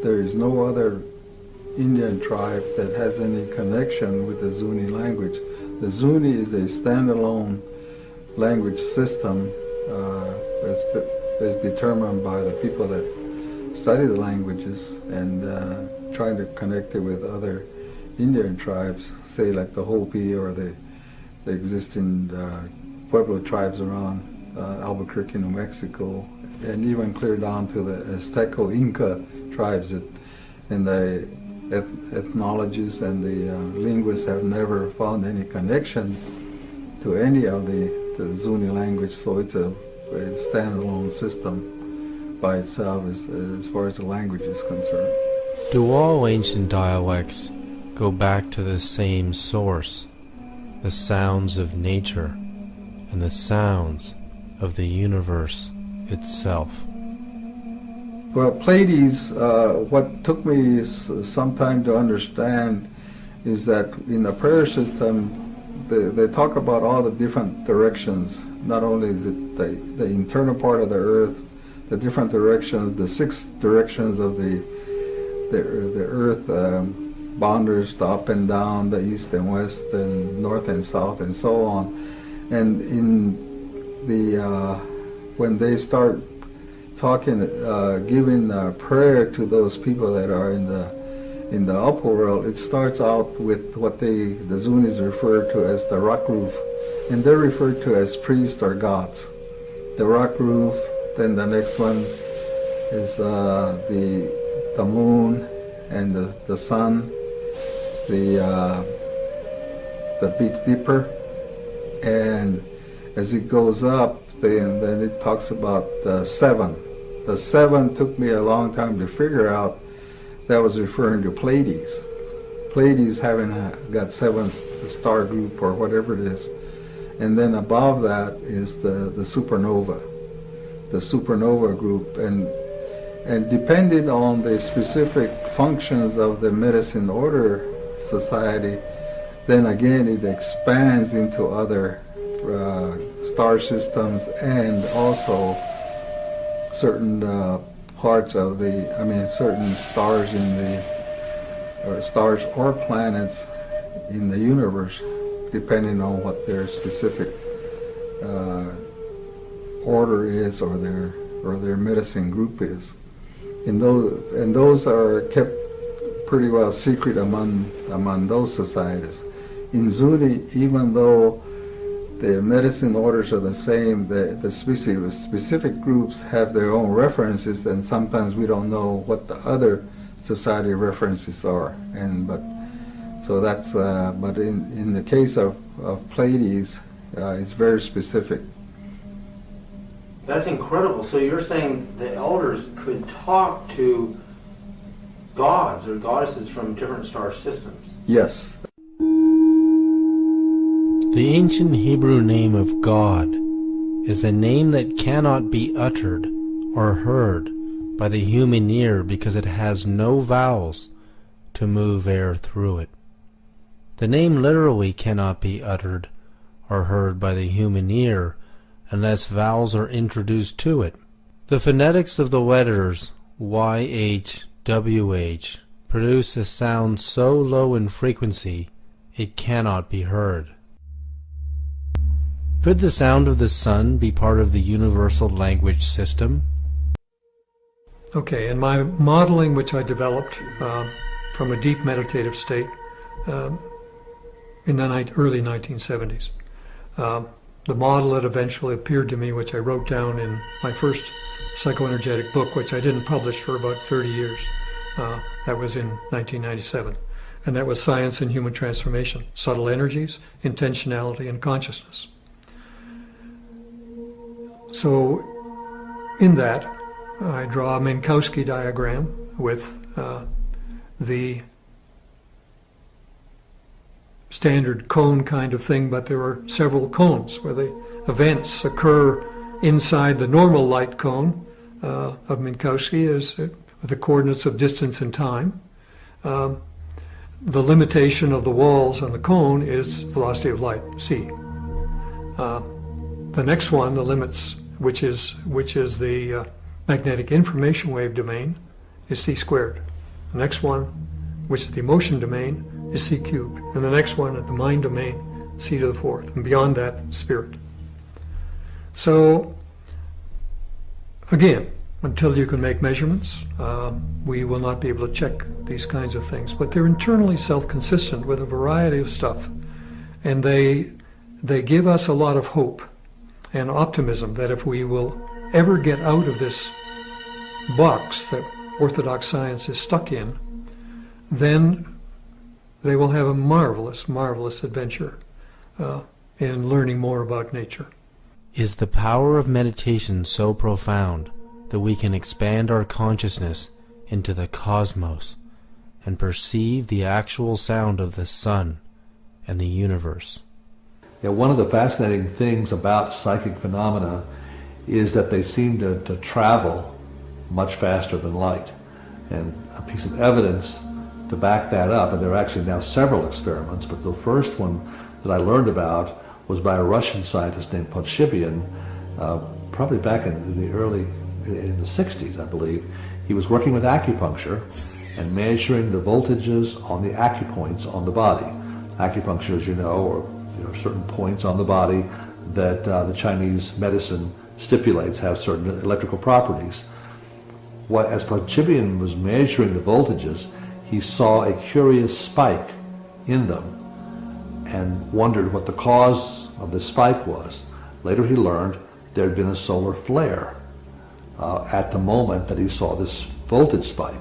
there is no other Indian tribe that has any connection with the Zuni language. The Zuni is a standalone language system as determined by the people that study the languages and trying to connect it with other Indian tribes, say like the Hopi or the existing Pueblo tribes around Albuquerque, New Mexico, and even clear down to the Azteco Inca tribes. And the ethnologists and the linguists have never found any connection to any of the Zuni language, so it's a standalone system by itself as far as the language is concerned. Do all ancient dialects go back to the same source, the sounds of nature? and the sounds of the universe itself. Well, Pleiades, what took me some time to understand is that in the prayer system, they talk about all the different directions. Not only is it the internal part of the earth, the different directions, the 6 directions of the earth, boundaries, the up and down, the east and west, and north and south, and so on. And in the when they start talking, giving prayer to those people that are in the upper world, it starts out with what the Zunis refer to as the rock roof, and they're referred to as priests or gods. The rock roof, then the next one is the moon and the sun, the Big Dipper, and as it goes up, then it talks about the 7. The 7 took me a long time to figure out that was referring to Pleiades. Pleiades having got 7 star group or whatever it is. And then above that is the supernova group. And depending on the specific functions of the Medicine Order Society, then again it expands into other star systems and also certain parts of certain stars stars or planets in the universe, depending on what their specific order is or their medicine group is. And those are kept pretty well secret among those societies. In Zuni, even though the medicine orders are the same, the specific groups have their own references, and sometimes we don't know what the other society references are. But in the case of Pleiades, it's very specific. That's incredible. So you're saying the elders could talk to gods or goddesses from different star systems? Yes. The ancient Hebrew name of God is the name that cannot be uttered or heard by the human ear because it has no vowels to move air through it. The name literally cannot be uttered or heard by the human ear unless vowels are introduced to it. The phonetics of the letters YH, WH produce a sound so low in frequency it cannot be heard. Could the sound of the sun be part of the universal language system? Okay, in my modeling, which I developed from a deep meditative state in the early 1970s, the model that eventually appeared to me, which I wrote down in my first psychoenergetic book, which I didn't publish for about 30 years, that was in 1997, and that was Science and Human Transformation, Subtle Energies, Intentionality, and Consciousness. So in that, I draw a Minkowski diagram with the standard cone kind of thing, but there are several cones where the events occur inside the normal light cone of Minkowski is with the coordinates of distance and time. The limitation of the walls on the cone is velocity of light, c. The next one, the limits, which is the magnetic information wave domain, is c squared. The next one, which is the emotion domain, is c cubed. And the next one, at the mind domain, c to the fourth. And beyond that, spirit. So, again, until you can make measurements, we will not be able to check these kinds of things. But they're internally self-consistent with a variety of stuff. And they give us a lot of hope and optimism that if we will ever get out of this box that Orthodox science is stuck in, then they will have a marvelous, marvelous adventure in learning more about nature. Is the power of meditation so profound that we can expand our consciousness into the cosmos and perceive the actual sound of the sun and the universe? One of the fascinating things about psychic phenomena is that they seem to travel much faster than light. And a piece of evidence to back that up, and there are actually now several experiments, but the first one that I learned about was by a Russian scientist named Podshibian, probably back in the 60s, I believe. He was working with acupuncture and measuring the voltages on the acupoints on the body. Acupuncture, as you know, are certain points on the body that the Chinese medicine stipulates have certain electrical properties. As Podshibian was measuring the voltages, he saw a curious spike in them and wondered what the cause of the spike was. Later he learned there had been a solar flare at the moment that he saw this voltage spike.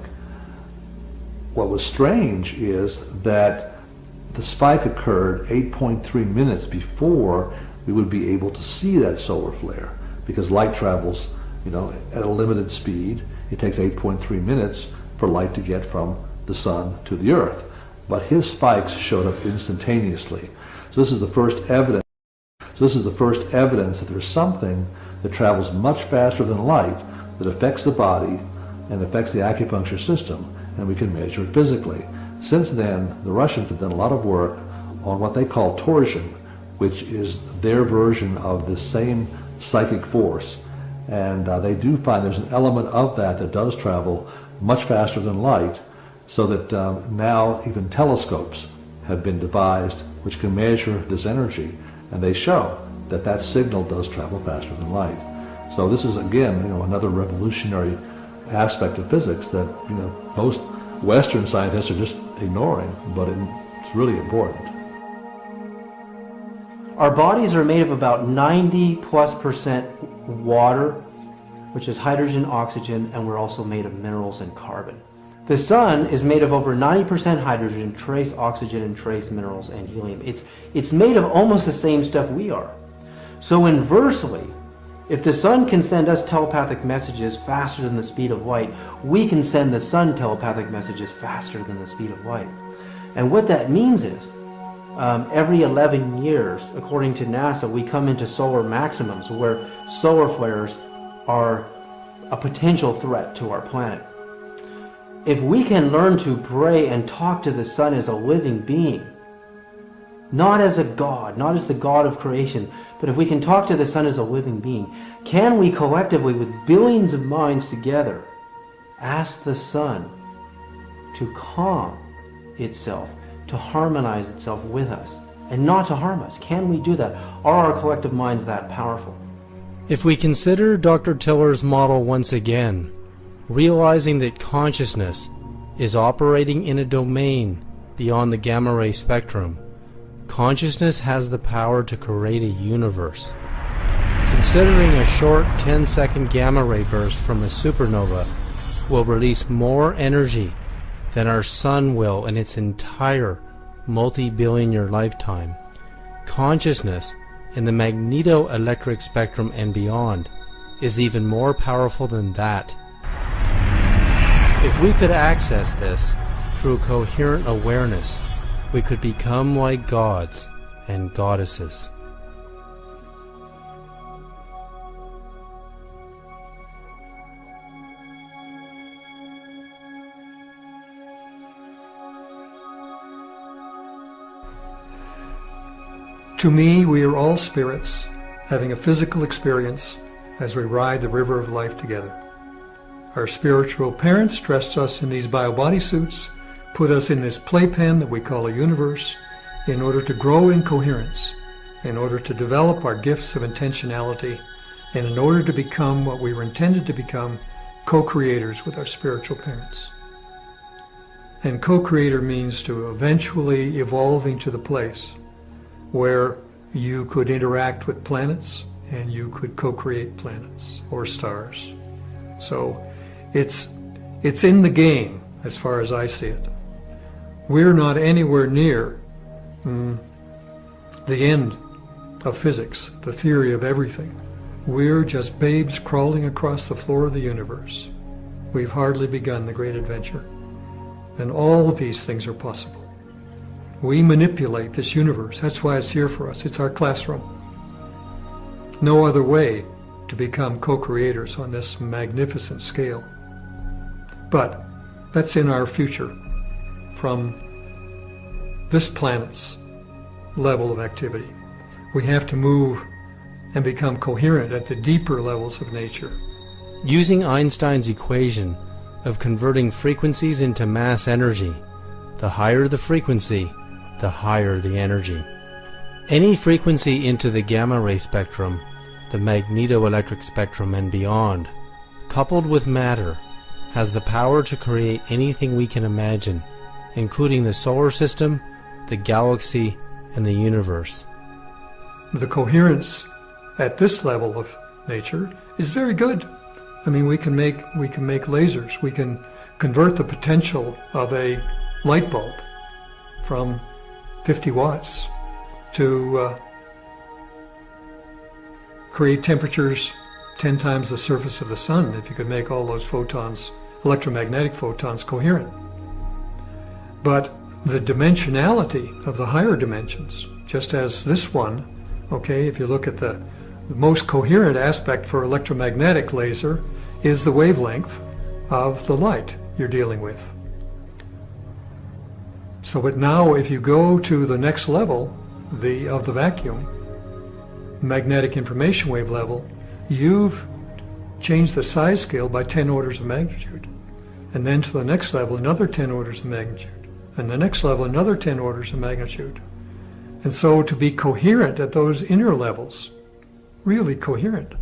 What was strange is that the spike occurred 8.3 minutes before we would be able to see that solar flare, because light travels, at a limited speed. It takes 8.3 minutes for light to get from the sun to the earth. But his spikes showed up instantaneously. So this is the first evidence. That there's something that travels much faster than light that affects the body and affects the acupuncture system, and we can measure it physically. Since then, the Russians have done a lot of work on what they call torsion, which is their version of the same psychic force. And they do find there's an element of that does travel much faster than light, so that now even telescopes have been devised which can measure this energy, and they show that signal does travel faster than light. So this is, again, another revolutionary aspect of physics that most Western scientists are just ignoring, but it's really important. Our bodies are made of about 90+% water, which is hydrogen, oxygen, and we're also made of minerals and carbon. The sun is made of over 90% hydrogen, trace oxygen, and trace minerals and helium. It's made of almost the same stuff we are. So inversely, if the sun can send us telepathic messages faster than the speed of light, we can send the sun telepathic messages faster than the speed of light. And what that means is, every 11 years, according to NASA, we come into solar maximums where solar flares are a potential threat to our planet. If we can learn to pray and talk to the sun as a living being, not as a god, not as the god of creation, but if we can talk to the sun as a living being, can we collectively, with billions of minds together, ask the sun to calm itself, to harmonize itself with us, and not to harm us? Can we do that? Are our collective minds that powerful? If we consider Dr. Tiller's model once again, realizing that consciousness is operating in a domain beyond the gamma ray spectrum, consciousness has the power to create a universe. Considering a short 10-second gamma ray burst from a supernova will release more energy than our sun will in its entire multi-billion-year lifetime, consciousness in the magneto-electric spectrum and beyond is even more powerful than that. If we could access this through coherent awareness, we could become like gods and goddesses. To me, we are all spirits having a physical experience as we ride the river of life together. Our spiritual parents dressed us in these bio-body suits, put us in this playpen that we call a universe, in order to grow in coherence, in order to develop our gifts of intentionality, and in order to become what we were intended to become, co-creators with our spiritual parents. And co-creator means to eventually evolving to the place where you could interact with planets and you could co-create planets or stars. So it's in the game as far as I see it. We're not anywhere near the end of physics, the theory of everything. We're just babes crawling across the floor of the universe. We've hardly begun the great adventure. And all of these things are possible. We manipulate this universe. That's why it's here for us. It's our classroom. No other way to become co-creators on this magnificent scale. But that's in our future from this planet's level of activity. We have to move and become coherent at the deeper levels of nature. Using Einstein's equation of converting frequencies into mass energy, the higher the frequency, the higher the energy. Any frequency into the gamma ray spectrum, the magnetoelectric spectrum and beyond, coupled with matter, has the power to create anything we can imagine, including the solar system, the galaxy, and the universe. The coherence at this level of nature is very good. I mean, we can make lasers. We can convert the potential of a light bulb from 50 watts to create temperatures 10 times the surface of the sun if you could make all those photons, electromagnetic photons, coherent. But the dimensionality of the higher dimensions, just as this one, okay, if you look at the most coherent aspect for electromagnetic laser is the wavelength of the light you're dealing with. So but now if you go to the next level of the vacuum, magnetic information wave level, you've changed the size scale by 10 orders of magnitude. And then to the next level, another 10 orders of magnitude. And the next level, another 10 orders of magnitude. And so to be coherent at those inner levels, really coherent,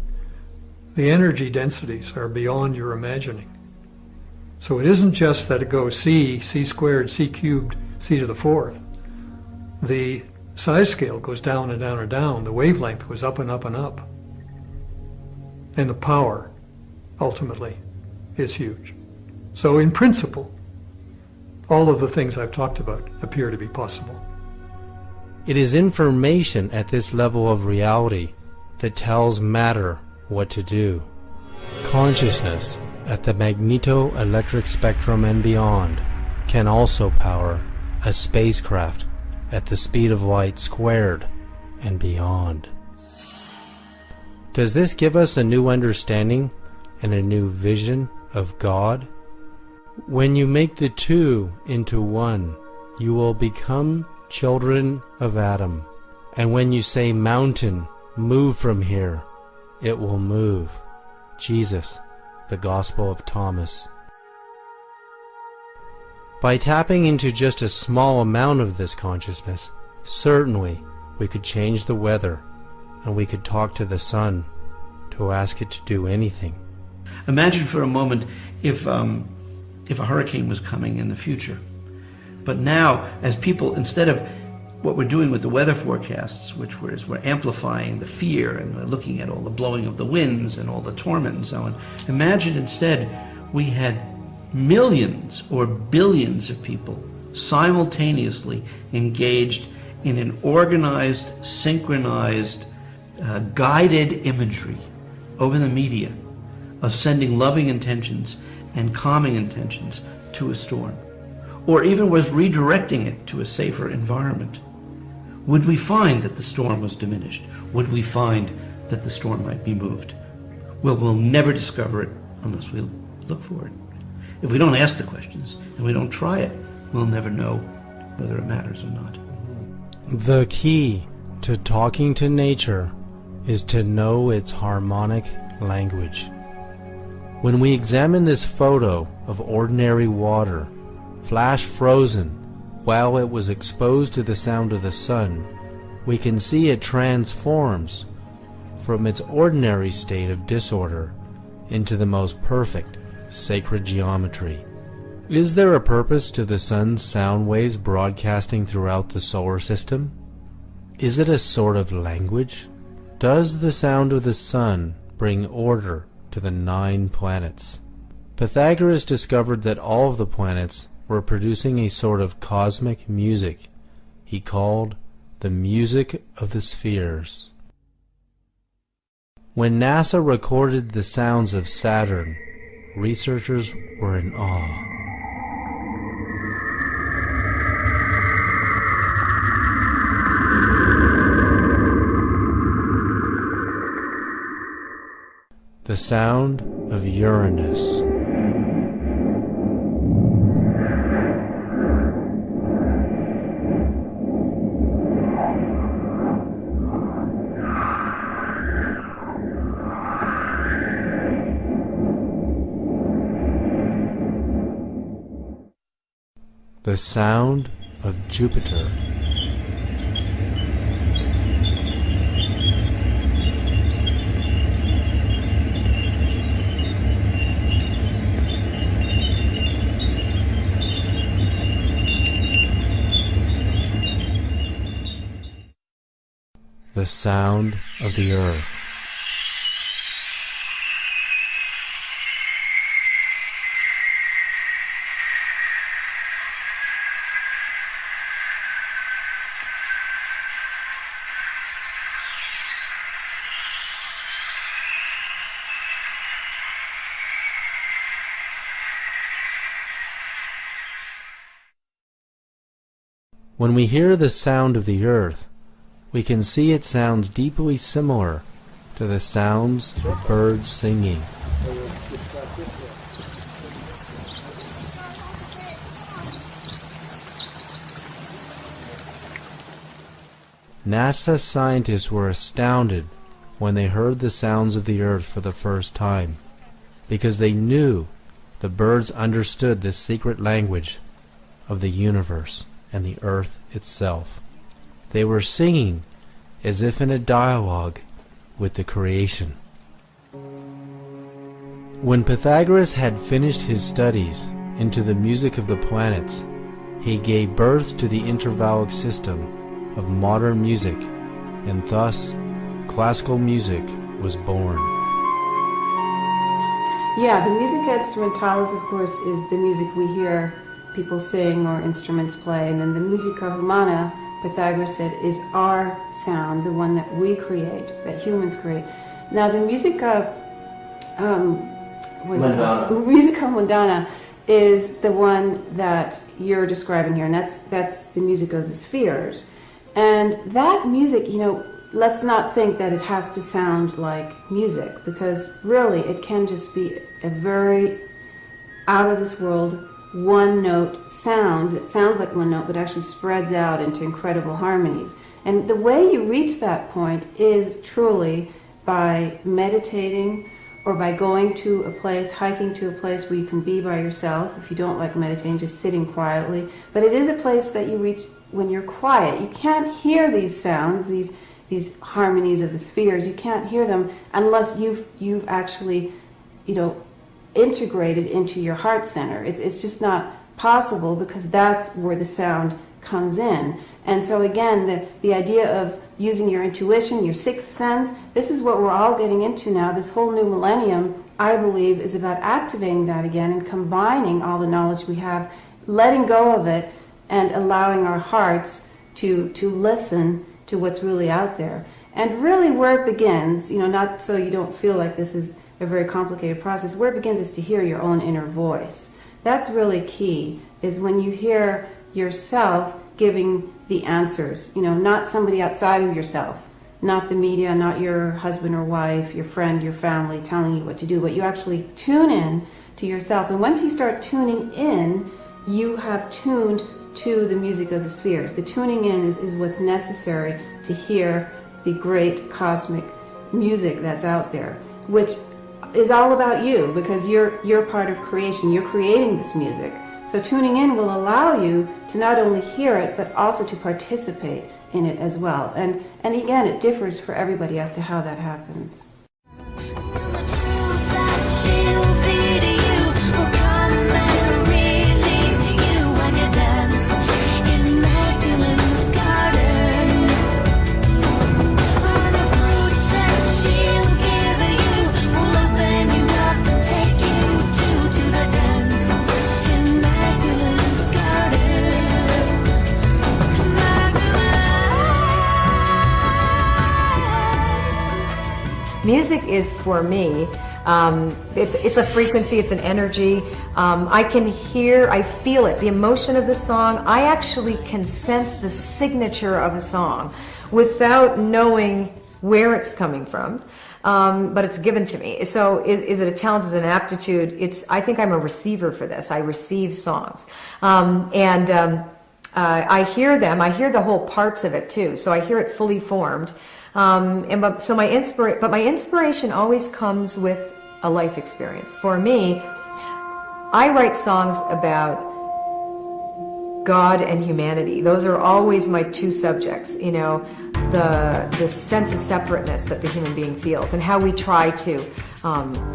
the energy densities are beyond your imagining. So it isn't just that it goes c squared, c cubed, c to the fourth. The size scale goes down and down and down. The wavelength goes up and up and up. And the power, ultimately, is huge. So in principle, all of the things I've talked about appear to be possible. It is information at this level of reality that tells matter what to do. Consciousness at the magnetoelectric spectrum and beyond can also power a spacecraft at the speed of light squared and beyond. Does this give us a new understanding and a new vision of God? When you make the two into one, you will become children of Adam. And when you say, mountain, move from here, it will move. Jesus, the Gospel of Thomas. By tapping into just a small amount of this consciousness, certainly we could change the weather, and we could talk to the sun to ask it to do anything. Imagine for a moment if a hurricane was coming in the future. But now, as people, instead of what we're doing with the weather forecasts, which we're amplifying the fear and we're looking at all the blowing of the winds and all the torment and so on, imagine instead we had millions or billions of people simultaneously engaged in an organized, synchronized, guided imagery over the media of sending loving intentions and calming intentions to a storm, or even was redirecting it to a safer environment. Would we find that the storm was diminished? Would we find that the storm might be moved? Well, we'll never discover it unless we look for it. If we don't ask the questions and we don't try it, we'll never know whether it matters or not. The key to talking to nature is to know its harmonic language. When we examine this photo of ordinary water, flash frozen while it was exposed to the sound of the sun, we can see it transforms from its ordinary state of disorder into the most perfect sacred geometry. Is there a purpose to the sun's sound waves broadcasting throughout the solar system? Is it a sort of language? Does the sound of the sun bring order to the 9 planets? Pythagoras discovered that all of the planets were producing a sort of cosmic music he called the music of the spheres. When NASA recorded the sounds of Saturn, researchers were in awe. The sound of Uranus. The sound of Jupiter. The sound of the Earth. When we hear the sound of the Earth, we can see it sounds deeply similar to the sounds of birds singing. NASA scientists were astounded when they heard the sounds of the Earth for the first time, because they knew the birds understood the secret language of the universe and the Earth itself. They were singing as if in a dialogue with the creation. When Pythagoras had finished his studies into the music of the planets, he gave birth to the intervallic system of modern music, and thus classical music was born. Yeah, the musica instrumentalis, of course, is the music we hear people sing or instruments play, and then the musica humana, Pythagoras said, is our sound, the one that we create, that humans create. Now the musica mundana is the one that you're describing here, and that's the music of the spheres. And that music, you know, let's not think that it has to sound like music, because really it can just be a very out of this world one-note sound that sounds like one note but actually spreads out into incredible harmonies. And the way you reach that point is truly by meditating or by going to a place, hiking to a place where you can be by yourself. If you don't like meditating, just sitting quietly. But it is a place that you reach when you're quiet. You can't hear these sounds, these harmonies of the spheres. You can't hear them unless you've actually, you know, integrated into your heart center. It's just not possible, because that's where the sound comes in. And so again, the idea of using your intuition, your sixth sense, this is what we're all getting into now. This whole new millennium, I believe, is about activating that again and combining all the knowledge we have, letting go of it, and allowing our hearts to listen to what's really out there. And really where it begins, you know, not so you don't feel like this is a very complicated process, where it begins is to hear your own inner voice. That's really key, is when you hear yourself giving the answers, you know, not somebody outside of yourself, not the media, not your husband or wife, your friend, your family telling you what to do, but you actually tune in to yourself. And once you start tuning in, you have tuned to the music of the spheres. The tuning in is what's necessary to hear the great cosmic music that's out there, which is all about you, because you're part of creation. You're creating this music. So tuning in will allow you to not only hear it, but also to participate in it as well. And again, it differs for everybody as to how that happens. Music is, for me, it's a frequency, it's an energy. I can hear, I feel it, the emotion of the song. I actually can sense the signature of a song without knowing where it's coming from. but it's given to me. So is it a talent? Is it an aptitude? I think I'm a receiver for this. I receive songs. I hear them. I hear the whole parts of it too. So I hear it fully formed. But my inspiration always comes with a life experience. For me, I write songs about God and humanity. Those are always my two subjects, you know, the sense of separateness that the human being feels and how we try to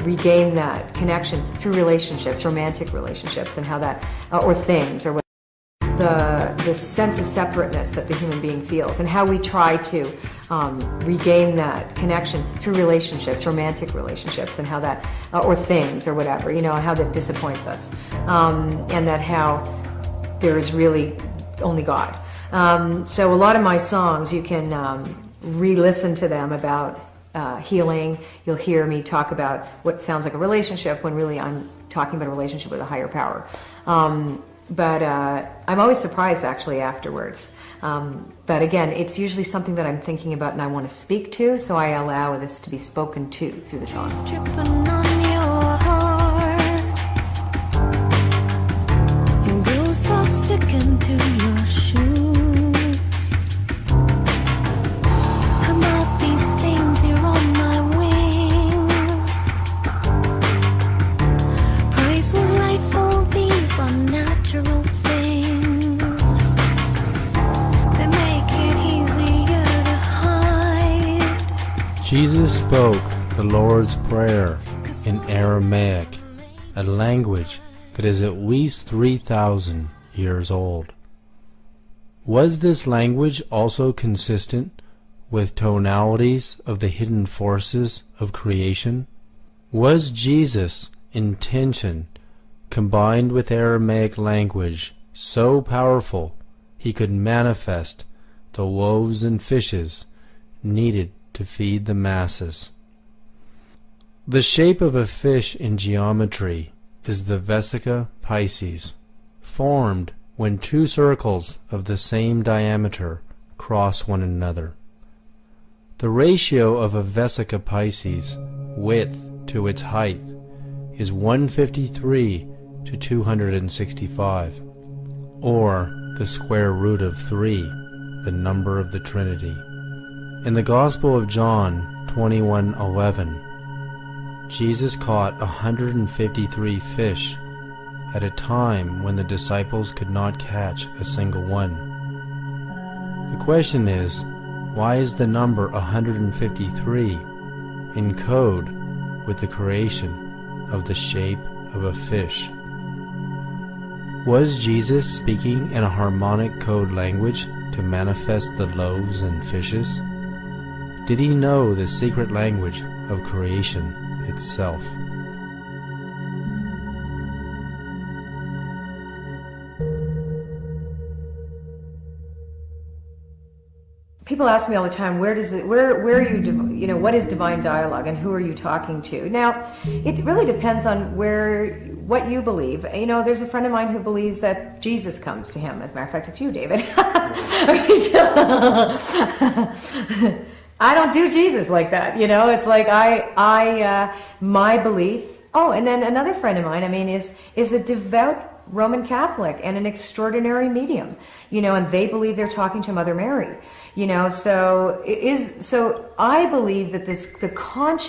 regain that connection through relationships, romantic relationships, and how that, or things, or the sense of separateness that the human being feels and how we try to regain that connection through relationships, romantic relationships, and how that, or things, or whatever, you know, and how that disappoints us, and that how there is really only God. So a lot of my songs, you can re-listen to them about healing. You'll hear me talk about what sounds like a relationship when really I'm talking about a relationship with a higher power. But I'm always surprised actually afterwards. But again, it's usually something that I'm thinking about and I want to speak to, so I allow this to be spoken to through the song. Sticking to your shoes. About these stains here on my wings. Price was right for these unnatural things. They make it easier to hide. Jesus spoke the Lord's Prayer in Aramaic, a language that is at least 3,000 years old. Was this language also consistent with tonalities of the hidden forces of creation? Was Jesus' intention combined with Aramaic language so powerful he could manifest the loaves and fishes needed to feed the masses? The shape of a fish in geometry is the vesica Pisces, formed when two circles of the same diameter cross one another. The ratio of a vesica Pisces width to its height is 153 to 265, or the square root of 3, the number of the Trinity. In the Gospel of John 21:11, Jesus caught 153 fish at a time when the disciples could not catch a single one. The question is, why is the number 153 in code with the creation of the shape of a fish? Was Jesus speaking in a harmonic code language to manifest the loaves and fishes? Did he know the secret language of creation itself? People ask me all the time, where are you, what is divine dialogue and who are you talking to? Now, it really depends on what you believe. You know, there's a friend of mine who believes that Jesus comes to him. As a matter of fact, it's you, David. I don't do Jesus like that, you know. It's like my belief. Oh, and then another friend of mine, is a devout Roman Catholic and an extraordinary medium, you know, and they believe they're talking to Mother Mary, you know. So I believe that the conscious